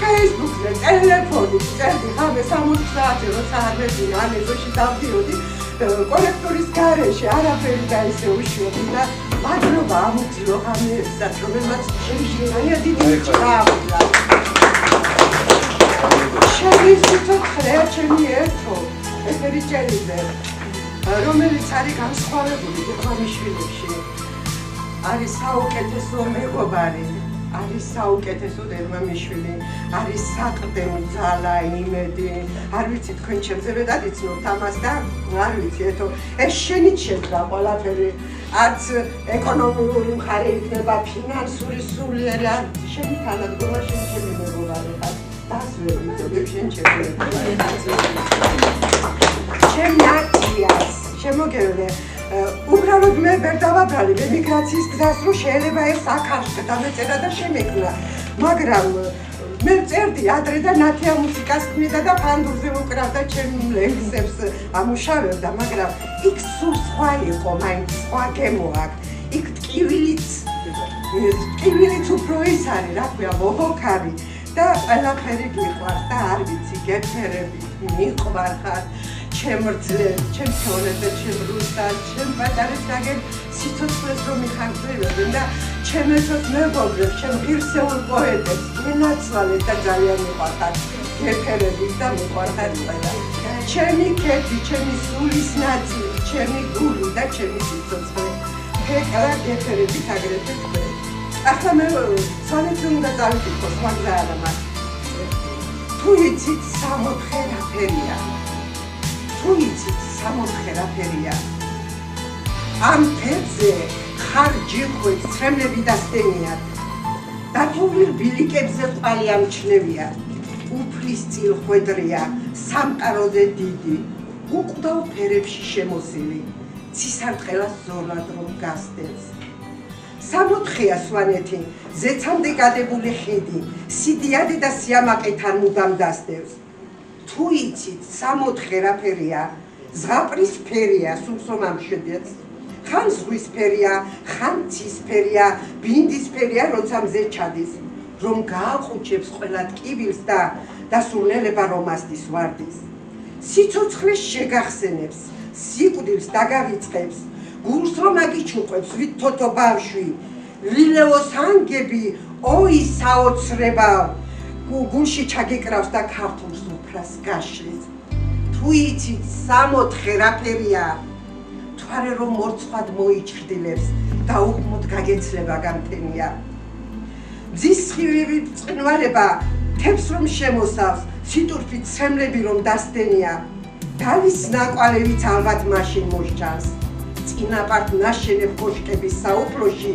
Facebook-ზე, ტელეფონით, წერდი ღამე 60 საათი როცა არ მეძინა, ან ეზოში დავდიოდი კოლექტორის გარეშე, არაფერი და ისე უშვებდი და მადლობა ამ უძილო ღამეებსაც, რომელმაც შემიძლია დიდი ნიჭი გააღვიძა. ჩემი სიცოცხლე, ჩემი ერთო, ეთერი ჭელიძე, რომელიც არის განსხვავებული დედამიშვილებში, არის საუკეთესო მეგობარი, არის საუკეთესო დედმამიშვილი, არის საყრდენი ძალა, იმედი. არ ვიცი თქვენ ჩემზე მეტად იცნობთ ამას და არ ვიცი, ეს შენით შედგა ყველაფერი. არც ეკონომიკური მხარე იქნება, ფინანსური სულიერი, არც შენი თანადგომა, შენ ჩემი მეგობარი ხარ. დასვერი ზოგადად შენ ჩემი ჩემ ნაციას შემოგევლე უბრალოდ მე ვერ დავაბრალი ემიგრაციის გზას რომ შეიძლება ეს აქ არ დამეწერა და შემეკნა მაგრამ მე წერდი ადრე და ნათია მუსიკას ქმნიდა და ფანდურზე უკრავდა ჩემ ლექსებს ამუშავებდა მაგრამ იქ სულ სხვა იყო მაინც სხვა გემო აქ იქ ტკივილიც უფრო ის არის რა ქვია მოჰოქარი და ყველაფერი გიყვარს და არ ვიცი გეფერებით მიყვარხარ ჩემ რძლებს, ჩემ თეორებს და ჩემ რუსას, ჩემ პატარებს ნაგებ სიცოცხლეს რომ მიხარჯვებენ და ჩემ ესოს მეგობრებს, ჩემ ღირსეულ პოეტებს ენაცვალეთ და ძალიან მიყვარხარ გეფერებით და მიყვარხარ ყველა. ჩემი ქეთი, ჩემი სულის ნაწილი, ჩემი გული და ჩემი სიცოცხლე. ფეკრა გეფერებით აგრეთვე თქვენ. ახლა მე სანეცი უნდა წავიკითხოს, მაგზა არა მას. თუ იცით 64 რაფერია. თუ იცით 64 რაფერია. ამ თებზე ხარჯი ხვით, ცრემლები დასტენიათ. დათული ბილიკებზე ყვალი ამჩნევია. უფლის წილხვედრია, სამყაროზე დიდი. უკვდავ ფერებში შემოსილი. ცისარტყელას ზოლად რომ გასდევს. 64-ია სვანეთი, ზეცამდე გადებული ხიდი, სიდიადე და სიამაყეთან მუდამ დასდევს. თუ იცით 64 რაფერია, ზღაპრის ფერია, სულს რომ ამშვიდეთ. ხან ზღვის ფერია, ხან ცის ფერია, ბინდის ფერია, როცა მზე ჩადის, რომ გააყუჩებს ყველა ტკივილს და დასურნელება რომ ასდის ვარდის. სიცოცხლეს შეგახსენებს, სიკვდილს დაგავიწყებს, გულს რომ აგიჩუყებს, ვით თოთო ბავშვი, ლილევოს ანგები, ოი საოცრება, გულში ჩაგეკრავს და ქართულს უფრას გაშლის. თუ იცით 64 რაფერია, თვარე რომ მორცხვად მოიჩრდილებს და უკმოდ გაგეცლება გამთენია. მზის სხივივი წყნვალება, თებს რომ შემოსავს, სიტურფით ცემლები რომ დასდენია. დავის ნაკვალევიც ალბათ მაშინ მოსჯანს. წინაპართ ნაშენებ კოშკების საუფროში,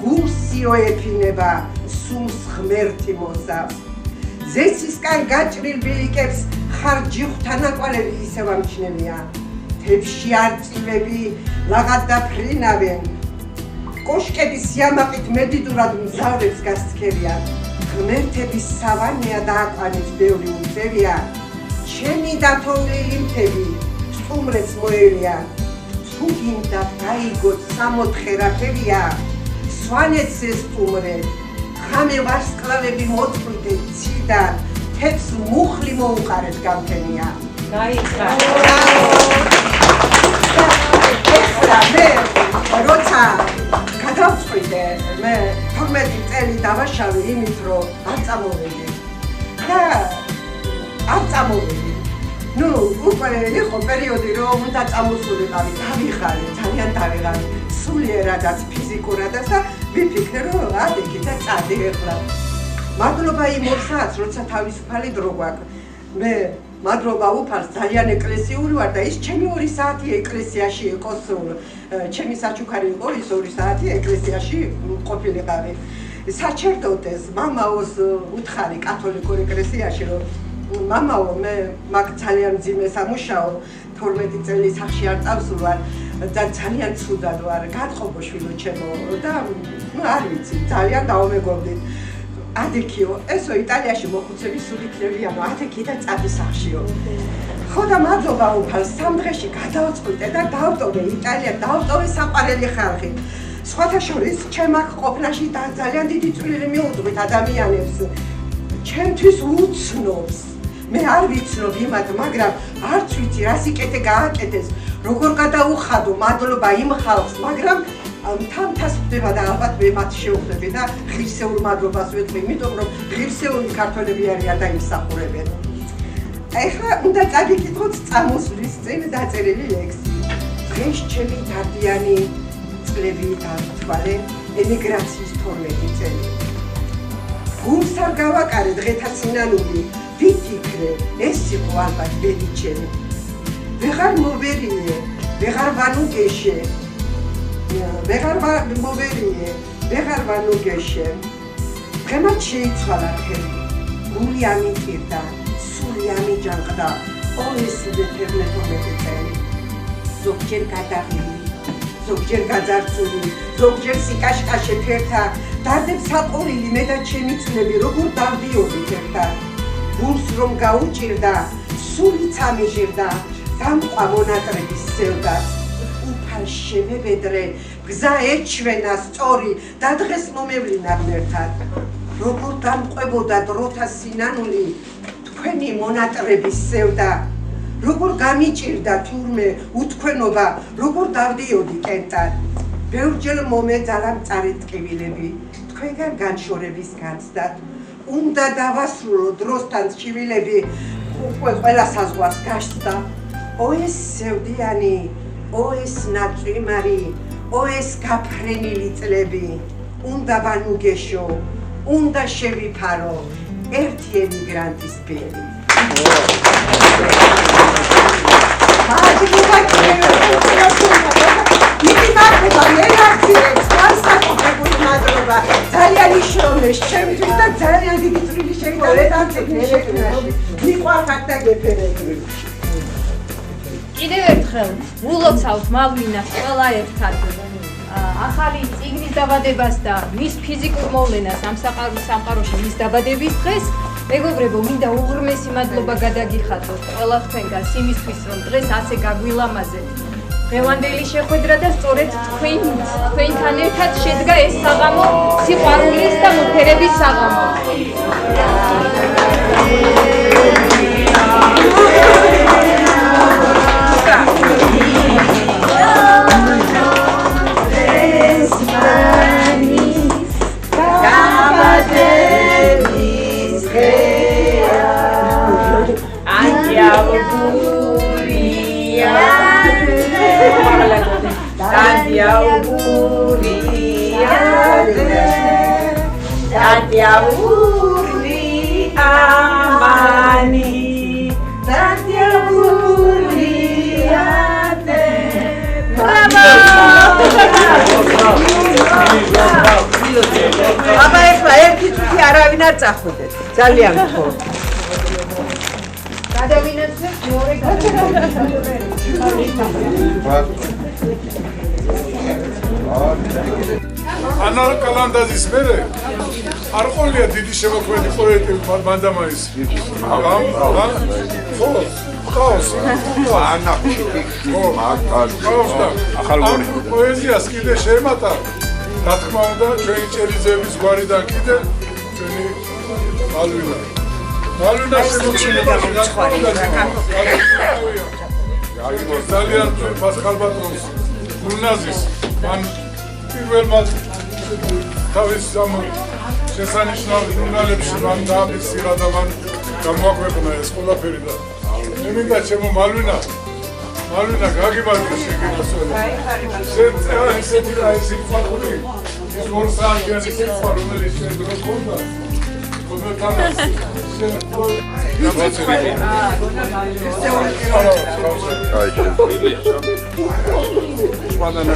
გულს სიო ეფინება, სულს ღმერთი მოსავს. ზეცისკან გაჭრილ ბილიკებს ხარჯი ხვთანაკვალები ისევ ამჩნევია. თებში არწივები ლაღად დაფრინავენ. კოშკების სიამაყით მედიდურად მგზავრებს გასცქერიან. ღმერთების სავანია და აყვანებს ბევრი უწევია. ჩემი დათოვლილი მთები სტუმრებს მოელიან. თუ გინდათ გაიგოთ 64 რაფერია, სვანეთს ესტუმრეთ. ხამე ვარსკვლავები მოწყვიტეთ ციდან, თეთრ მუხლი მოუყარეთ გამთენია. ეხლა მე როცა გადავწყვიტე, მე 12 წელი დავაშავე იმით, რომ არ წამოვედი და არ წამოვედი. ნუ უკვე იყო პერიოდი, რომ უნდა წამოსულიყავი, დავიღალე, ძალიან დავიღალე, სულიერადაც, ფიზიკურადაც და ვიფიქრე, რომ ადექი და წადი ეხლა. მადლობა იმ ორ საათს, როცა თავისუფალი დრო გვაქვს. მე მადლობა უფალს, ძალიან ეკლესიური ვარ და ის ჩემი 2 საათი ეკლესიაში იყო სულ. ჩემი საჩუქარი იყო ის 2 საათი ეკლესიაში ყოფილიყავი. საჩერდოტეს მამაოს უთხარი კათოლიკურ ეკლესიაში, რომ მამაო, მე მაგ ძალიან ძიმე სამუშაო, 12 წელი სახში არ წავსულვარ და ძალიან ცუდად ვარ, გათხოვო შვილო ჩემო და არ ვიცი, ძალიან დავმეგობრდით. ადექიო, ესო იტალიაში მოხუცები სულ იქნებიანო, ადექი და წადი სახშიო. ხო და მადლობა უფალს, 3 დღეში გადავწყვიტე და დავტოვე იტალია, დავტოვე საყვარელი ხალხი. სხვათა შორის, ჩემ აქ ყოფნაში და ძალიან დიდი წვლილი მიუძღვით ადამიანებს. ჩემთვის უცნობს. მე არ ვიცნობ იმათ, მაგრამ არც ვიცი რა სიკეთე გააკეთეს, როგორ გადაუხადო მადლობა იმ ხალხს, მაგრამ თამთას ხდება და ალბათ მე მათ შევხვდები და ღირსეულ მადლობას ვეთქვი, იმიტომ რომ ღირსეული ქართველები არიან და იმსახურებენ. ეხლა უნდა წაგიკითხოთ წამოსვლის წინ დაწერილი ლექსი. დღეს ჩემი დადიანი წლები დავთვალე ემიგრაციის 12 წელი. გულს არ გავაკარე დღეთა სინანული, ვიფიქრე, ეს იყო ალბათ ბედი ჩემი. ვეღარ მოვერიე, ვეღარ ვანუგეშე, ვეღარ მოვერიე, ვეღარ ვანუგეშე. დღემად შეიცვალა ხელი, გული ამიტირდა, სული ამიჯანყდა, ოესივე ფერმეთომეტე წელი. ზოგჯერ გადაღილი, ზოგჯერ გაძარცული, ზოგჯერ სიკაშკაშე ფერთა, დარდებს საყურილი მე და ჩემი წლები როგორ დავდიოდით ერთად. გულს რომ გაუჭირდა, სულიც ამიჟირდა, დამყვა მონატრების სევდაც. უფალ შევებედრე, გზა ეჩვენა სწორი და დღეს მომევლინა ღმერთად. როგორ დამყვებოდა დროთა სინანული, თქვენი მონატრების სევდა. როგორ გამიჭირდა თურმე უთქვენობა, როგორ დავდიოდი კენტად. ბევრჯერ მომეძალა მწარე ტკივილები, თქვენგან განშორების განცდად. უნდა დავასრულო დროსთან ჩივილები, უკვე ყველა საზღვარს გასცდა. ო ეს სევდიანი, ო ეს ნაწვიმარი, ო ეს გაფრენილი წლები. უნდა ვანუგეშო, უნდა შევიფარო, ერთი ემიგრანტის ბერი. ძალიან ისრომეს ჩემთვის და ძალიან დიდი წვლილი შეიტანა ამ შექმნაში. მიყვარხარ და გეფერები. კიდევ ერთხელ ულოცავთ მალვინას ყველა ერთად ახალი წიგნის დაბადებას და მის ფიზიკურ მოვლენას ამ სამყაროში მის დაბადების დღეს. მეგობრებო, მინდა უღრმესი მადლობა გადაგიხადოთ ყველა თქვენგანს იმისთვის, რომ დღეს ასე გაგვილამაზეთ. დღევანდელი შეხვედრა და სწორედ თქვენთან ერთად შედგა ეს საღამო სიყვარულის და მოფერების საღამო. აბა ეხლა ერთი წუთი არავინ არ წახვიდეთ. ძალიან გთხოვთ. გადავინაცვლებ მეორე ანა კალანდაზის მერე არ ყოლია დიდი შემოქმედი პოეტი მანდამაის. ხავს. ანა ახალგონი პოეზიას კიდე შემატა. რა თქმა უნდა, ჩვენი ჭელიძეების გვარიდან კიდე ჩვენი მალვინა. მალვინა შემოქმედება ძალიან პასკალბატონს გულნაზის მან პირველმა თავის ამ შესანიშნავ ჟურნალებში მან დააფიქსირა და მან გამოაქვეყნა ეს ყველაფერი და მე მინდა ჩემო მალვინა გაგიბარდა შეგეცვალე. ესეთი და ეს სიყვარული ის ორ საათიანი სიყვარული რომელიც შენ დროს ხონდა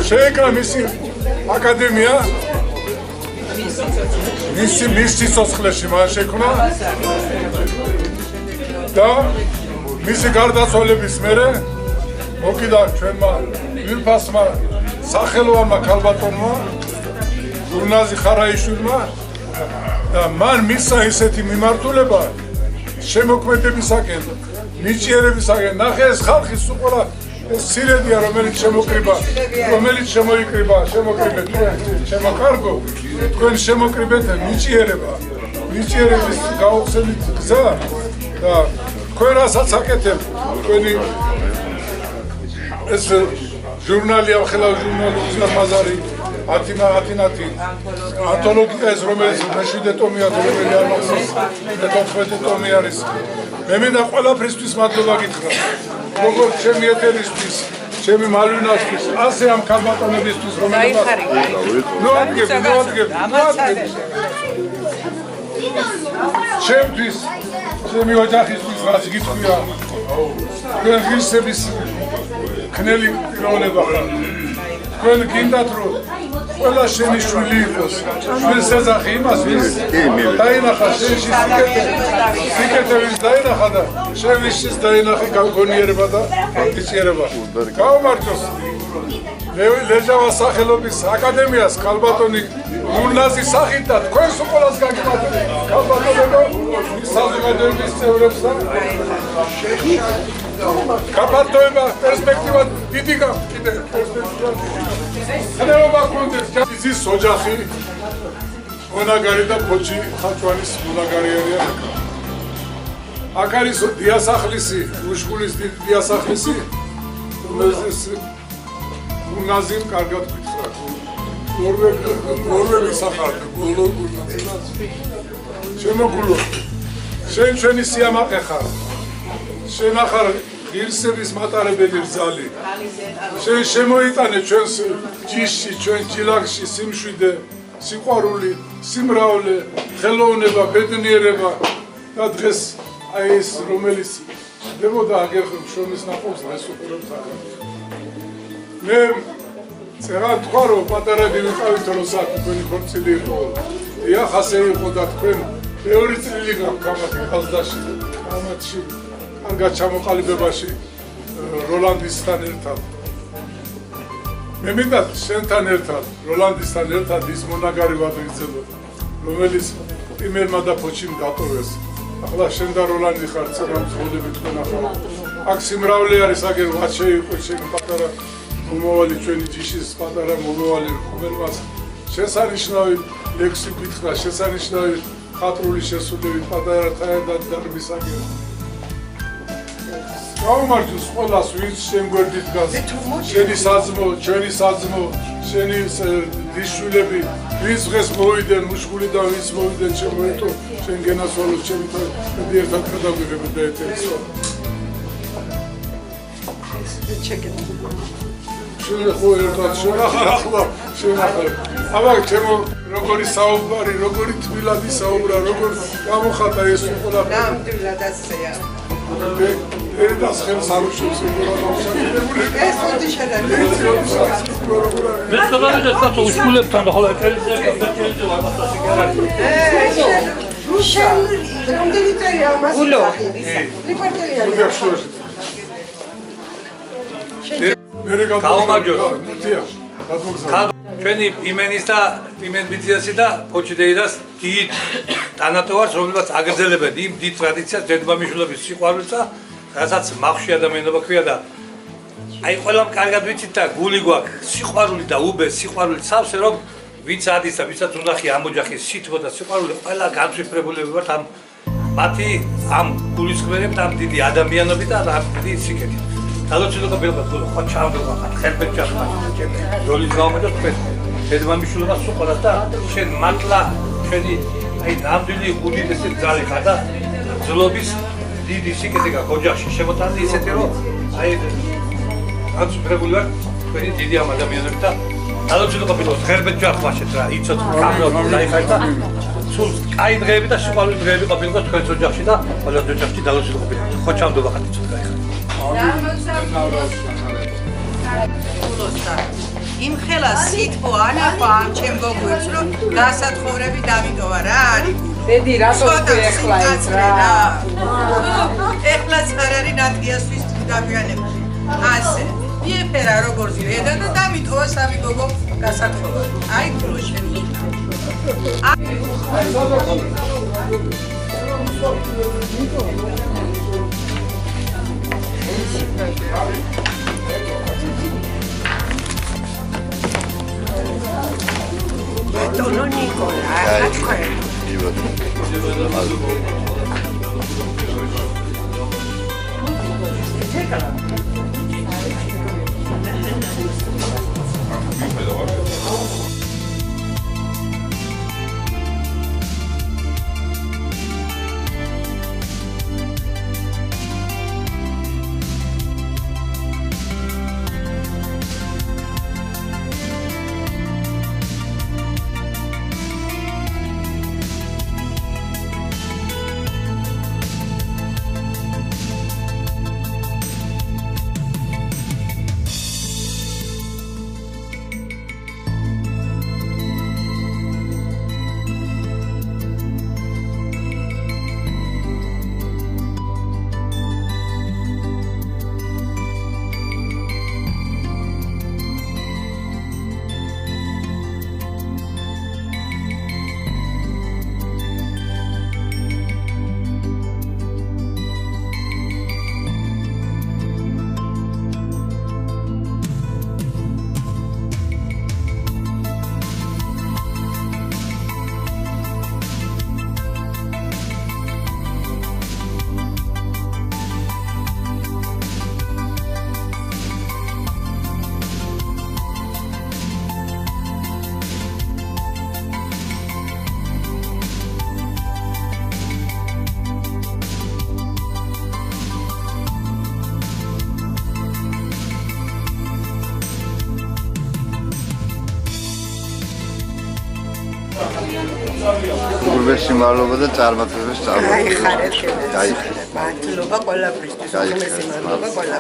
შეეკრა მისი აკადემია მისი სიცოცხლეში მან შექმნა და მისი გარდაცვალების მერე მოკიდა ჩვენმა ვილფასმა სახელოვანმა ქალბატონმა გულნაზი ხარაიშვილმა და მან მისცა ისეთი მიმართულება შემოქმედებისაკენ, ნიჭიერებისაკენ. ნახე ეს ხალხი სულ ყველა ეს სირედია რომელიც შემოკრიბა, რომელიც შემოკრიბეთ შემოკარგო თქვენ შემოკრიბეთ ნიჭიერება, ნიჭიერების გაუხსენით გზა და თქვენ რასაც აკეთებთ თქვენი ეს ჟურნალი ახლა ჟურნალი უზარმაზარი ათინათი ანთოლოგია ეს რომელიც მეშვიდე ტომია რომელი არ მახსოვს და 14 ტომი არის მე მინდა ყველაფრისთვის მადლობა გითხრა როგორც ჩემი ეთერისთვის ჩემი მალვინასთვის ასე ამ ქალბატონებისთვის რომელიც ჩემთვის, ჩემი ოჯახისთვის რაც გითქვია, თქვენ ღირსების ქნელი პიროვნება ხართ. თქვენ გინდათ რომ ყველა შენი შვილი იყოს. შვილს ეძახი იმას, ვინც დაინახა შენში სიკეთე ვინც დაინახა და შენ ვისის დაინახე გაგონიერება და პარტიციერება. გაუმართოს ლეჟავა სახელობის აკადემიას ქალბატონი ნურნაზის სახით და თქვენს უყოლას გაგიმართებთ ქალბატონებო საზოგადოების წევრებს და გაფართოება პერსპექტივა დიდი გაქვთ კიდე პერსპექტივა ხნეობა გქონდეს იზის ოჯახი მონაგარი და ფოჩი ხაჭვანის მონაგარიერია აქ არის დიასახლისი უშკულის დიასახლისი ნაზიმ კარგად გითხრა ორვე მისახარდა შემოგულო შენ ჩვენი სიამაყე ხარ შენ ახარ ღირსების მატარებელი რძალი შენ შემოიტანე ჩვენს ჯიში ჩვენ ჯილაკში სიმშვიდე სიყვარული სიმრავლე ხელოვნება ბედნიერება და დღეს აი ეს რომელიც დებოდა აგერ შრომის ნაყოფს დღეს უყურებთ აქ მე წერა თქვა რომ პატარები ვიყავით როცა თქვენი ხორცილი იყო დიახ ასე იყო და თქვენ მეორე წილი გამათი ხალხში გამათში კარგად ჩამოყალიბებაში როლანდისთან ერთად მე მინდა შენთან ერთად როლანდისთან ერთად ის მონაგარი ვადრიძებოდა რომელიც იმერმა და ფოჩიმ დატოვეს ახლა შენ და როლანდი ხარ ცემა მძღოლები თქვენ ახლა აქ სიმრავლე არის აგერ რაც შეიყო შენ პატარა მომავალი ჩვენი ჯიშის პატარა მომავალი რომელმაც შესანიშნავი ლექსი გითხრა შესანიშნავი ხატრული შესულებით პატარათა ერთად დარბის აგერ გაუმართოს ყველას ვინც შენ გვერდით დგას შენი საძმო ჩვენი საძმო შენი დისშვილები ვინც დღეს მოვიდნენ უშკული და ვინც მოვიდნენ შემოეტო შენ გენასვალოს ჩემი ერთად გადავიღებთ და ეთერს შენ ხო ერთად შენახარ ახლა შენახარ აბა ჩემო როგორი საუბარი როგორი თბილადი საუბრა როგორ გამოხატა ეს ყველა ნამდვილად ასეა ერთას ხელს არ უშვებს ეს ხოდი შედარება მე სწორედ ეს თქო უშკულებთან და ხოლმე წელიწადში ვარდასი გარანტია შენ რამდენი წელი ამას გულო რიპორტერია ჩვენი იმენის და იმენბიძიასი და ფოჩიდეიდას დიდ თანატოვარს რომელსაც აგრძელებენ იმ დიდ ტრადიციას დედმამიშვილების სიყვარულს და რასაც მახში ადამიანობა ქვია და აი ყველამ კარგად ვიცით და გული გვაქვს სიყვარული და უბე სიყვარული სავსე რომ ვინც ადის და ვისაც უნდახი ამ ოჯახის სითბო და სიყვარული ყველა განცვიფრებულები ვართ ამ მათი ამ გულისხმერებ და ამ დიდი ადამიანობით და ამ დიდი სიკეთით დალოცილობა ბელბატ ხო ჩავდება ხელბეთ ჩახმა როლის გამომედა თქვენ დედმამიშვილობა სულ ყველას და შენ მართლა ჩვენი აი ნამდვილი უდიდესი ძალი ხარ და ძლობის დიდი სიკეთე გაქვს ოჯახში შემოტანილი ისეთი რომ აი განსაკუთრებული ვარ თქვენი დიდი ამ ადამიანებით და დალოცილობა ბელბატ ხელბეთ ჩახმაშეთ რა იცოთ კამერა დაიხარ და სულ კაი დღეები და სიყვარული დღეები ყოფილიყო თქვენს ოჯახში და ყველა ოჯახში დალოცილობა ბელბატ ხო ჩავდება ხარ იცოთ გაიხარ იმ ხელა სიტყვა ანახვა ამ ჩემ გოგოებს რომ გასათხოვრები დამიტოვა რა არის დედი რატო ეხლა ეს რა ეხლაც არ არის ნატიასთვის დამიანებული ასე იეფერა როგორც ვედა და დამიტოვა სამი გოგო გასათხოვა აი გულო შენი Tono Nicola, უღრმესი მადლობა და წარმატებებს. გაიხარეთ. მადლობა ყველაფრისთვის. უღრმესი მადლობა ყველაფრისთვის.